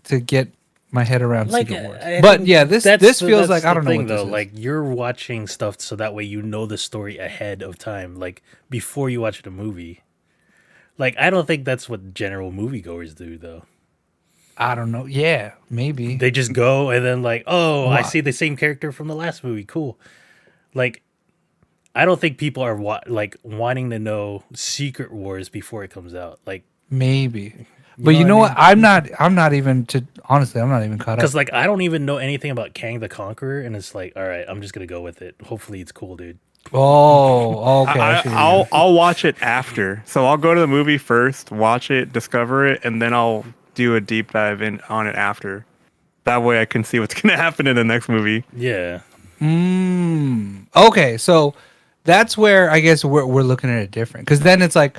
to get my head around Like, Secret Wars. I But think yeah, this feels like that's I the don't know thing, what this though. is. Like, you're watching stuff so that way you know the story ahead of time, like before you watch the movie. Like, I don't think that's what general moviegoers do, though. I don't know. Yeah, maybe. They just go and then like, oh, I Wha- see the same character from the last movie. Cool. Like, I don't think people are like wanting to know Secret Wars before it comes out. Like, Maybe. But know you know what what? I'm not even honestly, I'm not even caught up. because like I don't even know anything about Kang the Conqueror, and it's like, all right, I'm just gonna go with it. Hopefully, it's cool, dude. Oh, okay. I see what you mean. I'll watch it after. So I'll go to the movie first, watch it, discover it, and then I'll do a deep dive in on it after. That way I can see what's gonna happen in the next movie. Yeah, Okay, so that's where I guess we're looking at it different. Because then it's like,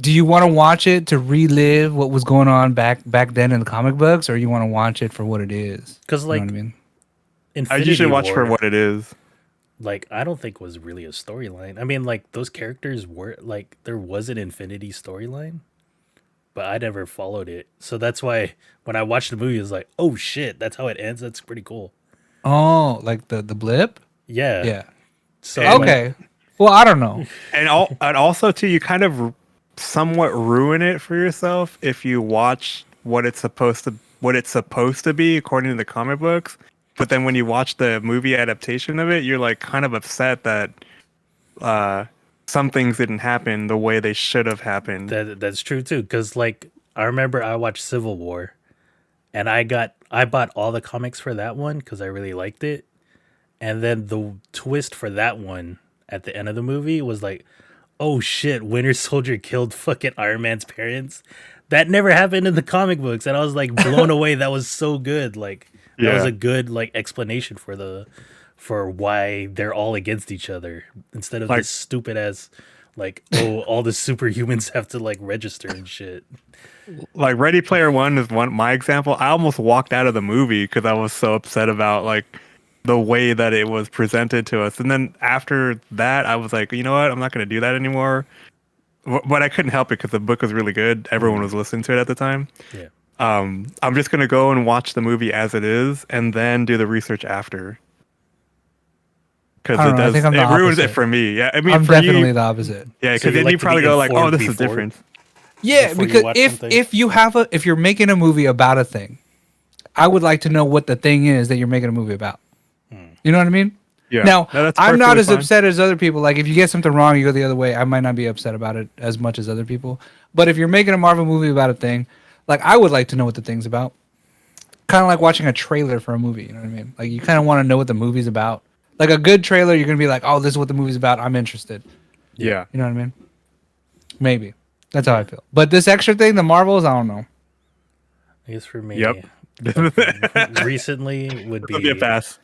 do you want to watch it to relive what was going on back then in the comic books, or you want to watch it for what it is? because You like know what I mean? I Infinity usually watch for War, what it is. like I don't think was really a storyline. I mean, like those characters were like there was an Infinity storyline, but I never followed it. So that's why when I watched the movie, it's like, oh shit, that's how it ends. That's pretty cool. Oh, like the blip? Yeah. Yeah. So Okay. Well, I don't know. And also too, you kind of somewhat ruin it for yourself if you watch what it's supposed to be according to the comic books. But then when you watch the movie adaptation of it, you're like kind of upset that some things didn't happen the way they should have happened. that's true too. Because like I remember I watched Civil War, and I bought all the comics for that one because I really liked it. And then the twist for that one at the end of the movie was like, oh shit, Winter Soldier killed fucking Iron Man's parents. That never happened in the comic books, and I was like blown away. That was so good. Like that was Yeah. a good like explanation for why they're all against each other instead of Like- this stupid ass like, oh, all the superhumans have to like register and shit. Like Ready Player One is my example. I almost walked out of the movie because I was so upset about like the way that it was presented to us. And then after that, I was like, you know what? I'm not going to do that anymore. But I couldn't help it because the book was really good. Everyone was listening to it at the time. Yeah. I'm just going to go and watch the movie as it is and then do the research after. Because I don't know, I think I'm the it ruins it opposite. for me. Yeah, I mean, I'm for definitely you, the opposite. yeah, So because you then like you to probably be go like, oh, informed this is before? different. Yeah, Before you because watch something? if you're making a movie about a thing, I would like to know what the thing is that you're making a movie about. You know what I mean? Yeah. Now, No, that's I'm not perfectly as fine. upset as other people. Like, if you get something wrong, you go the other way. I might not be upset about it as much as other people. But if you're making a Marvel movie about a thing, like, I would like to know what the thing's about. Kind of like watching a trailer for a movie. You know what I mean? Like, you kind of want to know what the movie's about. Like, a good trailer, you're gonna be like, "Oh, this is what the movie's about. I'm interested." Yeah. You know what I mean? Maybe that's how I feel. But this extra thing, the Marvels, I don't know. I guess for me, Yep. recently would It'll be a be pass.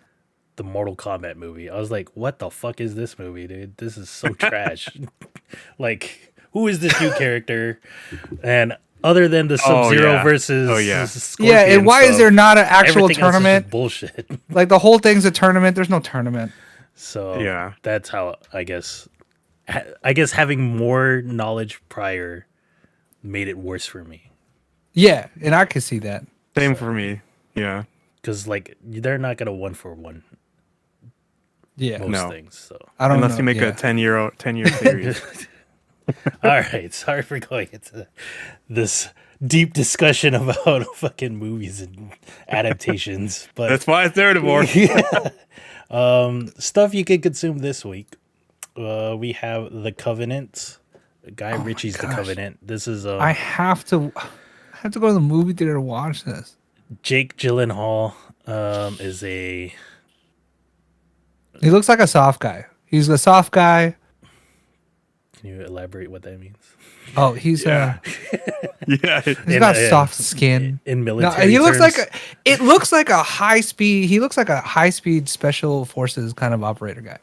the Mortal Kombat movie. I was like, what the fuck is this movie, dude? This is so trash. Like, who is this new character? And other than the Sub-Zero yeah. versus Oh, yeah. Scorpion Yeah, and why is stuff, there not an actual everything else is just tournament? bullshit. Like, the whole thing's a tournament. There's no tournament. So Yeah. that's how I guess having more knowledge prior made it worse for me. Yeah, and I could see that. Same for me. Yeah. Because like they're not gonna 1-for-1 Yeah, most No. things. So I don't Unless know. you make yeah. a 10-year series. all right, sorry for going into this deep discussion about fucking movies and adaptations, but That's why it's Nerdivore. stuff you can consume this week. We have The Covenant. Guy Ritchie's The gosh. Covenant. This is I have to go to the movie theater to watch this. Jake Gyllenhaal is a He looks like a soft guy. He's a soft guy. Can you elaborate what that means? Oh, he's Yeah. he's In- got in- soft skin. In No, military he looks terms. like it looks like a high speed. He looks like a high speed special forces kind of operator guy.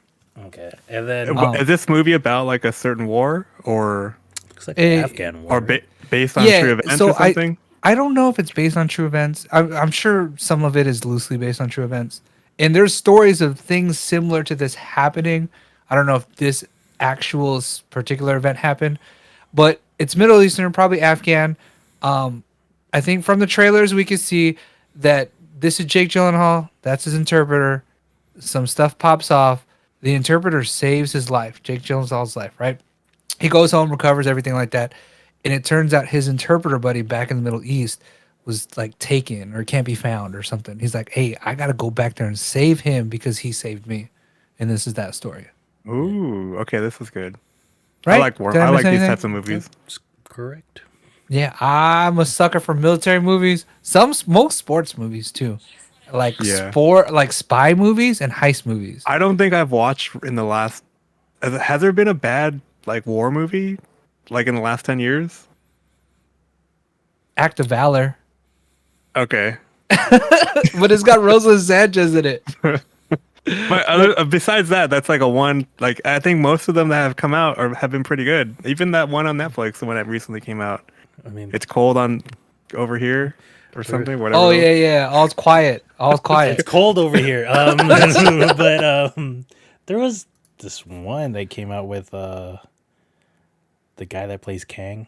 Okay, and then Is this movie about like a certain war or looks like an eh, Afghan war. or based on true events or something? I don't know if it's based on true events. I'm sure some of it is loosely based on true events. And there's stories of things similar to this happening. I don't know if this actual particular event happened, but it's Middle Eastern, probably Afghan. I think from the trailers we could see that this is Jake Gyllenhaal. That's his interpreter. Some stuff pops off. The interpreter saves his life, Jake Gyllenhaal's life, right? He goes home, recovers, everything like that. And it turns out his interpreter buddy back in the Middle East was like taken or can't be found or something. He's like, hey, I got to go back there and save him because he saved me. And this is that story. Ooh, okay, this is good. Right? I like war. Did I I miss like these anything? types of movies. That's correct. Yeah, I'm a sucker for military movies. Most sports movies too. Like Yeah. sport, like spy movies and heist movies. I don't think I've watched in the last. Has there been a bad like war movie, like in the last 10 years? Act of Valor. Okay, But it's got Rosa Sanchez in it. but besides that, that's like a one. Like I think most of them that have come out have been pretty good. Even that one on Netflix, the one that recently came out. I mean, It's cold on over here or something. Whatever. Oh yeah. All's quiet. All's quiet. it's cold over here. But there was this one that came out with the guy that plays Kang.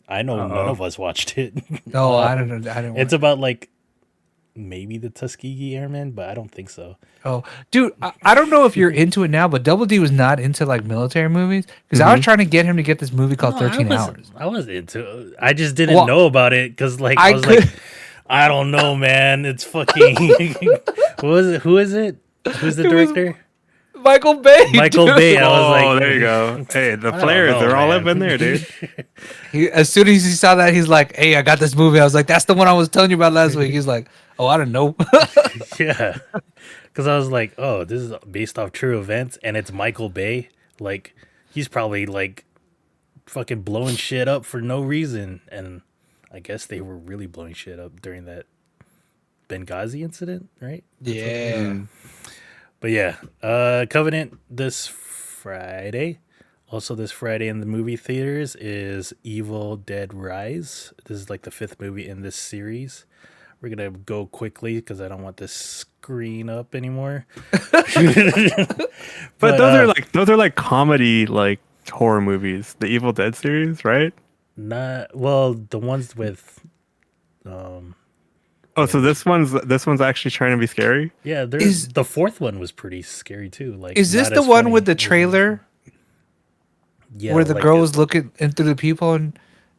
I know none of us watched it. No, I don't know. I didn't. It's about like maybe the Tuskegee Airmen, but I don't think so. Oh, dude, I don't know if you're into it now, but Double D was not into like military movies because I was trying to get him to get this movie called 13 Hours. I was into it. I just didn't know about it because like I was like, I don't know, man. It's fucking. Who is it? Who's the director? Michael Bay. Michael dude. Bay. I was like, Oh, there you go. Hey, the don't players, know, they're all man. up in there, dude. As soon as he saw that, he's like, "Hey, I got this movie." I was like, "That's the one I was telling you about last week." He's like, "Oh, I don't know." Yeah, because I was like, oh, this is based off true events, and it's Michael Bay. Like, he's probably like fucking blowing shit up for no reason, and I guess they were really blowing shit up during that Benghazi incident, right? Yeah. But yeah, Covenant this Friday. Also this Friday in the movie theaters is Evil Dead Rise. This is like the 5th movie in this series. We're going to go quickly because I don't want this screen up anymore. But those are like comedy like horror movies. The Evil Dead series, right? Not well, the ones with Oh, so this one's actually trying to be scary. yeah, there's the 4th one was pretty scary too. Like, Is this not the as one funny. with the trailer Yeah, where the like girl was looking in through the people and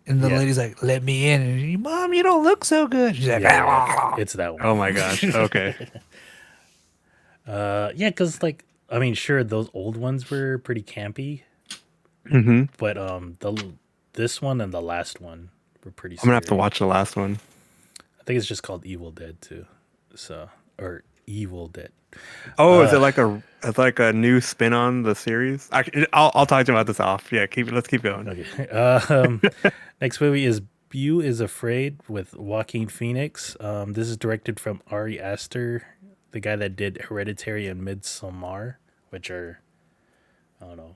the Yeah. lady's like, "Let me in," and Mom, you don't look so good. She's like, yeah, it's that one. Oh my gosh. Okay. Yeah, because like I mean, sure, those old ones were pretty campy, Mm-hmm. but this one and the last one were pretty. I'm gonna have to scary. watch the last one. I think it's just called Evil Dead too, or Evil Dead. Oh, is it like a new spin on the series? I'll talk to you about this off. Yeah, let's keep going. Okay. Next movie is Beau is Afraid with Joaquin Phoenix. This is directed from Ari Aster, the guy that did Hereditary and Midsommar, which are, I don't know,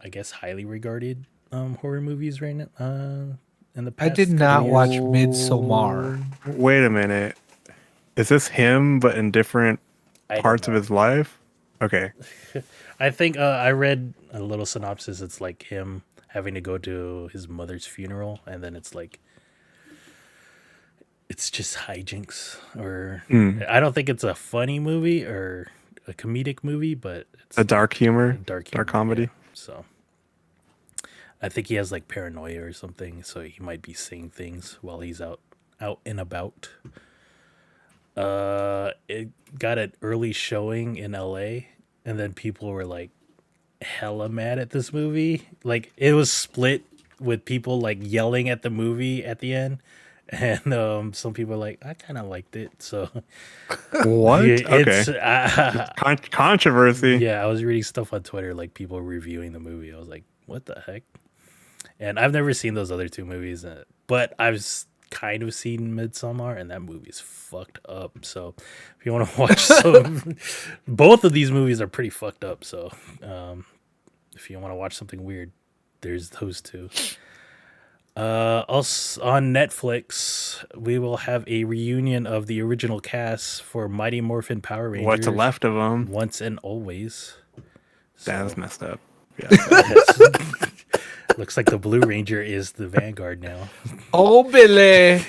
I guess highly regarded horror movies right now. In the I past did couple not years. watch Midsommar. Wait a minute. Is this him but in different I don't parts of know. his life? Okay. I think I read a little synopsis. It's like him having to go to his mother's funeral, and then it's like it's just hijinks. Or I don't think it's a funny movie or a comedic movie, but it's A dark humor, dark comedy. yeah. So I think he has like paranoia or something, so he might be seeing things while he's out and about. It got an early showing in LA, and then people were like hella mad at this movie. Like it was split with people like yelling at the movie at the end, and some people are like, I kind of liked it. So What? it's Controversy. yeah, I was reading stuff on Twitter, like people reviewing the movie. I was like, what the heck? And I've never seen those other 2 movies, but I've kind of seen Midsommar, and that movie is fucked up. So if you want to watch some, both of these movies are pretty fucked up. So if you want to watch something weird, there's those 2. Also on Netflix, we will have a reunion of the original cast for Mighty Morphin Power Rangers. What's left of them? Once and always. That's messed up. Yeah. Looks like the Blue Ranger is the Vanguard now. Oh, Billy.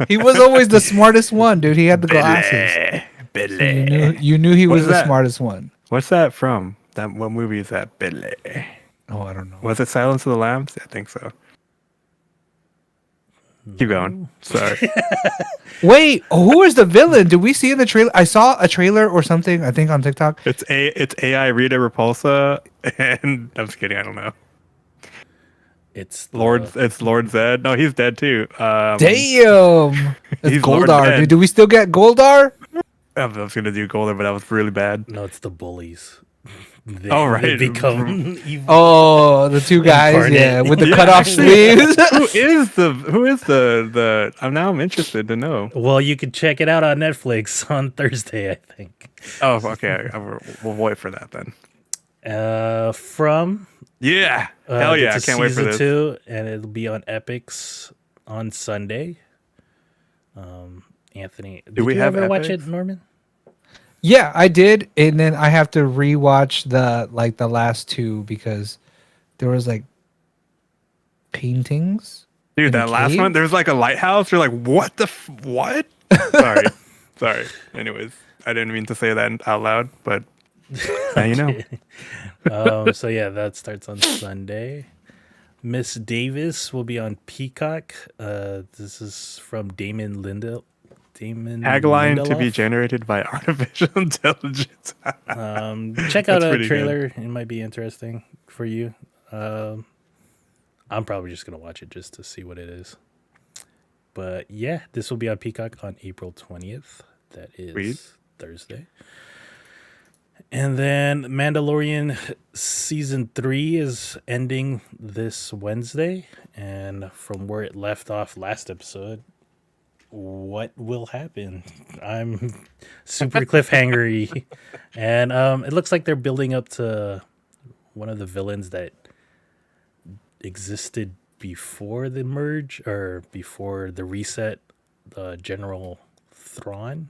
He was always the smartest one, dude. He had the glasses. Billy. You knew he What was is the that? smartest one. What's that from? What movie is that? Billy. Oh, I don't know. Was it Silence of the Lambs? I think so. Keep going. Sorry. Wait, who is the villain? Did we see in the trailer? I saw a trailer or something, I think on TikTok. It's AI Rita Repulsa, and I'm just kidding. I don't know. It's It's Lord Zed. No, he's dead too. Damn. It's He's Lord Goldar, Zed. dude. Do we still get Goldar? I was gonna do Golden, but that was really bad. No, it's the bullies. They, Oh, right. They become evil. Oh, the two guys, Incarnate. yeah, with the Yeah, cut off actually, sleeves. who is the I'm interested to know. Well, you can check it out on Netflix on Thursday, I think. Oh, okay. We'll wait for that then. From Yeah. Hell yeah. I it's can't wait for season this. 2, and it'll be on Epics on Sunday. Anthony, did we you have ever watch Epics? it, Norman? Yeah, I did, and then I have to rewatch the last two because there was like paintings. Dude, in that a last cave? one, there's like a lighthouse. You're like, what the what? Sorry. Anyways, I didn't mean to say that out loud, but now you know. So yeah, that starts on Sunday. Miss Davis will be on Peacock. This is from Damon Lindelof. Tagline to be generated by artificial intelligence. Check out That's a pretty trailer. It might be interesting for you. I'm probably just gonna watch it just to see what it is. But yeah, this will be on Peacock on April 20th. That is Sweet. Thursday. And then Mandalorian season 3 is ending this Wednesday. And from where it left off last episode, what will happen? I'm super cliffhangery. And it looks like they're building up to one of the villains that existed before the merge or before the reset, General Thrawn.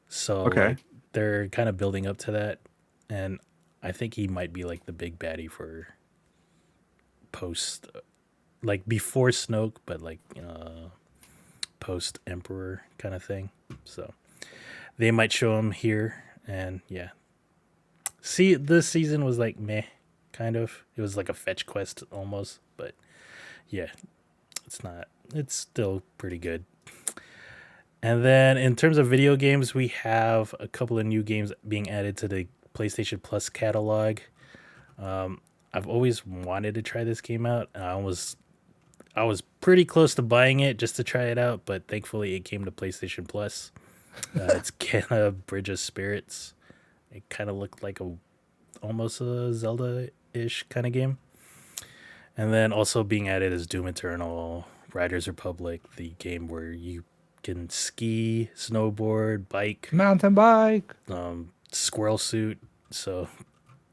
So Okay. like, they're kind of building up to that, and I think he might be like the big baddie for post, like before Snoke, but like post Emperor kind of thing. So they might show him here, and yeah. See, this season was like meh, kind of. It was like a fetch quest almost, but yeah, it's still pretty good. And then in terms of video games, we have a couple of new games being added to the PlayStation Plus catalog. I've always wanted to try this game out. I was pretty close to buying it just to try it out, but thankfully it came to PlayStation Plus. It's Kenna Bridge of Spirits. It kind of looked like almost a Zelda-ish kind of game. And then also being added is Doom Eternal, Riders Republic, the game where you can ski, snowboard, bike, Mountain bike. squirrel suit. So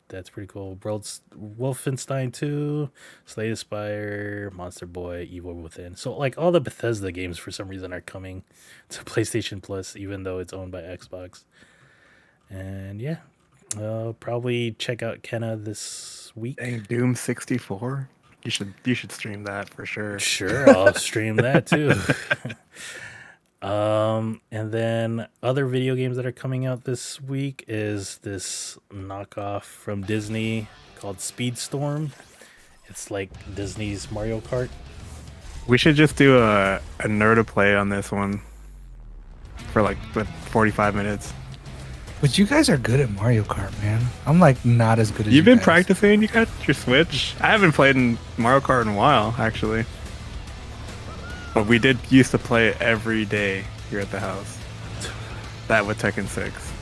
that's pretty cool. Wolfenstein 2, Slay the Spire, Monster Boy, Evil Within. So like all the Bethesda games for some reason are coming to PlayStation Plus, even though it's owned by Xbox. And yeah, I'll probably check out Kenna this week. Dang, Doom 64. You should stream that for sure. Sure, I'll stream that too. And then other video games that are coming out this week is this knockoff from Disney called Speedstorm. It's like Disney's Mario Kart. We should just do a nerd play on this one for like 45 minutes. But you guys are good at Mario Kart, man. I'm like not as good as You've you been guys. practicing? You got your Switch? I haven't played in Mario Kart in a while, actually. But we did used to play it every day here at the house. That with Tekken 6.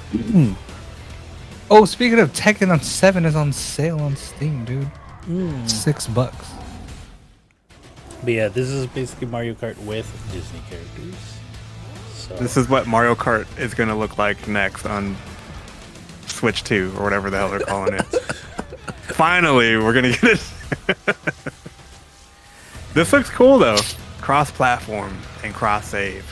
Oh, speaking of Tekken 7 is on sale on Steam, dude. $6. But yeah, this is basically Mario Kart with Disney characters. So This is what Mario Kart is going to look like next on Switch 2 or whatever the hell they're calling it. Finally, we're going to get it. This looks cool though. Cross-platform and cross-save.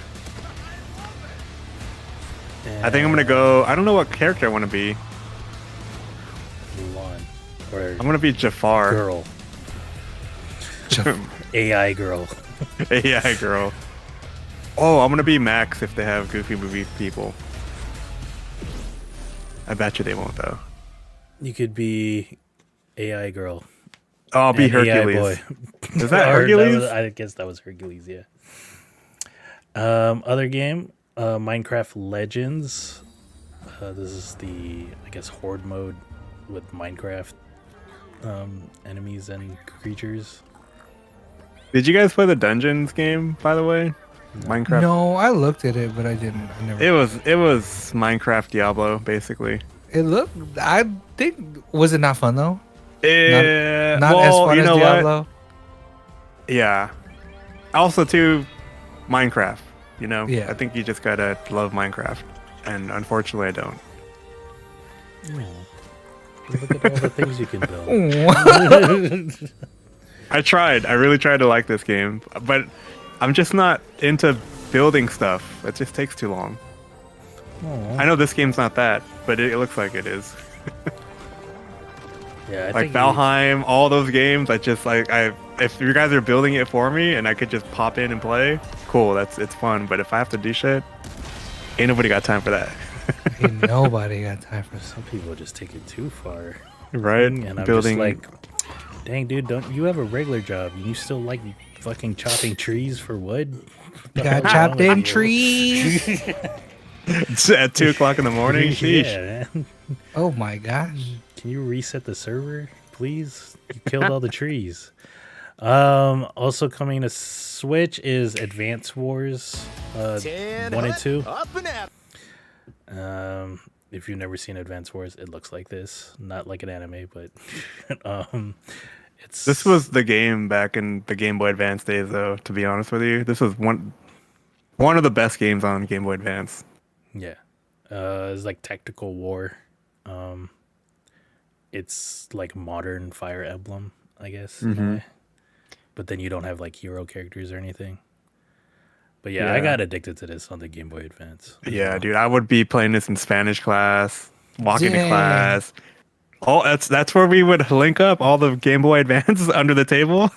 I think I'm gonna go. I don't know what character I want to be. Mulan. Or I'm gonna be Jafar. girl. AI girl. AI girl. Oh, I'm gonna be Max if they have Goofy movie people. I bet you they won't though. You could be AI girl. Oh, I'll be and AI Hercules. boy. Is that Or Hercules? I guess that was Hercules. Yeah. Other game, Minecraft Legends. This is the, I guess, horde mode with Minecraft enemies and creatures. Did you guys play the Dungeons game, by the way? Minecraft. No, I looked at it, but I didn't. I never. It was Minecraft Diablo, basically. It looked. I think. Was it not fun though? Not as well, fun you as know Diablo. what? Yeah. Also, too, Minecraft. You know. Yeah. I think you just gotta love Minecraft, and unfortunately, I don't. Look at all the things you can build. I tried. I really tried to like this game, but I'm just not into building stuff. It just takes too long. I know this game's not that, but it looks like it is. Yeah, I Like think Valheim, all those games. I just like if you guys are building it for me and I could just pop in and play, cool. It's fun. But if I have to do shit, ain't nobody got time for that. Ain't nobody got time for some people just take it too far. Right? And I'm Building just like, dang, dude, don't you have a regular job? You still like fucking chopping trees for wood? Got chopped in trees. at 2:00 in the morning. Sheesh. Yeah, man. Oh my gosh. Can you reset the server, please? You killed all the trees. Also coming to Switch is Advance Wars 1 and 2. If you've never seen Advance Wars, it looks like this. Not like an anime, but it's This was the game back in the Game Boy Advance days, though. To be honest with you, this was one of the best games on Game Boy Advance. yeah. It's like tactical war. It's like modern Fire Emblem, I guess, in a way. But then you don't have like hero characters or anything. But yeah, I got addicted to this on the Game Boy Advance. Yeah, dude, I would be playing this in Spanish class, walking to class. Oh, that's where we would link up all the Game Boy Advances under the table.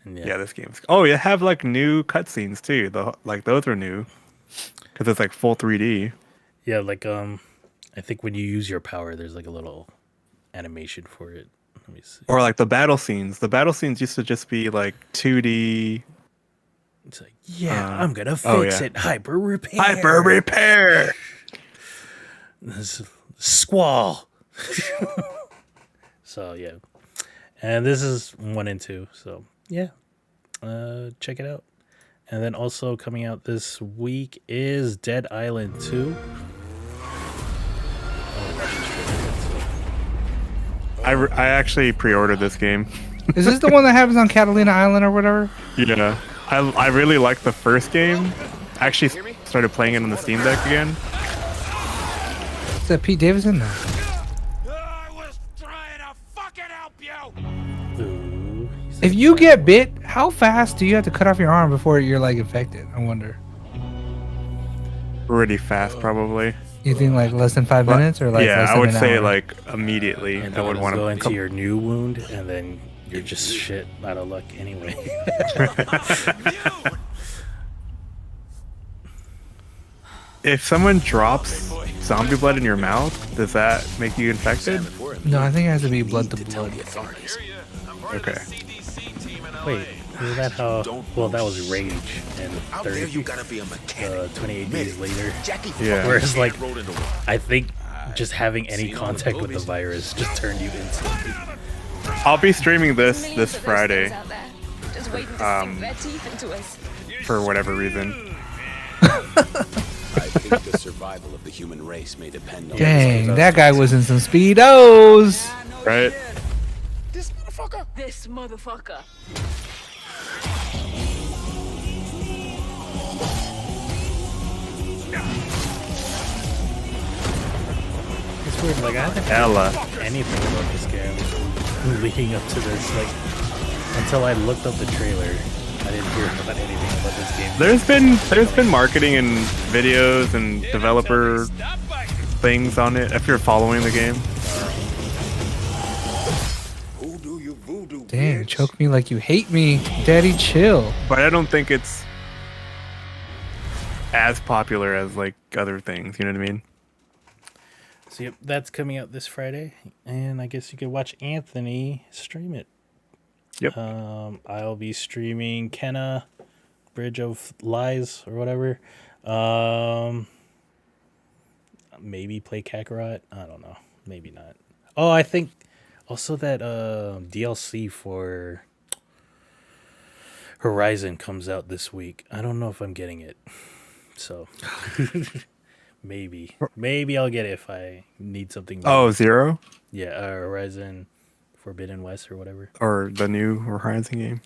Yeah, this game's. Oh, you have like new cutscenes too. Like those are new because it's like full 3D. Yeah, like I think when you use your power, there's like a little animation for it. Let me see. Or like the battle scenes. The battle scenes used to just be like 2D. It's like, I'm gonna fix it. Hyper repair. Hyper repair. Squall. So yeah, and this is 1 and 2. So yeah, check it out. And then also coming out this week is Dead Island 2. I actually pre-ordered this game. Is this the one that happens on Catalina Island or whatever? Yeah, I really liked the first game. I actually started playing it on the Steam Deck again. Is that Pete Davidson? No. I was trying to fucking help you. Ooh, If you get bit, how fast do you have to cut off your arm before you're like infected? I wonder. Pretty fast, probably. You think like less than 5 minutes or like yeah, less I than would an say hour? like immediately. and I would want go to into your new wound, and then you're just shit out of luck anyway. If someone drops zombie blood in your mouth, does that make you infected? No, I think it has to be blood to blood. Okay. Wait, is that how? Well, that was Rage and 30. You gotta be a mechanic. 28 days later. Yeah. Whereas, like, I think just having any contact with the virus just turned you into. I'll be streaming this Friday. For whatever reason. I think the survival of the human race may depend on Dang, that guy was in some speedos. Right? This motherfucker. It's weird, like, I haven't Ella. anything about this game. leading up to this. Like until I looked up the trailer, I didn't hear about anything about this game. There's been marketing and videos and developer things on it. If you're following the game, Damn, choke me like you hate me, Daddy. Chill. but I don't think it's as popular as like other things. You know what I mean? So yep, that's coming out this Friday, and I guess you could watch Anthony stream it. Yep. I'll be streaming Kenna, Bridge of Lies or whatever. Maybe play Kakarot. I don't know. Maybe not. Oh, I think also that DLC for Horizon comes out this week. I don't know if I'm getting it. So maybe I'll get it if I need something. Oh, Zero? Yeah, Horizon Forbidden West or whatever. Or the new Horizon game?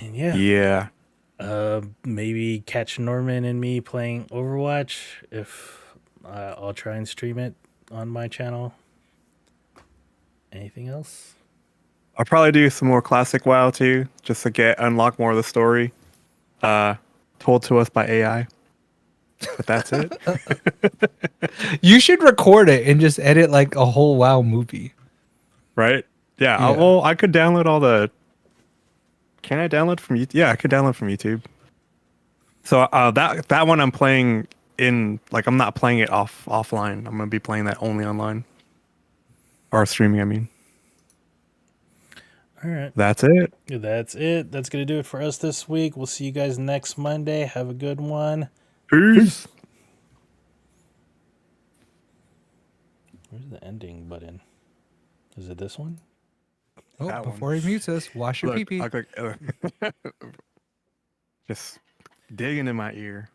And yeah. Yeah. Maybe catch Norman and me playing Overwatch if I'll try and stream it on my channel. Anything else? I'll probably do some more Classic WoW too, just to unlock more of the story. Told to us by AI. But that's it. You should record it and just edit like a whole WoW movie. Right? Yeah. Yeah. Well, I could download all the. Can I download from YouTube? Yeah, I could download from YouTube. So that one I'm playing in, like, I'm not playing it offline. I'm gonna be playing that only online, or streaming. I mean. All right. That's it. That's it. That's going to do it for us this week. We'll see you guys next Monday. Have a good one. Peace. Where's the ending button? Is it this one? Oh, That before he mutes us, wash your Look, pee-pee. just digging in my ear.